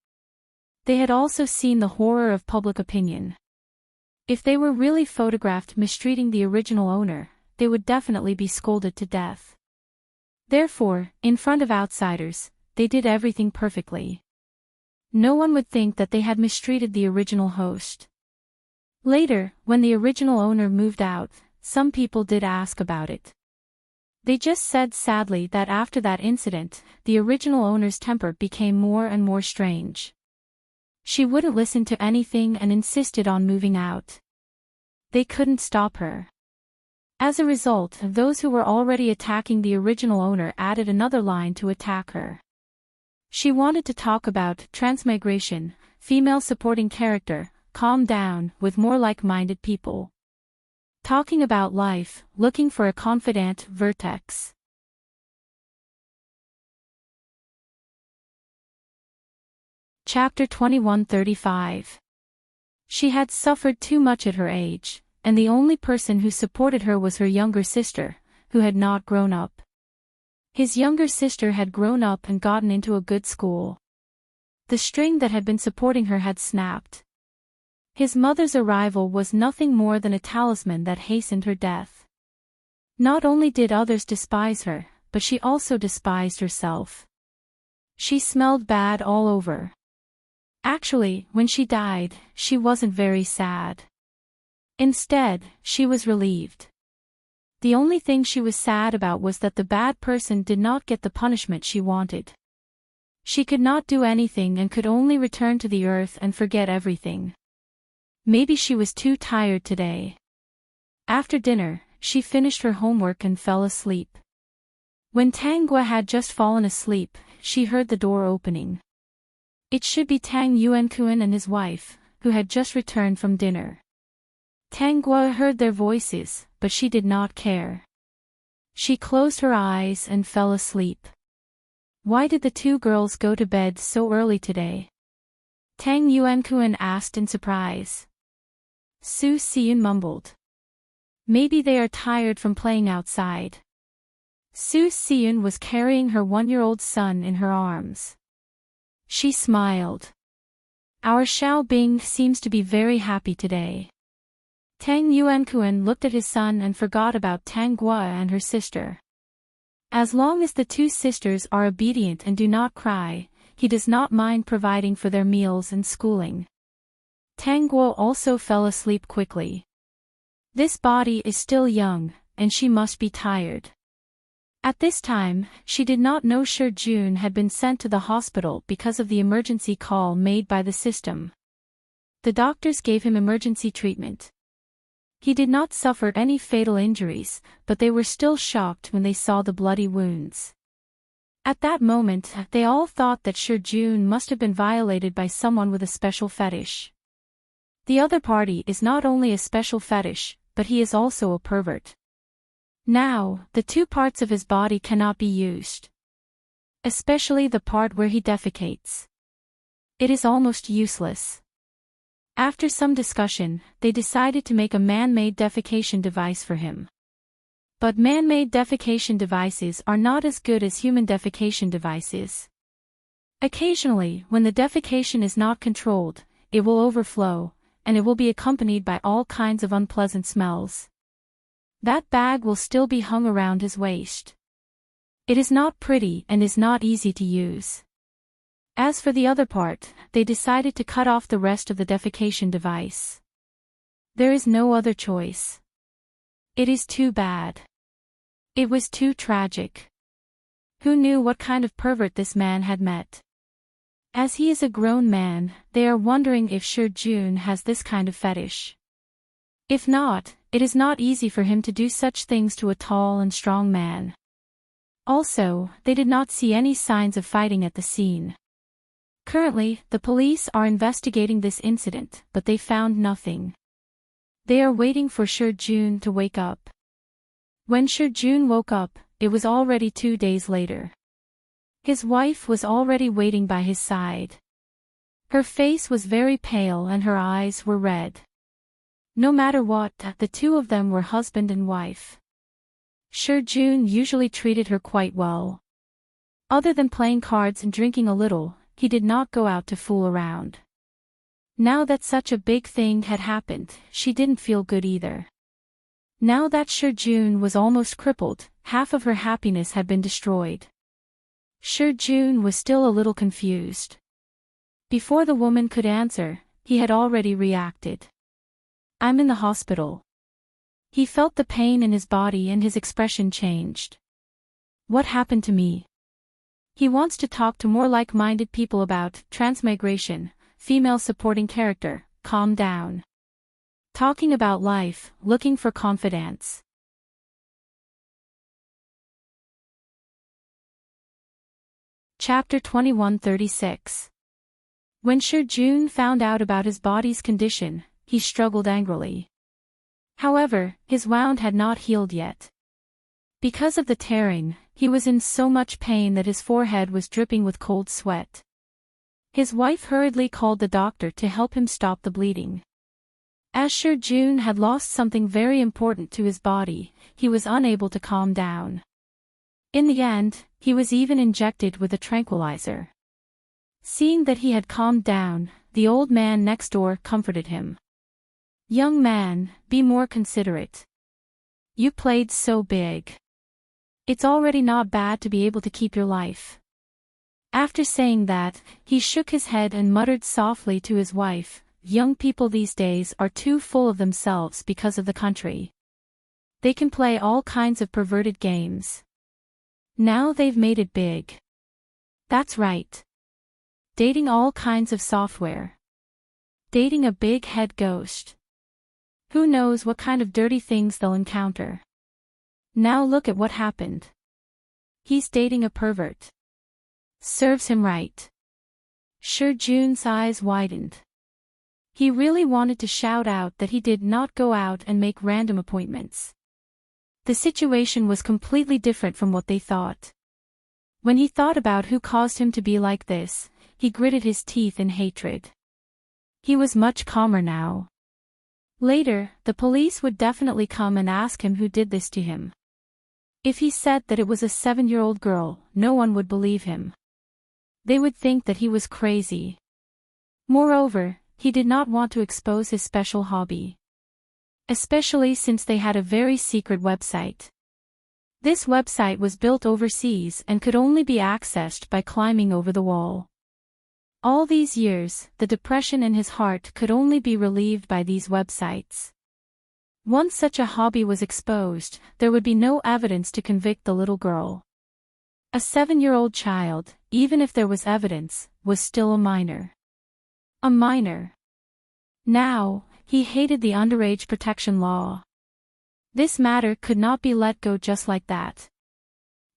They had also seen the horror of public opinion. If they were really photographed mistreating the original owner, they would definitely be scolded to death. Therefore, in front of outsiders, they did everything perfectly. No one would think that they had mistreated the original host. Later, when the original owner moved out, some people did ask about it. They just said sadly that after that incident, the original owner's temper became more and more strange. She wouldn't listen to anything and insisted on moving out. They couldn't stop her. As a result, those who were already attacking the original owner added another line to attack her. She wanted to talk about transmigration, female supporting character, calm down, with more like-minded people. Talking about life, looking for a confidant vertex. Chapter 2135. She had suffered too much at her age, and the only person who supported her was her younger sister, who had not grown up. His younger sister had grown up and gotten into a good school. The string that had been supporting her had snapped. His mother's arrival was nothing more than a talisman that hastened her death. Not only did others despise her, but she also despised herself. She smelled bad all over. Actually, when she died, she wasn't very sad. Instead, she was relieved. The only thing she was sad about was that the bad person did not get the punishment she wanted. She could not do anything and could only return to the earth and forget everything. Maybe she was too tired today. After dinner, she finished her homework and fell asleep. When Tangua had just fallen asleep, she heard the door opening. It should be Tang Yuankuan and his wife, who had just returned from dinner. Tangua heard their voices, but she did not care. She closed her eyes and fell asleep. Why did the two girls go to bed so early today? Tang Yuankuan asked in surprise. Su Xiyun mumbled. Maybe they are tired from playing outside. Su Xiyun was carrying her 1-year-old son in her arms. She smiled. Our Xiao Bing seems to be very happy today. Tang Yuankuan looked at his son and forgot about Tangua and her sister. As long as the two sisters are obedient and do not cry, he does not mind providing for their meals and schooling. Tangua also fell asleep quickly. This body is still young, and she must be tired. At this time, she did not know Shi Jun had been sent to the hospital because of the emergency call made by the system. The doctors gave him emergency treatment. He did not suffer any fatal injuries, but they were still shocked when they saw the bloody wounds. At that moment, they all thought that Shi Jun must have been violated by someone with a special fetish. The other party is not only a special fetish, but he is also a pervert. Now, the two parts of his body cannot be used. Especially the part where he defecates. It is almost useless. After some discussion, they decided to make a man-made defecation device for him. But man-made defecation devices are not as good as human defecation devices. Occasionally, when the defecation is not controlled, it will overflow, and it will be accompanied by all kinds of unpleasant smells. That bag will still be hung around his waist. It is not pretty and is not easy to use. As for the other part, they decided to cut off the rest of the defecation device. There is no other choice. It is too bad. It was too tragic. Who knew what kind of pervert this man had met? As he is a grown man, they are wondering if Shi Jun has this kind of fetish. If not, it is not easy for him to do such things to a tall and strong man. Also, they did not see any signs of fighting at the scene. Currently, the police are investigating this incident, but they found nothing. They are waiting for Shi Jun to wake up. When Shi Jun woke up, it was already 2 days later. His wife was already waiting by his side. Her face was very pale and her eyes were red. No matter what, the two of them were husband and wife. Shi Jun usually treated her quite well. Other than playing cards and drinking a little, he did not go out to fool around. Now that such a big thing had happened, she didn't feel good either. Now that Shi Jun was almost crippled, half of her happiness had been destroyed. Jun was still a little confused. Before the woman could answer, he had already reacted. I'm in the hospital. He felt the pain in his body and his expression changed. What happened to me? He wants to talk to more like-minded people about transmigration, female supporting character, calm down. Talking about life, looking for confidence. Chapter 2136. When Jun found out about his body's condition, he struggled angrily. However, his wound had not healed yet. Because of the tearing, he was in so much pain that his forehead was dripping with cold sweat. His wife hurriedly called the doctor to help him stop the bleeding. As Jun had lost something very important to his body, he was unable to calm down. In the end, he was even injected with a tranquilizer. Seeing that he had calmed down, the old man next door comforted him. Young man, be more considerate. You played so big. It's already not bad to be able to keep your life. After saying that, he shook his head and muttered softly to his wife, young people these days are too full of themselves because of the country. They can play all kinds of perverted games. Now they've made it big. That's right. Dating all kinds of software. Dating a big head ghost. Who knows what kind of dirty things they'll encounter. Now look at what happened. He's dating a pervert. Serves him right. Jun's eyes widened. He really wanted to shout out that he did not go out and make random appointments. The situation was completely different from what they thought. When he thought about who caused him to be like this, he gritted his teeth in hatred. He was much calmer now. Later, the police would definitely come and ask him who did this to him. If he said that it was a 7-year-old girl, no one would believe him. They would think that he was crazy. Moreover, he did not want to expose his special hobby. Especially since they had a very secret website. This website was built overseas and could only be accessed by climbing over the wall. All these years, the depression in his heart could only be relieved by these websites. Once such a hobby was exposed, there would be no evidence to convict the little girl. A 7-year-old child, even if there was evidence, was still a minor. A minor. Now, he hated the underage protection law. This matter could not be let go just like that.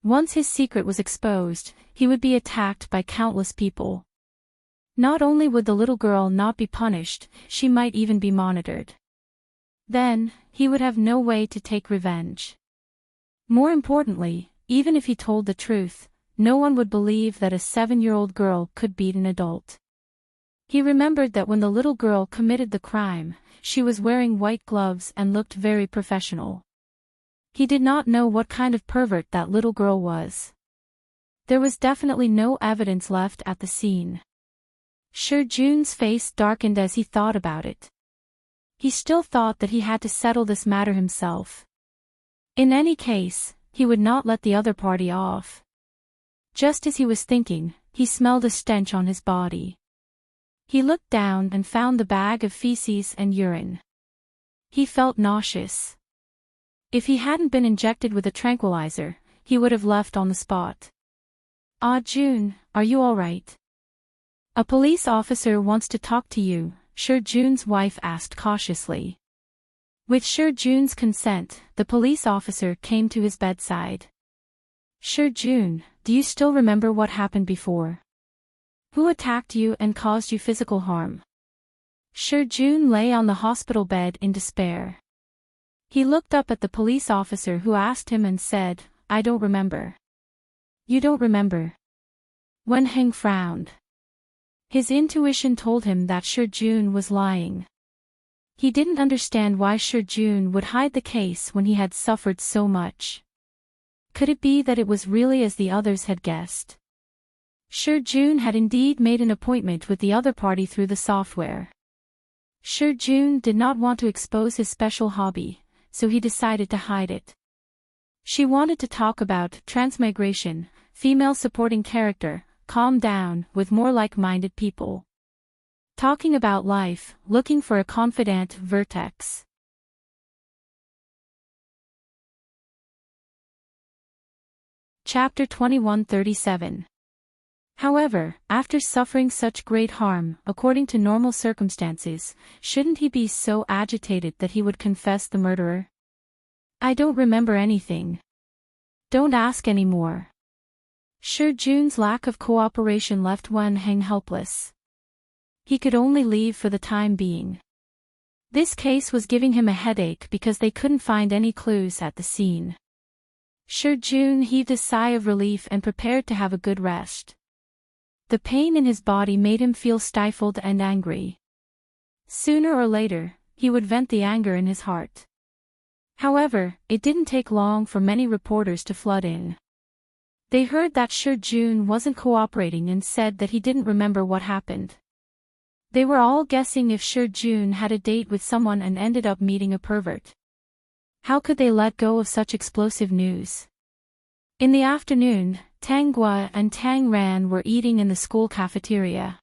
Once his secret was exposed, he would be attacked by countless people. Not only would the little girl not be punished, she might even be monitored. Then, he would have no way to take revenge. More importantly, even if he told the truth, no one would believe that a 7-year-old girl could beat an adult. He remembered that when the little girl committed the crime, she was wearing white gloves and looked very professional. He did not know what kind of pervert that little girl was. There was definitely no evidence left at the scene. Jun's face darkened as he thought about it. He still thought that he had to settle this matter himself. In any case, he would not let the other party off. Just as he was thinking, he smelled a stench on his body. He looked down and found the bag of feces and urine. He felt nauseous. If he hadn't been injected with a tranquilizer, he would have left on the spot. Jun, are you all right? A police officer wants to talk to you, Jun's wife asked cautiously. With Jun's consent, the police officer came to his bedside. Jun, do you still remember what happened before? Who attacked you and caused you physical harm? Jun lay on the hospital bed in despair. He looked up at the police officer who asked him and said, I don't remember. You don't remember? Wenheng frowned. His intuition told him that Jun was lying. He didn't understand why Jun would hide the case when he had suffered so much. Could it be that it was really as the others had guessed? Jun had indeed made an appointment with the other party through the software. Jun did not want to expose his special hobby, so he decided to hide it. She wanted to talk about transmigration, female supporting character, calm down, with more like-minded people. Talking about life, looking for a confidant vertex. Chapter 2137. However, after suffering such great harm, according to normal circumstances, shouldn't he be so agitated that he would confess the murderer? I don't remember anything. Don't ask any more. Sure, Jun's lack of cooperation left Wen-heng helpless. He could only leave for the time being. This case was giving him a headache because they couldn't find any clues at the scene. Sure, Jun heaved a sigh of relief and prepared to have a good rest. The pain in his body made him feel stifled and angry. Sooner or later, he would vent the anger in his heart. However, it didn't take long for many reporters to flood in. They heard that Sure Jun wasn't cooperating and said that he didn't remember what happened. They were all guessing if Sure Jun had a date with someone and ended up meeting a pervert. How could they let go of such explosive news? In the afternoon, Tang Gua and Tang Ran were eating in the school cafeteria.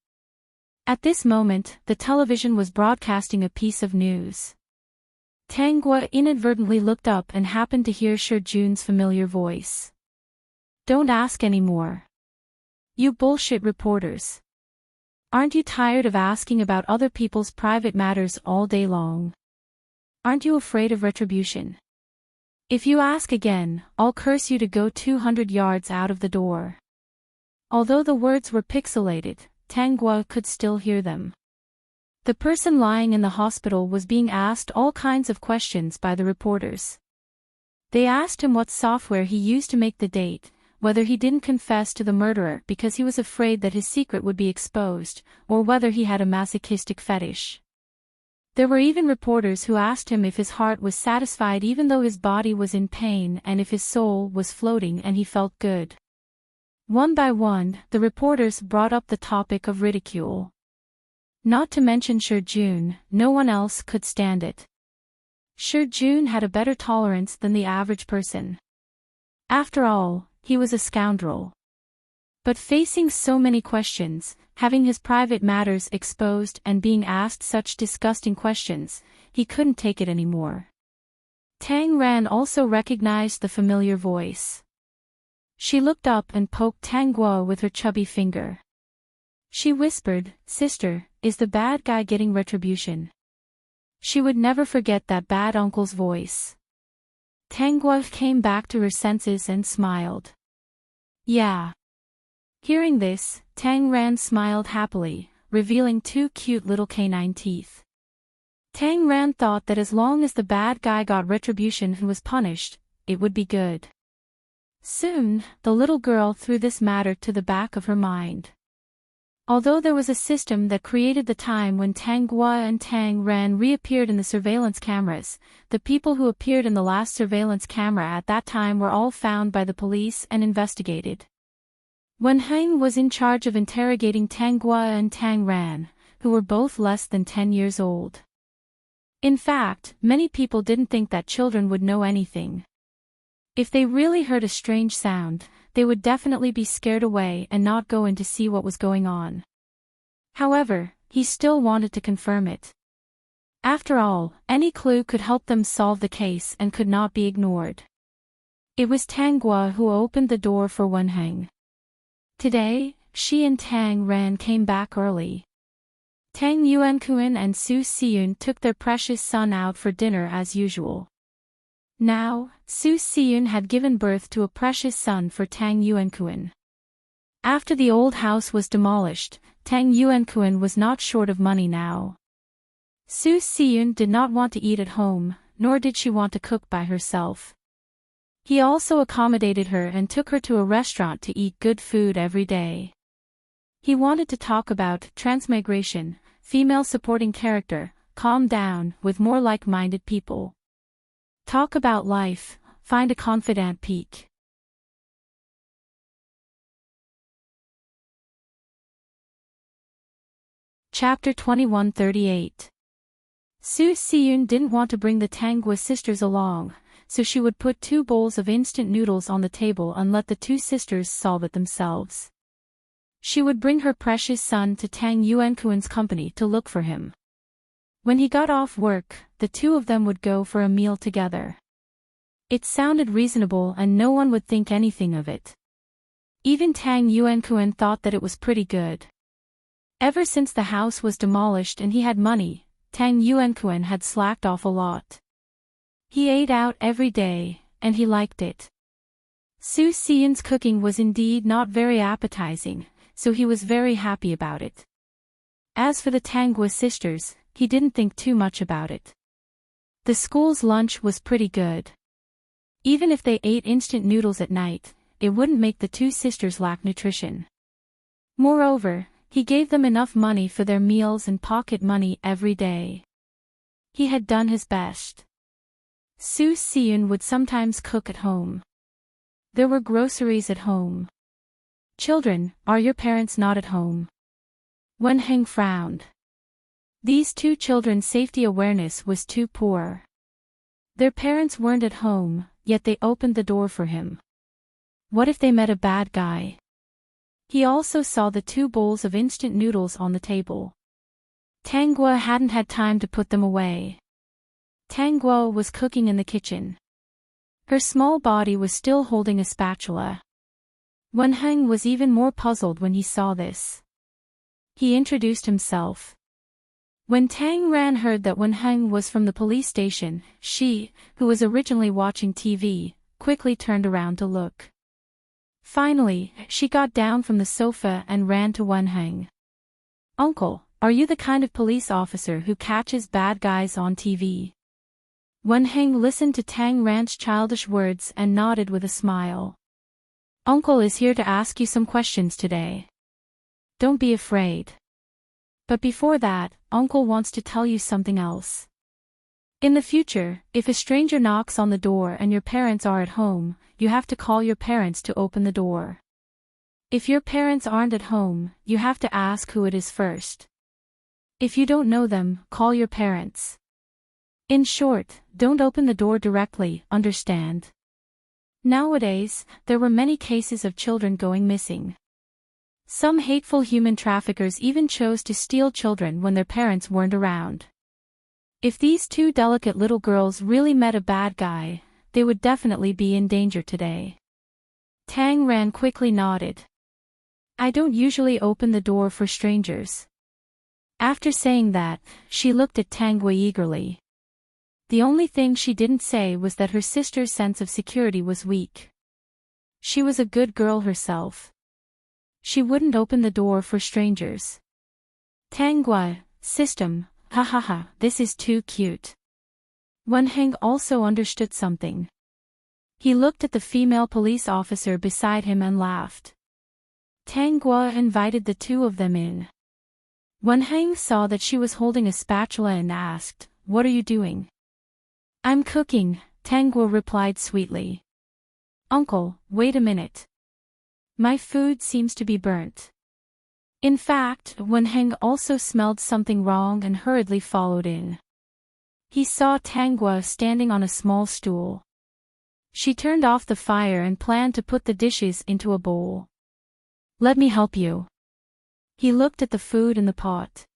At this moment, the television was broadcasting a piece of news. Tang Gua inadvertently looked up and happened to hear Sure Jun's familiar voice. Don't ask any more. You bullshit reporters. Aren't you tired of asking about other people's private matters all day long? Aren't you afraid of retribution? If you ask again, I'll curse you to go 200 yards out of the door. Although the words were pixelated, Tang Gua could still hear them. The person lying in the hospital was being asked all kinds of questions by the reporters. They asked him what software he used to make the date, whether he didn't confess to the murderer because he was afraid that his secret would be exposed, or whether he had a masochistic fetish. There were even reporters who asked him if his heart was satisfied even though his body was in pain and if his soul was floating and he felt good. One by one, the reporters brought up the topic of ridicule. Not to mention Sure Jun, no one else could stand it. Sure Jun had a better tolerance than the average person. After all, he was a scoundrel. But facing so many questions, having his private matters exposed and being asked such disgusting questions, he couldn't take it anymore. Tang Ran also recognized the familiar voice. She looked up and poked Tang Guo with her chubby finger. She whispered, "Sister, is the bad guy getting retribution?" She would never forget that bad uncle's voice. Tang Guo came back to her senses and smiled. Yeah. Hearing this, Tang Ran smiled happily, revealing two cute little canine teeth. Tang Ran thought that as long as the bad guy got retribution and was punished, it would be good. Soon, the little girl threw this matter to the back of her mind. Although there was a system that created the time when Tang Gua and Tang Ran reappeared in the surveillance cameras, the people who appeared in the last surveillance camera at that time were all found by the police and investigated. Wen-heng was in charge of interrogating Tang Gua and Tang Ran, who were both less than 10 years old. In fact, many people didn't think that children would know anything. If they really heard a strange sound, they would definitely be scared away and not go in to see what was going on. However, he still wanted to confirm it. After all, any clue could help them solve the case and could not be ignored. It was Tang Gua who opened the door for Wen-heng. Today, she and Tang Ran came back early. Tang Yuankun and Su Siyun took their precious son out for dinner as usual. Now, Su Siyun had given birth to a precious son for Tang Yuankun. After the old house was demolished, Tang Yuankun was not short of money now. Su Siyun did not want to eat at home, nor did she want to cook by herself. He also accommodated her and took her to a restaurant to eat good food every day. He wanted to talk about transmigration, female supporting character, calm down, with more like-minded people. Talk about life, find a confidant peak. Chapter 2138. Su Siyun didn't want to bring the Tangua sisters along, so she would put 2 bowls of instant noodles on the table and let the 2 sisters solve it themselves. She would bring her precious son to Tang Yuankuan's company to look for him. When he got off work, the 2 of them would go for a meal together. It sounded reasonable and no one would think anything of it. Even Tang Yuankuan thought that it was pretty good. Ever since the house was demolished and he had money, Tang Yuankuan had slacked off a lot. He ate out every day, and he liked it. Su Xian's cooking was indeed not very appetizing, so he was very happy about it. As for the Tanggua sisters, he didn't think too much about it. The school's lunch was pretty good. Even if they ate instant noodles at night, it wouldn't make the 2 sisters lack nutrition. Moreover, he gave them enough money for their meals and pocket money every day. He had done his best. Su Xian would sometimes cook at home. There were groceries at home. Children, are your parents not at home? Wen Heng frowned. These 2 children's safety awareness was too poor. Their parents weren't at home, yet they opened the door for him. What if they met a bad guy? He also saw the 2 bowls of instant noodles on the table. Tanggua hadn't had time to put them away. Tanggua was cooking in the kitchen. Her small body was still holding a spatula. Wen Heng was even more puzzled when he saw this. He introduced himself. When Tang Ran heard that Wen Heng was from the police station, she, who was originally watching TV, quickly turned around to look. Finally, she got down from the sofa and ran to Wen Heng. "Uncle, are you the kind of police officer who catches bad guys on TV?" Wen Heng listened to Tang Ran's childish words and nodded with a smile. "Uncle is here to ask you some questions today. Don't be afraid. But before that, Uncle wants to tell you something else. In the future, if a stranger knocks on the door and your parents are at home, you have to call your parents to open the door. If your parents aren't at home, you have to ask who it is first. If you don't know them, call your parents. In short, don't open the door directly, understand?" Nowadays, there were many cases of children going missing. Some hateful human traffickers even chose to steal children when their parents weren't around. If these 2 delicate little girls really met a bad guy, they would definitely be in danger today. Tang Ran quickly nodded. "I don't usually open the door for strangers." After saying that, she looked at Tanggua eagerly. The only thing she didn't say was that her sister's sense of security was weak. She was a good girl herself. She wouldn't open the door for strangers. Tanggua, system, ha ha ha, this is too cute. Wen Heng also understood something. He looked at the female police officer beside him and laughed. Tanggua invited the 2 of them in. Wen Heng saw that she was holding a spatula and asked, "What are you doing?" "I'm cooking," Tanggua replied sweetly. "Uncle, wait a minute. My food seems to be burnt." In fact, Wen Heng also smelled something wrong and hurriedly followed in. He saw Tanggua standing on a small stool. She turned off the fire and planned to put the dishes into a bowl. "Let me help you." He looked at the food in the pot.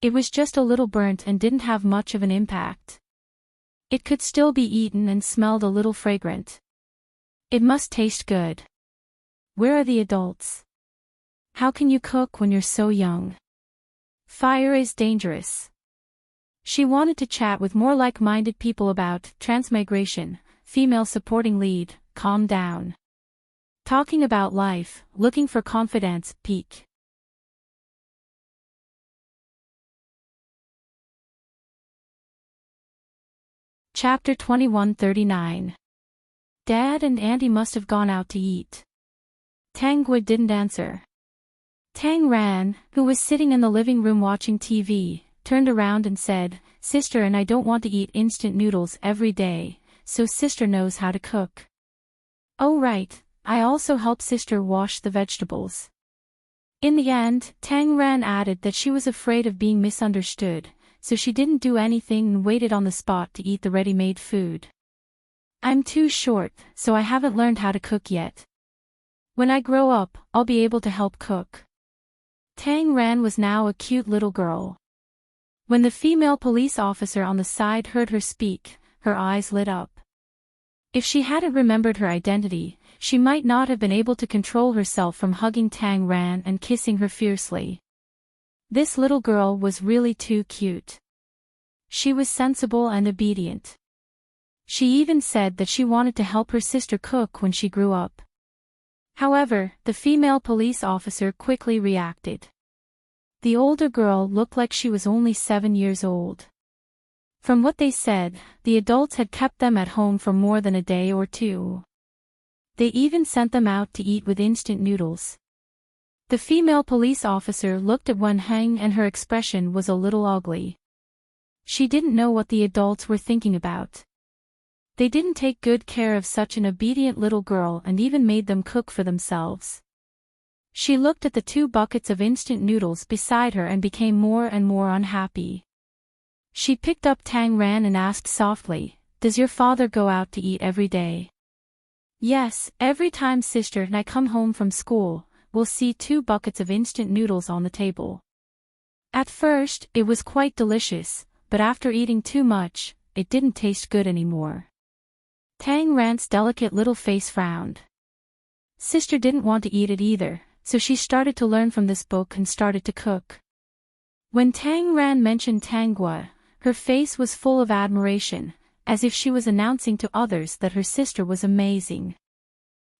It was just a little burnt and didn't have much of an impact. It could still be eaten and smelled a little fragrant. It must taste good. Where are the adults? How can you cook when you're so young? Fire is dangerous. She wanted to chat with more like-minded people about transmigration, female supporting lead, calm down. Talking about life, looking for confidence, peak. Chapter 2139. Dad and Auntie must have gone out to eat. Tanggua didn't answer. Tang Ran, who was sitting in the living room watching TV, turned around and said, "Sister and I don't want to eat instant noodles every day, so sister knows how to cook." "Oh right, I also help sister wash the vegetables." In the end, Tang Ran added that she was afraid of being misunderstood, so she didn't do anything and waited on the spot to eat the ready-made food. I'm too short, so I haven't learned how to cook yet. When I grow up, I'll be able to help cook. Tang Ran was now a cute little girl. When the female police officer on the side heard her speak, her eyes lit up. If she hadn't remembered her identity, she might not have been able to control herself from hugging Tang Ran and kissing her fiercely. This little girl was really too cute. She was sensible and obedient. She even said that she wanted to help her sister cook when she grew up. However, the female police officer quickly reacted. The older girl looked like she was only 7 years old. From what they said, the adults had kept them at home for more than a day or two. They even sent them out to eat with instant noodles. The female police officer looked at Wen Heng and her expression was a little ugly. She didn't know what the adults were thinking about. They didn't take good care of such an obedient little girl and even made them cook for themselves. She looked at the 2 buckets of instant noodles beside her and became more and more unhappy. She picked up Tang Ran and asked softly, "Does your father go out to eat every day?" "Yes, every time sister and I come home from school, we'll see 2 buckets of instant noodles on the table." At first, it was quite delicious, but after eating too much, it didn't taste good anymore. Tang Ran's delicate little face frowned. Sister didn't want to eat it either, so she started to learn from this book and started to cook. When Tang Ran mentioned Tangua, her face was full of admiration, as if she was announcing to others that her sister was amazing.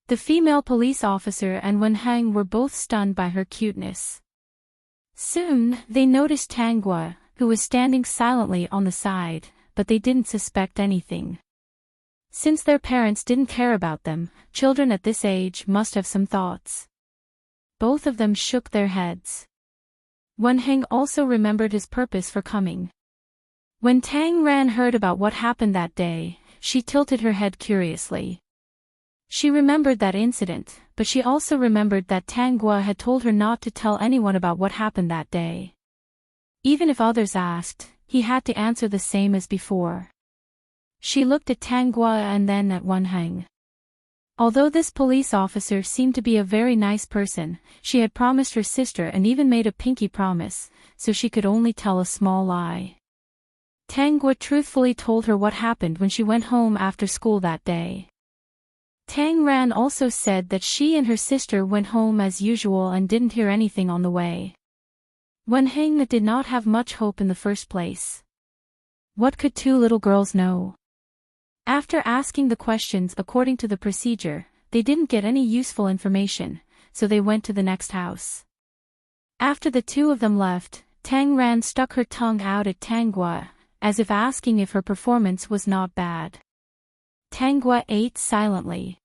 The female police officer and Wen Heng were both stunned by her cuteness. Soon, they noticed Tangua, who was standing silently on the side, but they didn't suspect anything. Since their parents didn't care about them, children at this age must have some thoughts. Both of them shook their heads. Wen Heng also remembered his purpose for coming. When Tang Ran heard about what happened that day, she tilted her head curiously. She remembered that incident, but she also remembered that Tangua had told her not to tell anyone about what happened that day. Even if others asked, he had to answer the same as before. She looked at Tangua and then at Wen Heng. Although this police officer seemed to be a very nice person, she had promised her sister and even made a pinky promise, so she could only tell a small lie. Tangua truthfully told her what happened when she went home after school that day. Tang Ran also said that she and her sister went home as usual and didn't hear anything on the way. Wen Heng did not have much hope in the first place. What could 2 little girls know? After asking the questions according to the procedure, they didn't get any useful information, so they went to the next house. After the 2 of them left, Tang Ran stuck her tongue out at Tangua, as if asking if her performance was not bad. Tangua ate silently.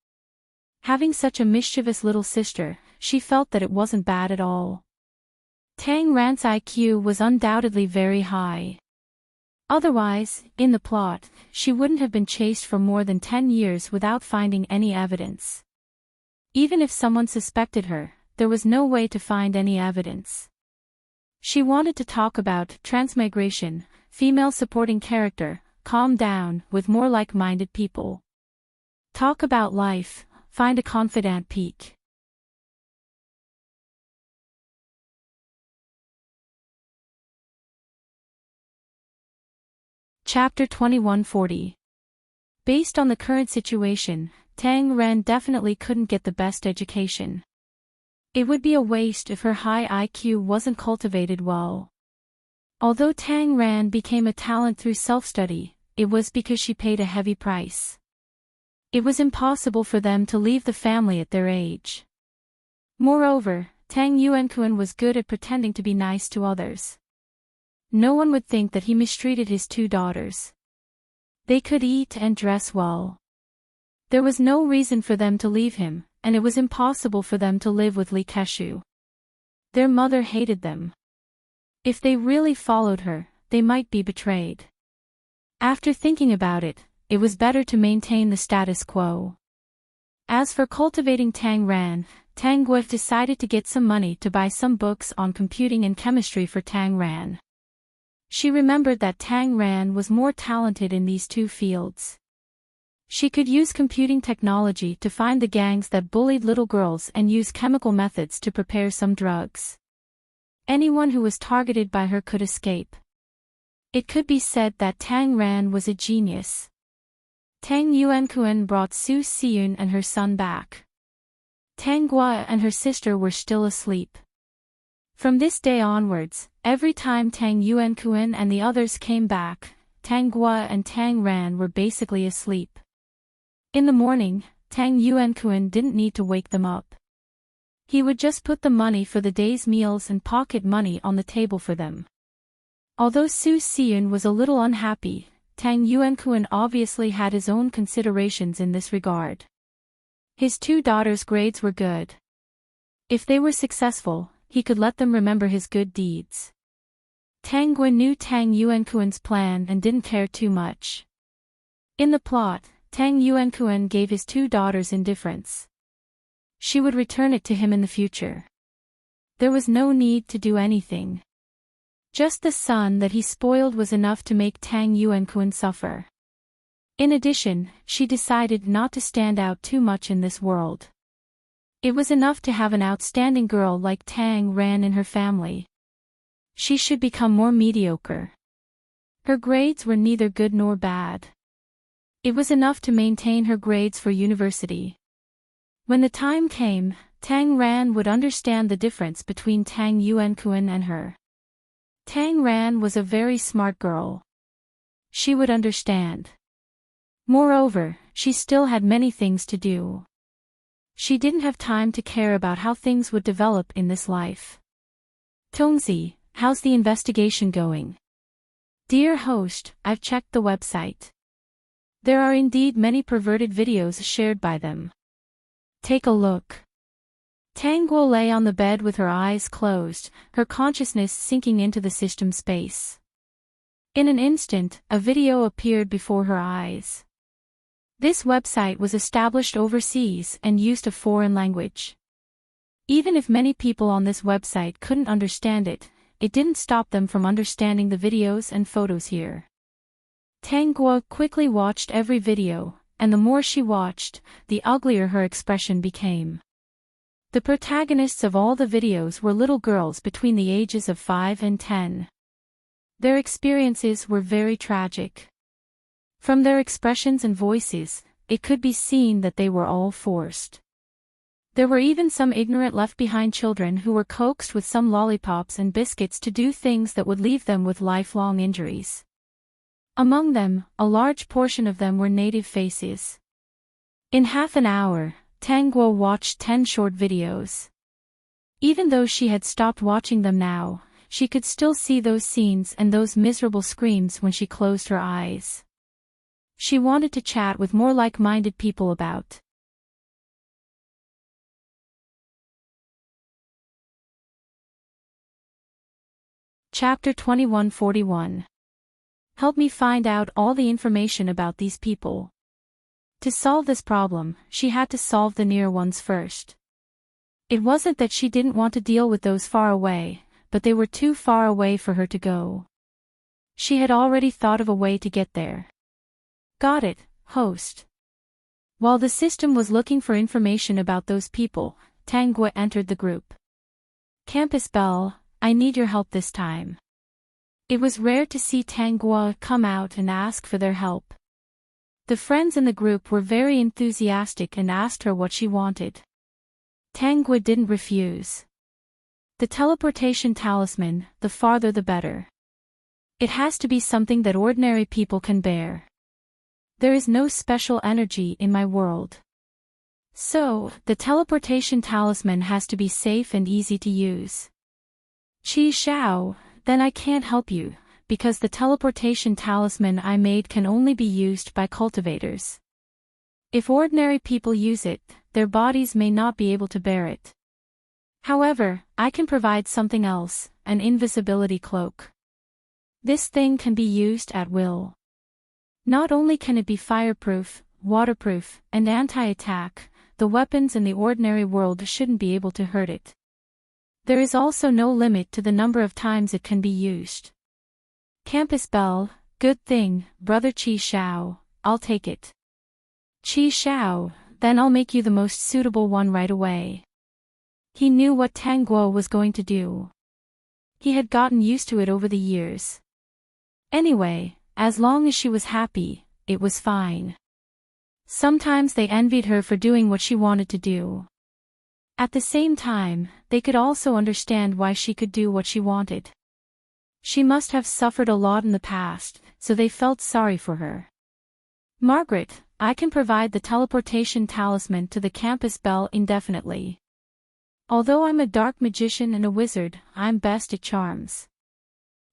Having such a mischievous little sister, she felt that it wasn't bad at all. Tang Ran's IQ was undoubtedly very high. Otherwise, in the plot, she wouldn't have been chased for more than 10 years without finding any evidence. Even if someone suspected her, there was no way to find any evidence. She wanted to talk about transmigration, female supporting character, calm down, with more like-minded people. Talk about life, find a confidant peak. Chapter 2140. Based on the current situation, Tang Ran definitely couldn't get the best education. It would be a waste if her high IQ wasn't cultivated well. Although Tang Ran became a talent through self-study, it was because she paid a heavy price. It was impossible for them to leave the family at their age. Moreover, Tang Yuankuan was good at pretending to be nice to others. No one would think that he mistreated his 2 daughters. They could eat and dress well. There was no reason for them to leave him, and it was impossible for them to live with Li Keshu. Their mother hated them. If they really followed her, they might be betrayed. After thinking about it, it was better to maintain the status quo. As for cultivating Tang Ran, Tang Guo decided to get some money to buy some books on computing and chemistry for Tang Ran. She remembered that Tang Ran was more talented in these 2 fields. She could use computing technology to find the gangs that bullied little girls and use chemical methods to prepare some drugs. Anyone who was targeted by her could escape. It could be said that Tang Ran was a genius. Tang Yuankuen brought Su Siyun and her son back. Tang Gua and her sister were still asleep. From this day onwards, every time Tang Yuankuen and the others came back, Tang Gua and Tang Ran were basically asleep. In the morning, Tang Yuankuen didn't need to wake them up. He would just put the money for the day's meals and pocket money on the table for them. Although Su Siyun was a little unhappy, Tang Yuankuen obviously had his own considerations in this regard. His two daughters' grades were good. If they were successful, he could let them remember his good deeds. Tang Gua knew Tang Yuankuen's plan and didn't care too much. In the plot, Tang Yuankuen gave his two daughters indifference. She would return it to him in the future. There was no need to do anything. Just the son that he spoiled was enough to make Tang Yuankuen suffer. In addition, she decided not to stand out too much in this world. It was enough to have an outstanding girl like Tang Ran in her family. She should become more mediocre. Her grades were neither good nor bad. It was enough to maintain her grades for university. When the time came, Tang Ran would understand the difference between Tang Yuankuen and her. Tang Ran was a very smart girl. She would understand. Moreover, she still had many things to do. She didn't have time to care about how things would develop in this life. Tongzi, how's the investigation going? Dear host, I've checked the website. There are indeed many perverted videos shared by them. Take a look. Tang Guo lay on the bed with her eyes closed, her consciousness sinking into the system space. In an instant, a video appeared before her eyes. This website was established overseas and used a foreign language. Even if many people on this website couldn't understand it, it didn't stop them from understanding the videos and photos here. Tang Guo quickly watched every video, and the more she watched, the uglier her expression became. The protagonists of all the videos were little girls between the ages of 5 and 10. Their experiences were very tragic. From their expressions and voices, it could be seen that they were all forced. There were even some ignorant left-behind children who were coaxed with some lollipops and biscuits to do things that would leave them with lifelong injuries. Among them, a large portion of them were native faces. In half an hour, Tang Guo watched 10 short videos. Even though she had stopped watching them now, she could still see those scenes and those miserable screams when she closed her eyes. She wanted to chat with more like-minded people about. Chapter 2141. Help me find out all the information about these people. To solve this problem, she had to solve the near ones first. It wasn't that she didn't want to deal with those far away, but they were too far away for her to go. She had already thought of a way to get there. Got it, host. While the system was looking for information about those people, Tang Guo entered the group. Campus Bell, I need your help this time. It was rare to see Tang Guo come out and ask for their help. The friends in the group were very enthusiastic and asked her what she wanted. Tang Guo didn't refuse. The teleportation talisman, the farther the better. It has to be something that ordinary people can bear. There is no special energy in my world. So, the teleportation talisman has to be safe and easy to use. Qi Xiao, then I can't help you, because the teleportation talisman I made can only be used by cultivators. If ordinary people use it, their bodies may not be able to bear it. However, I can provide something else, an invisibility cloak. This thing can be used at will. Not only can it be fireproof, waterproof, and anti-attack, the weapons in the ordinary world shouldn't be able to hurt it. There is also no limit to the number of times it can be used. Campus Bell, good thing, Brother Qi Xiao, I'll take it. Qi Shao, then I'll make you the most suitable one right away. He knew what Tang Guo was going to do. He had gotten used to it over the years. Anyway, as long as she was happy, it was fine. Sometimes they envied her for doing what she wanted to do. At the same time, they could also understand why she could do what she wanted. She must have suffered a lot in the past, so they felt sorry for her. Margaret, I can provide the teleportation talisman to the campus bell indefinitely. Although I'm a dark magician and a wizard, I'm best at charms.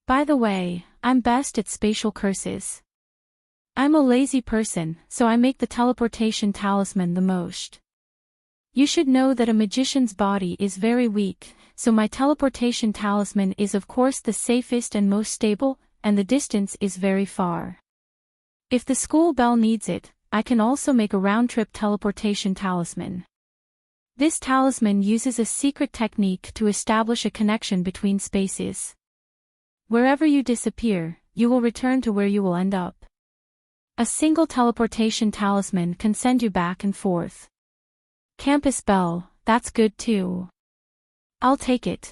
By the way, I'm best at spatial curses. I'm a lazy person, so I make the teleportation talisman the most. You should know that a magician's body is very weak, so my teleportation talisman is of course the safest and most stable, and the distance is very far. If the school bell needs it, I can also make a round-trip teleportation talisman. This talisman uses a secret technique to establish a connection between spaces. Wherever you disappear, you will return to where you will end up. A single teleportation talisman can send you back and forth. Campus bell, that's good too. I'll take it.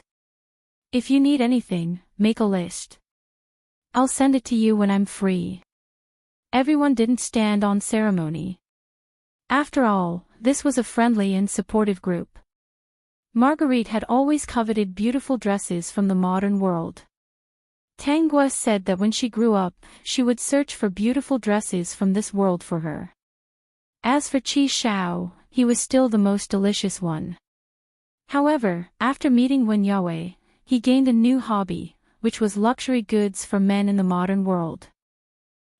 If you need anything, make a list. I'll send it to you when I'm free. Everyone didn't stand on ceremony. After all, this was a friendly and supportive group. Marguerite had always coveted beautiful dresses from the modern world. Tang Guo said that when she grew up, she would search for beautiful dresses from this world for her. As for Qi Shao, he was still the most delicious one. However, after meeting Wen Yue, he gained a new hobby, which was luxury goods for men in the modern world.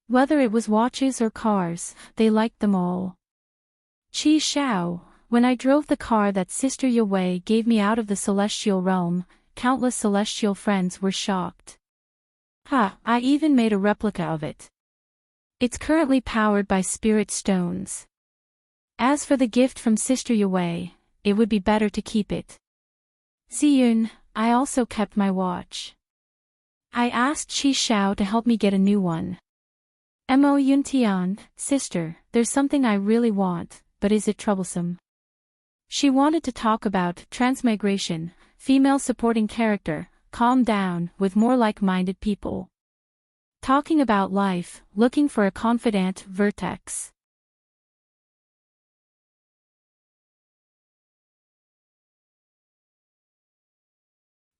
Whether it was watches or cars, they liked them all. Qi Shao, when I drove the car that Sister Yue gave me out of the celestial realm, countless celestial friends were shocked. I even made a replica of it. It's currently powered by spirit stones. As for the gift from Sister Yue, it would be better to keep it. Ziyun, I also kept my watch. I asked Qi Shao to help me get a new one. Mo Yuntian, sister, there's something I really want, but is it troublesome? She wanted to talk about transmigration, female supporting character, calm down, with more like-minded people. Talking about life, looking for a confidant vertex.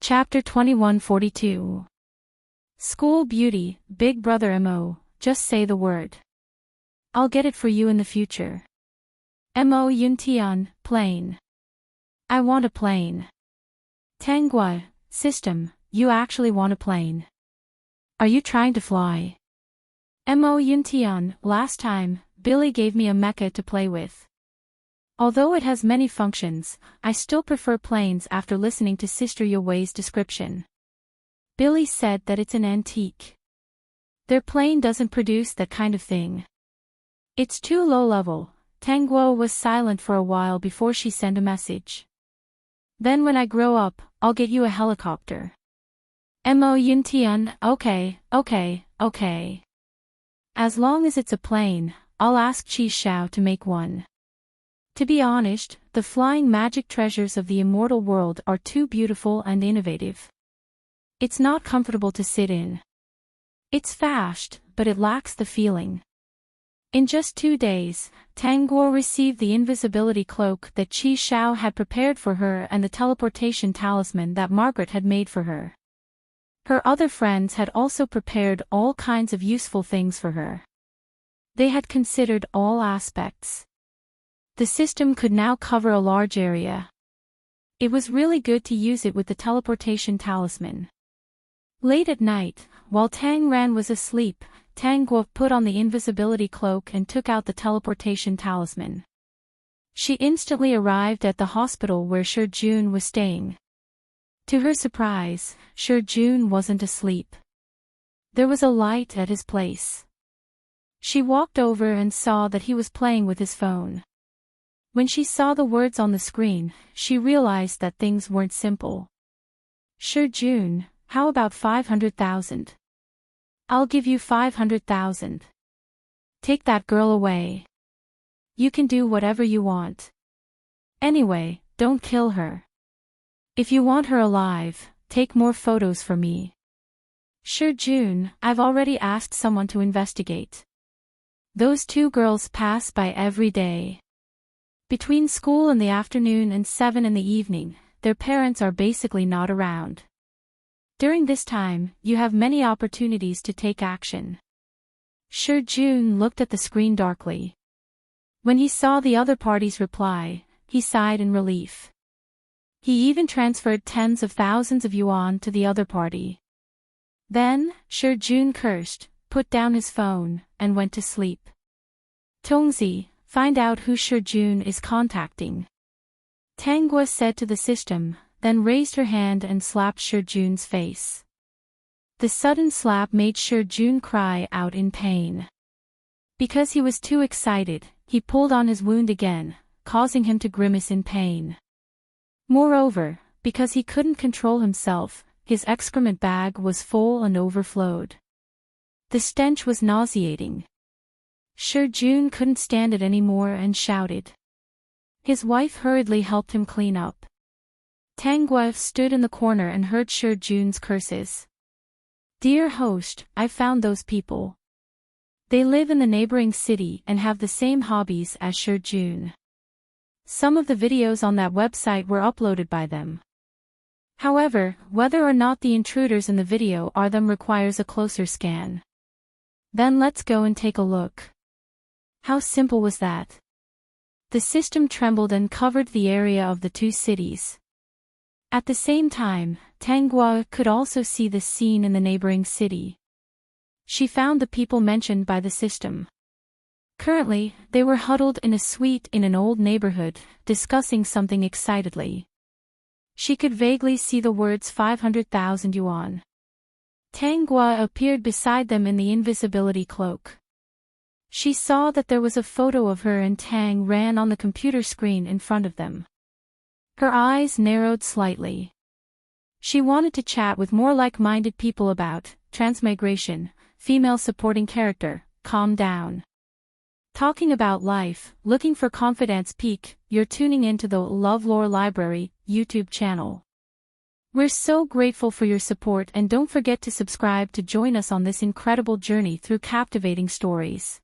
Chapter 2142. School Beauty, Big Brother Mo, just say the word. I'll get it for you in the future. Mo Yuntian, plane. I want a plane. Tangua, system, you actually want a plane. Are you trying to fly? Mo Yuntian, last time, Billy gave me a mecha to play with. Although it has many functions, I still prefer planes after listening to Sister Yue's description. Billy said that it's an antique. Their plane doesn't produce that kind of thing. It's too low level. Tang Guo was silent for a while before she sent a message. Then when I grow up, I'll get you a helicopter. Mo Yuntian, okay. As long as it's a plane, I'll ask Qi Shao to make one. To be honest, the flying magic treasures of the immortal world are too beautiful and innovative. It's not comfortable to sit in. It's fast, but it lacks the feeling. In just 2 days, Tang Guo received the invisibility cloak that Qi Shao had prepared for her and the teleportation talisman that Margaret had made for her. Her other friends had also prepared all kinds of useful things for her. They had considered all aspects. The system could now cover a large area. It was really good to use it with the teleportation talisman. Late at night, while Tang Ran was asleep, Tang Guo put on the invisibility cloak and took out the teleportation talisman. She instantly arrived at the hospital where Shi Jun was staying. To her surprise, Shi Jun wasn't asleep. There was a light at his place. She walked over and saw that he was playing with his phone. When she saw the words on the screen, she realized that things weren't simple. Shi Jun, how about 500,000? I'll give you 500,000. Take that girl away. You can do whatever you want. Anyway, don't kill her. If you want her alive, take more photos for me. Sure June, I've already asked someone to investigate. Those two girls pass by every day. Between school in the afternoon and 7 in the evening, their parents are basically not around. During this time, you have many opportunities to take action. Sure June looked at the screen darkly. When he saw the other party's reply, he sighed in relief. He even transferred tens of thousands of yuan to the other party. Then, Sure June cursed, put down his phone, and went to sleep. Tongzi, find out who Sure June is contacting. Tang Guo said to the system, then raised her hand and slapped Sure June's face. The sudden slap made Sure June cry out in pain. Because he was too excited, he pulled on his wound again, causing him to grimace in pain. Moreover, because he couldn't control himself, his excrement bag was full and overflowed. The stench was nauseating. Sure June couldn't stand it anymore and shouted. His wife hurriedly helped him clean up. Tang Guo stood in the corner and heard Sure June's curses. Dear host, I found those people. They live in the neighboring city and have the same hobbies as Sure June. Some of the videos on that website were uploaded by them. However, whether or not the intruders in the video are them requires a closer scan. Then let's go and take a look. How simple was that? The system trembled and covered the area of the two cities. At the same time, Tang Guo could also see the scene in the neighboring city. She found the people mentioned by the system. Currently, they were huddled in a suite in an old neighborhood, discussing something excitedly. She could vaguely see the words 500,000 yuan. Tang Guo appeared beside them in the invisibility cloak. She saw that there was a photo of her and Tang ran on the computer screen in front of them. Her eyes narrowed slightly. She wanted to chat with more like-minded people about transmigration, female supporting character, calm down. Talking about life, looking for confidence peak, you're tuning into the LoveLore Library YouTube channel. We're so grateful for your support and don't forget to subscribe to join us on this incredible journey through captivating stories.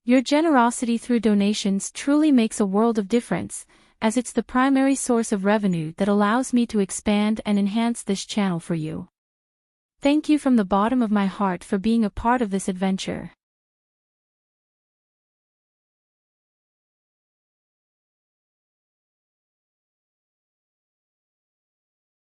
Your generosity through donations truly makes a world of difference, as it's the primary source of revenue that allows me to expand and enhance this channel for you. Thank you from the bottom of my heart for being a part of this adventure.